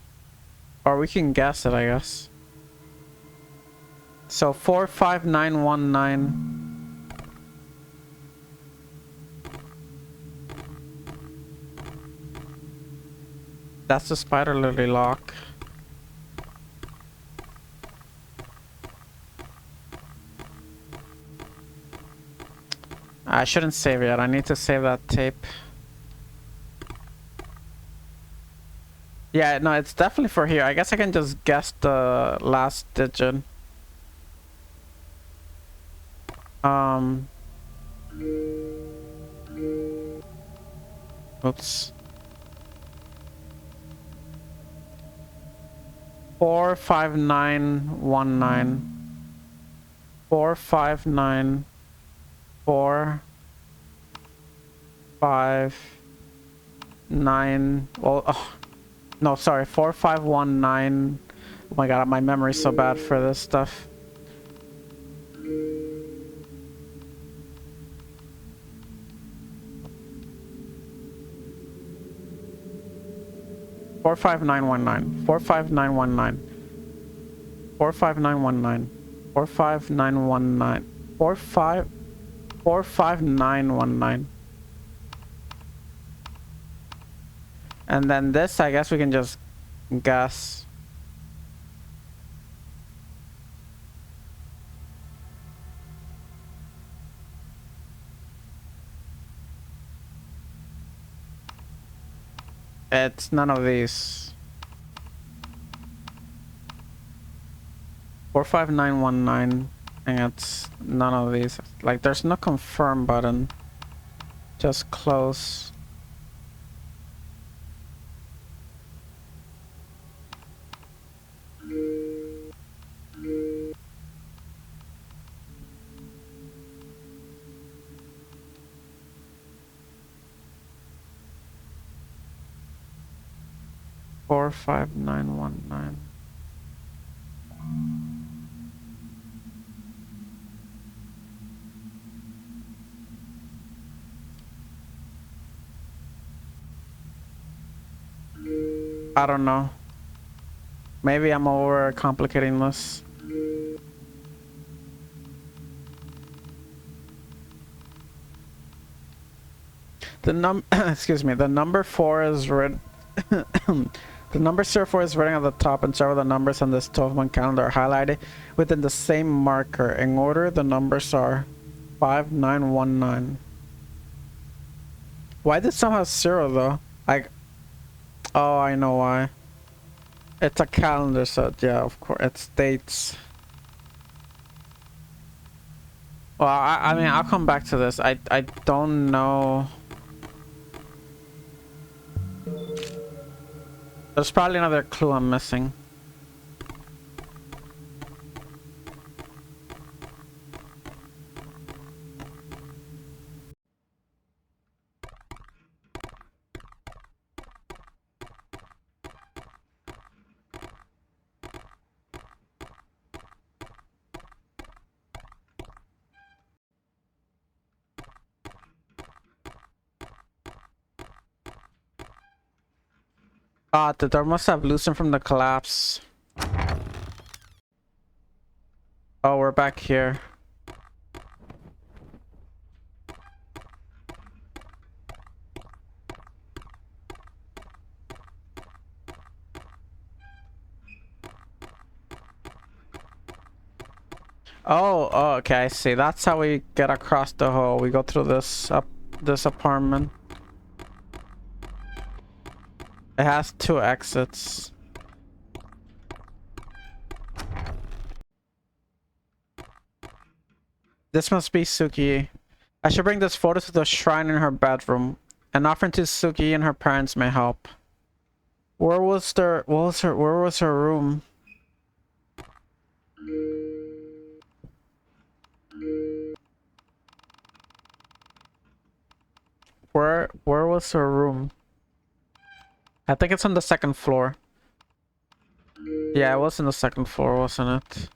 Or we can guess it, I guess. So 45919. That's the spider lily lock. I shouldn't save yet. I need to save that tape. Yeah, no, it's definitely for here. I guess I can just guess the last digit. Oops. 45919. 459 4 5 9. Well, oh, no, sorry, 4519. Oh my god, my memory's so bad for this stuff. Four five nine one nine. 45919. 45919. 45919. 45919. And then this, I guess we can just guess. It's none of these. 45919. And it's none of these. Like, there's no confirm button. Just close. Four, 5, 9, 1, 9. I don't know. Maybe I'm over complicating this. Excuse me, the number 4 is written the number 04 is written at the top, and several of the numbers on this 12-month calendar are highlighted within the same marker. In order, the numbers are 5919. Why did some have 0 though? Like, oh, I know why. It's a calendar, so yeah, of course, it's dates. Well, I mean, I'll come back to this. I don't know. There's probably another clue I'm missing. Ah, the door must have loosened from the collapse. Oh, we're back here. Oh, okay, I see. That's how we get across the hall. We go through this apartment. It has 2 exits. This must be Suki. I should bring this photo to the shrine in her bedroom. An offering to Suki and her parents may help. Where was her room? Where was her room? I think it's on the 2nd floor. Yeah, it was on the 2nd floor, wasn't it?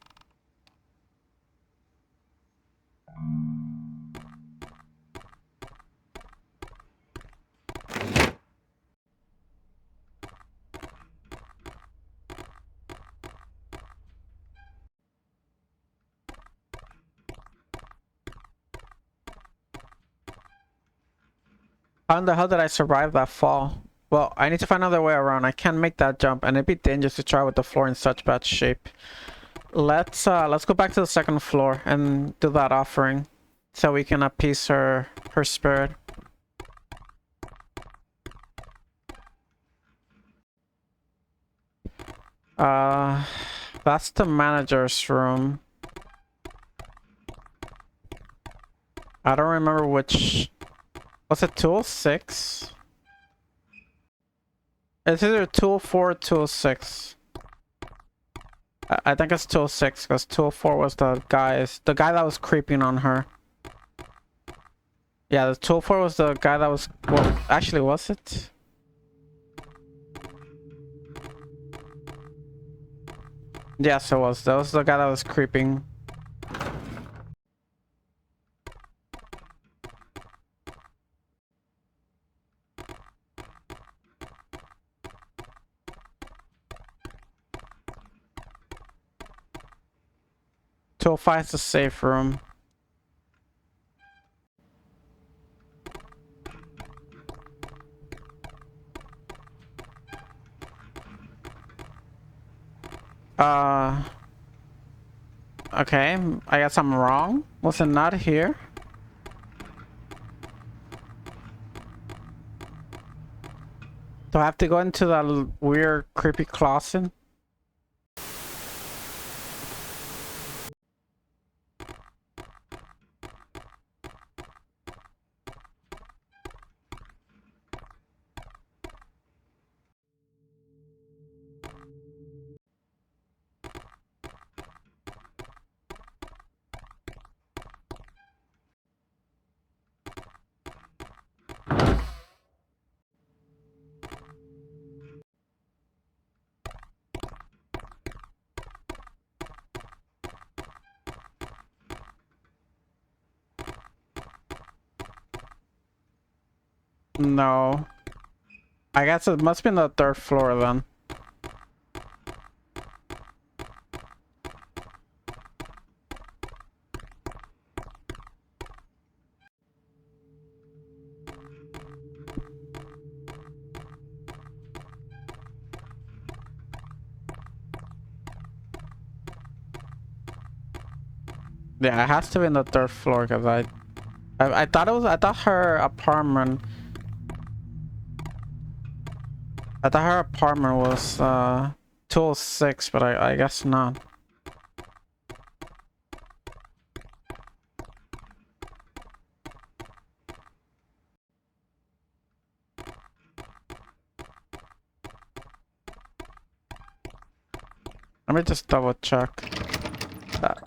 How in the hell did I survive that fall? Well, I need to find another way around. I can't make that jump, and it'd be dangerous to try with the floor in such bad shape. Let's go back to the 2nd floor and do that offering, so we can appease her spirit. That's the manager's room. I don't remember which. Was it 206? It's either 204 or 206. I think it's 206 because 204 was the guy that was creeping on her. Yeah, the 204 was the guy that was. Well, actually, was it? Yes, it was. That was the guy that was creeping. Two five is the safe room. Okay, I guess I'm wrong. Was it not here? Do I have to go into that weird, creepy closet? No. I guess it must be on the 3rd floor then. Yeah, it has to be on the 3rd floor because I thought it was, I thought her apartment was 206, but I guess not. Let me just double check that.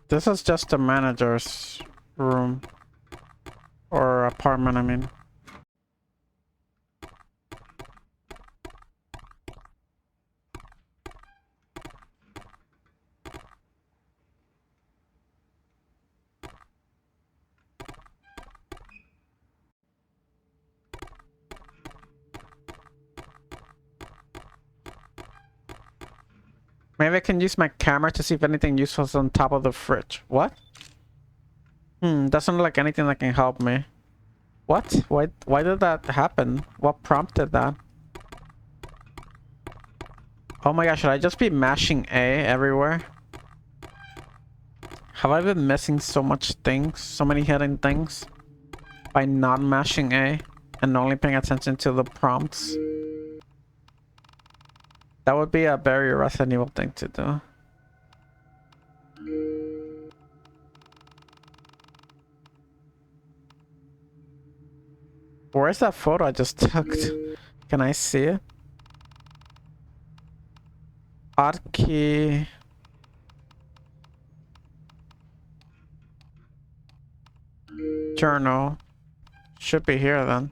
This is just the manager's room. Or apartment, I mean. Maybe I can use my camera to see if anything useful is on top of the fridge. What? Doesn't look like anything that can help me. What? Why did that happen? What prompted that? Oh my gosh, should I just be mashing A everywhere? Have I been missing so much things? So many hidden things? By not mashing A and only paying attention to the prompts? That would be a very Resident Evil thing to do. Where's that photo I just took? Can I see it? Hotkey. Journal. Should be here then.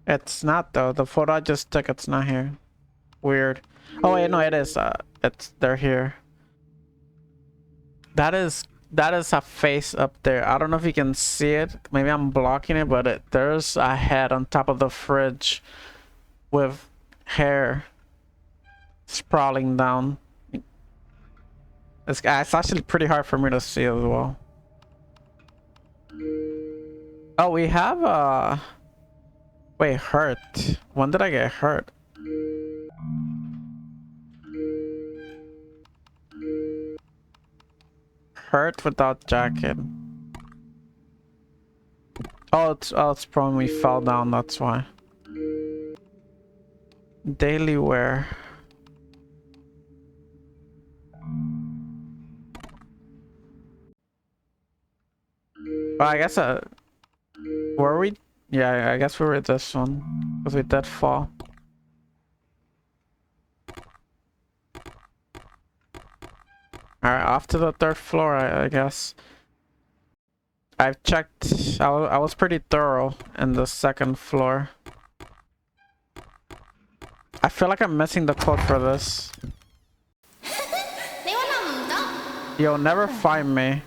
It's not though. The photo I just took, it's not here. Weird. Oh wait, no, it is. They're here. That is a face up there. I don't know if you can see it. Maybe I'm blocking it, but there's a head on top of the fridge with hair sprawling down. It's actually pretty hard for me to see as well. Oh, we have a... Wait, hurt. When did I get hurt? Hurt without jacket. Oh, it's probably we fell down, that's why. Daily wear. Well, I guess were we? Yeah, I guess we were at this one because we did fall. Alright, off to the 3rd floor, I guess. I've checked. I was pretty thorough in the 2nd floor. I feel like I'm missing the code for this. You'll never find me.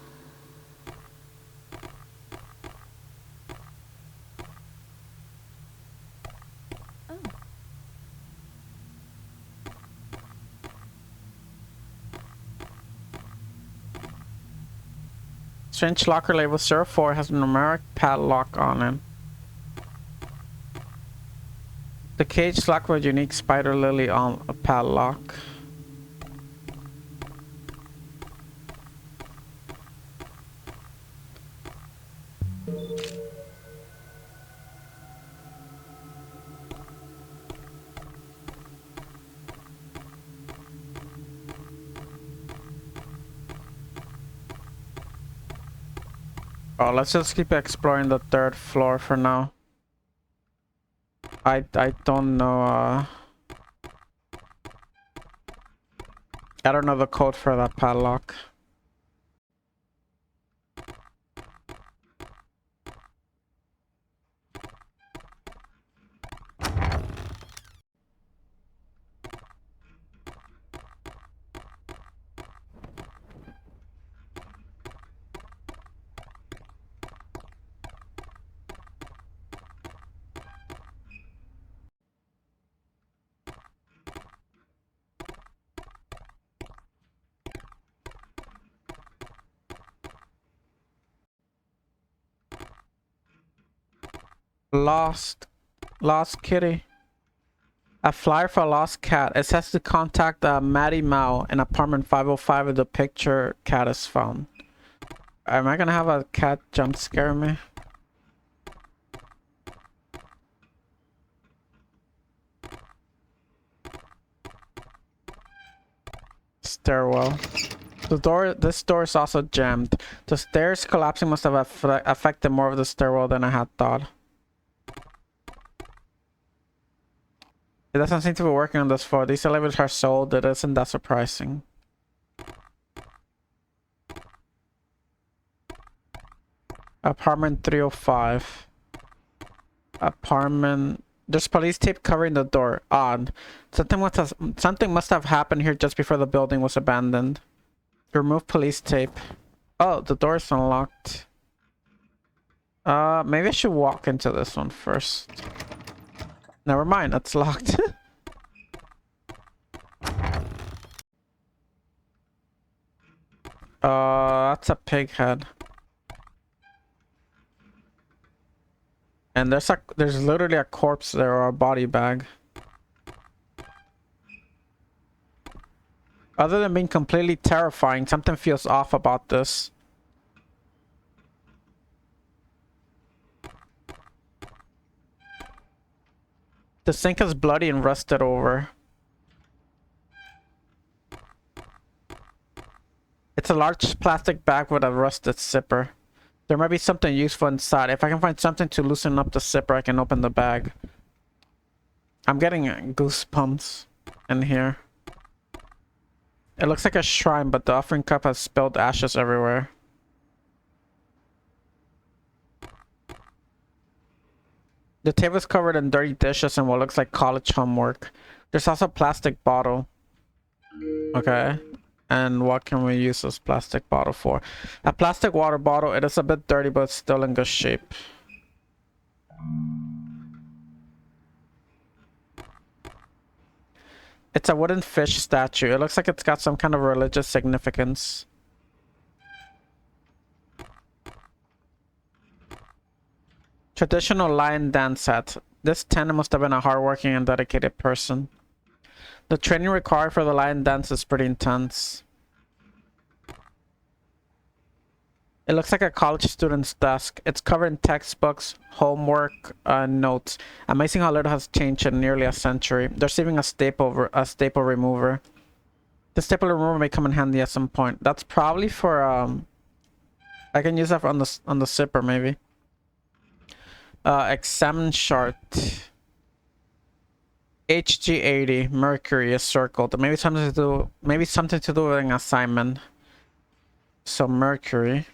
Strange locker label 04 has a numeric padlock on it. The cage locked with unique spider lily on a padlock. Oh, let's just keep exploring the 3rd floor for now. I don't know. I don't know the code for that padlock. Lost kitty. A flyer for a lost cat. It says to contact Maddie Mao in apartment 505 if the picture cat is found. Am I gonna have a cat jump scare me? Stairwell. This door is also jammed. The stairs collapsing must have affected more of the stairwell than I had thought. It doesn't seem to be working on this floor. These elevators are sold. It isn't that surprising. Apartment 305. Apartment... There's police tape covering the door. Odd. Something must have happened here just before the building was abandoned. Remove police tape. Oh, the door is unlocked. Maybe I should walk into this one first. Never mind, it's locked. That's a pig head. And there's literally a corpse there, or a body bag. Other than being completely terrifying, something feels off about this. The sink is bloody and rusted over. It's a large plastic bag with a rusted zipper. There might be something useful inside. If I can find something to loosen up the zipper, I can open the bag. I'm getting goosebumps in here. It looks like a shrine, but the offering cup has spilled ashes everywhere. The table is covered in dirty dishes and what looks like college homework. There's also a plastic bottle. Okay. And what can we use this plastic bottle for? A plastic water bottle. It is a bit dirty, but it's still in good shape. It's a wooden fish statue. It looks like it's got some kind of religious significance. Traditional lion dance set. This tenant must have been a hardworking and dedicated person. The training required for the lion dance is pretty intense. It looks like a college student's desk. It's covered in textbooks, homework, notes. Amazing how little has changed in nearly a century. There's even a staple remover. The staple remover may come in handy at some point. That's probably for I can use that on the zipper maybe. Examine chart. HG80 Mercury is circled. Maybe something to do with an assignment. So Mercury.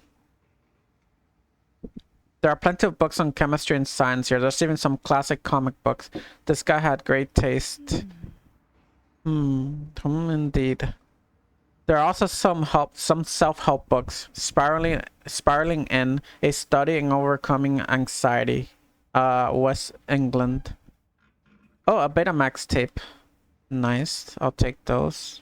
There are plenty of books on chemistry and science here. There's even some classic comic books. This guy had great taste. Indeed. There are also some self-help books. Spiraling in, a study in overcoming anxiety. West England. Oh, a Betamax tape. Nice. I'll take those.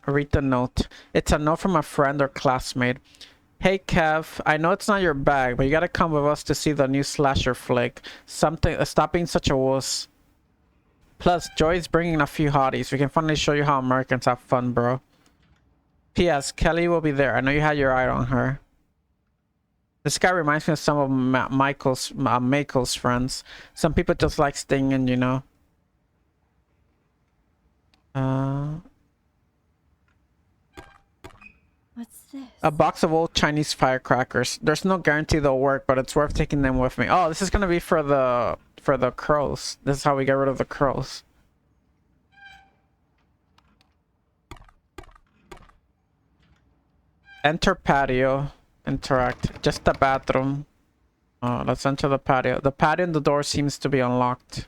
Read the note. It's a note from a friend or classmate. Hey Kev, I know it's not your bag, but you gotta come with us to see the new slasher flick. Stop being such a wuss. Plus, Joy's bringing a few hotties. We can finally show you how Americans have fun, bro. P.S. Kelly will be there. I know you had your eye on her. This guy reminds me of some of Michael's friends. Some people just like staying in, you know. What's this? A box of old Chinese firecrackers. There's no guarantee they'll work, but it's worth taking them with me. Oh, this is gonna be for the crows. This is how we get rid of the crows. Enter patio. Interact. Just the bathroom. Let's enter the patio. The patio and the door seems to be unlocked.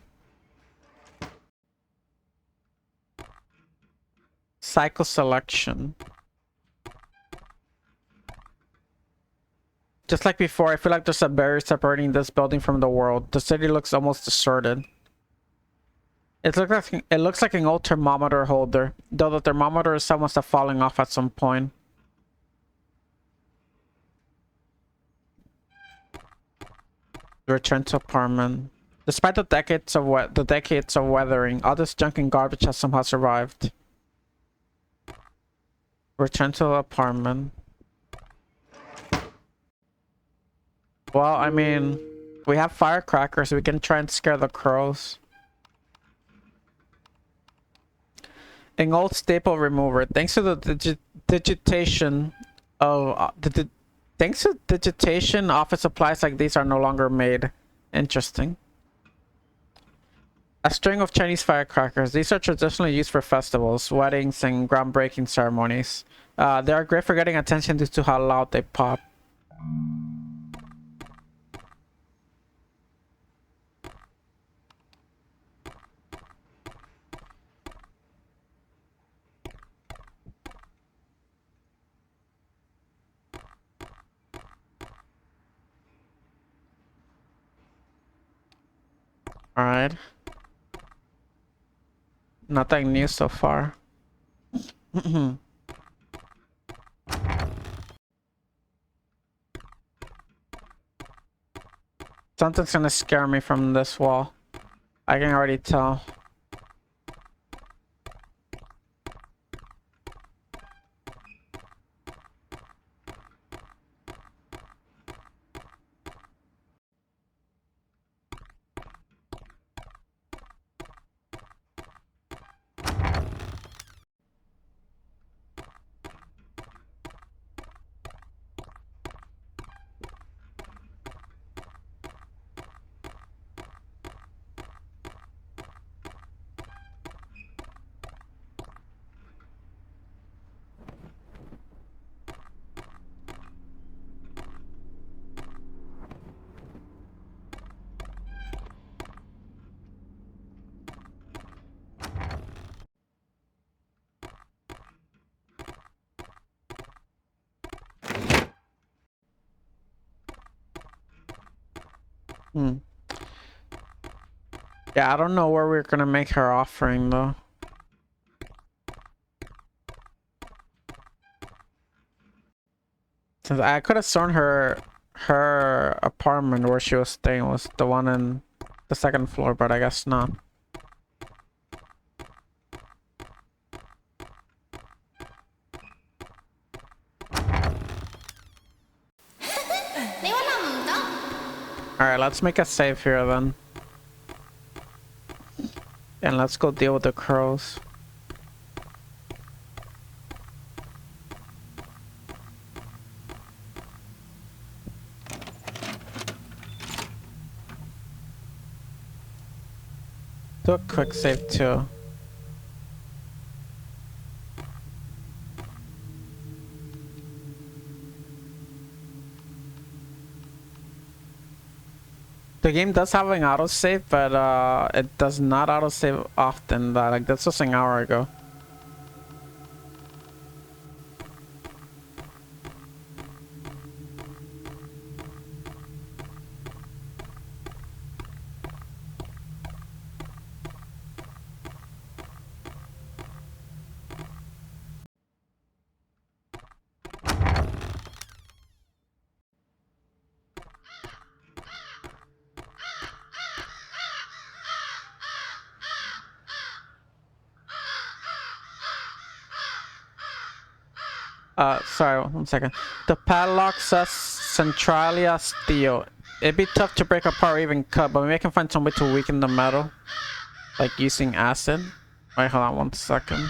Cycle selection. Just like before, I feel like there's a barrier separating this building from the world. The city looks almost deserted. It looks like an old thermometer holder, though the thermometer itself must have fallen off at some point. Return to apartment. Despite the decades of weathering, all this junk and garbage has somehow survived. Return to the apartment. Well, I mean, we have firecrackers. We can try and scare the crows. An old staple remover. Thanks to the digitation of thanks to digitation, office supplies like these are no longer made. Interesting. A string of Chinese firecrackers. These are traditionally used for festivals, weddings, and groundbreaking ceremonies. They are great for getting attention due to how loud they pop. Alright. Nothing new so far. Something's gonna scare me from this wall. I can already tell. Yeah, I don't know where we're gonna make her offering though. Since I could have sworn her apartment where she was staying was the one in the second floor, but I guess not. Alright, let's make a save here then. And let's go deal with the crows. Do a quick save too. The game does have an autosave, but it does not autosave often. Like this was an hour ago. Sorry, 1 second. The padlock says Centralia steel. It'd be tough to break apart or even cut, but maybe I can find some way to weaken the metal. Like using acid. Wait, hold on 1 second.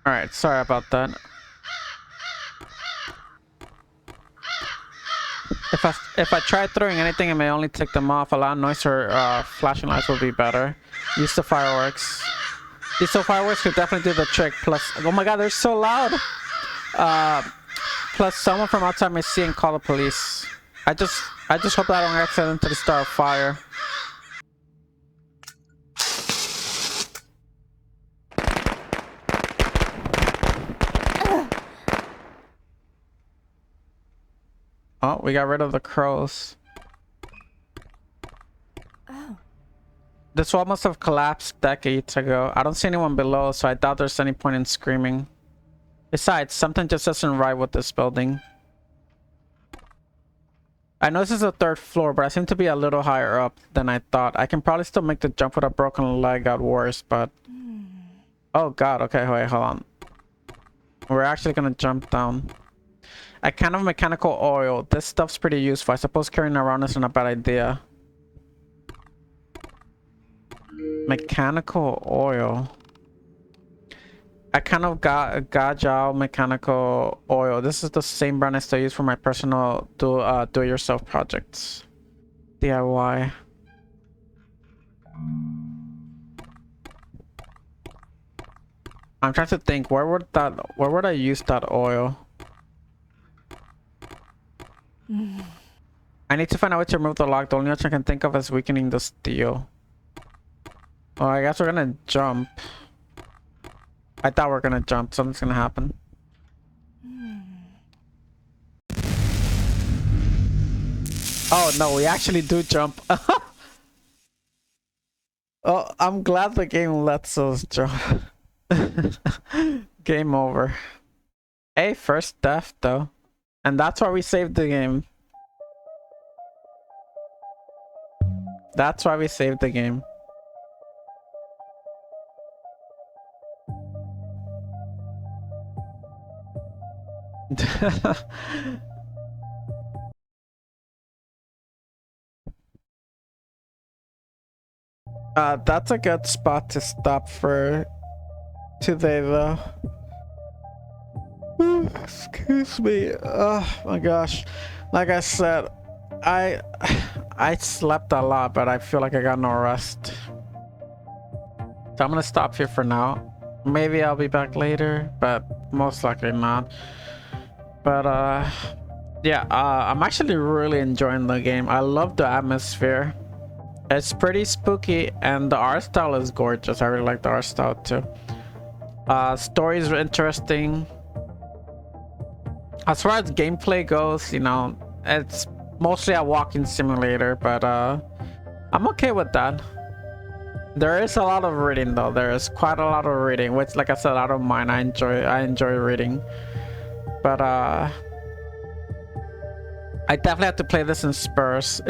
Alright, sorry about that. If I try throwing anything, it may only take them off. A lot of noise or flashing lights will be better. Use the fireworks. These fireworks could definitely do the trick. Plus, oh my god, they're so loud. Plus, someone from outside may see and call the police. I just hope that I don't accidentally start a fire. Oh, we got rid of the crows. Oh. This wall must have collapsed decades ago. I don't see anyone below, so I doubt there's any point in screaming. Besides, something just isn't right with this building. I know this is the 3rd floor, but I seem to be a little higher up than I thought. I can probably still make the jump with a broken leg at worst, but... Oh god, okay, wait, hold on. We're actually gonna jump down. A can of mechanical oil. This stuff's pretty useful. I suppose carrying it around isn't a bad idea. Mechanical oil. A kind of Gajal mechanical oil. This is the same brand I still use for my personal do-it-yourself projects. DIY. I'm trying to think. Where would I use that oil? I need to find a way to remove the lock. The only option I can think of is weakening the steel. Oh, I guess we're gonna jump. I thought we were gonna jump. Something's gonna happen. Oh no, we actually do jump. Oh, I'm glad the game lets us jump. Game over. Hey, first death though. And that's why we saved the game. That's why we saved the game. That's a good spot to stop for today though. Excuse me. Oh my gosh. Like I said, I slept a lot, but I feel like I got no rest. So I'm gonna stop here for now. Maybe I'll be back later, but most likely not. But yeah, I'm actually really enjoying the game. I love the atmosphere. It's pretty spooky, and the art style is gorgeous. I really like the art style too. Stories are interesting. As far as gameplay goes, you know, it's mostly a walking simulator, but I'm okay with that. There is a lot of reading though. There is quite a lot of reading, which, like I said, I don't mind. I enjoy reading, but I definitely have to play this in spurs.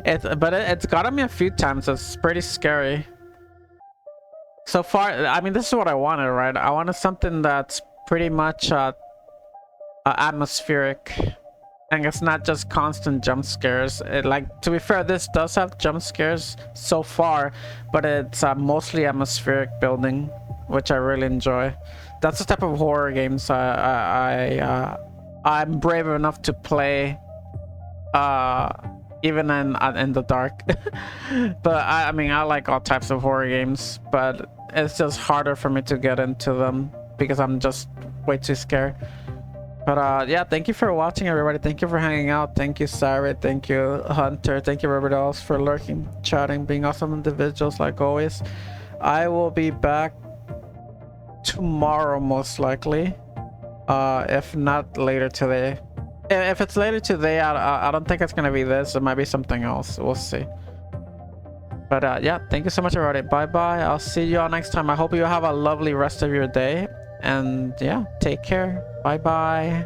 It's gotten me a few times. It's pretty scary. So far, I mean, this is what I wanted, right? I wanted something that's pretty much atmospheric, and it's not just constant jump scares. Like, to be fair, this does have jump scares so far, but it's mostly atmospheric building, which I really enjoy. That's the type of horror games I'm brave enough to play, even in the dark. But I mean, I like all types of horror games, but it's just harder for me to get into them because I'm just way too scared. But yeah, thank you for watching, everybody. Thank you for hanging out. Thank you, Sarah. Thank you, Hunter. Thank you, everybody else, for lurking, chatting, being awesome individuals like always. I will be back tomorrow, most likely, if not later today. If it's later today, I don't think it's gonna be this. It might be something else. We'll see. But yeah, thank you so much, everybody. Bye bye. I'll see you all next time. I hope you have a lovely rest of your day, and yeah, take care. Bye bye.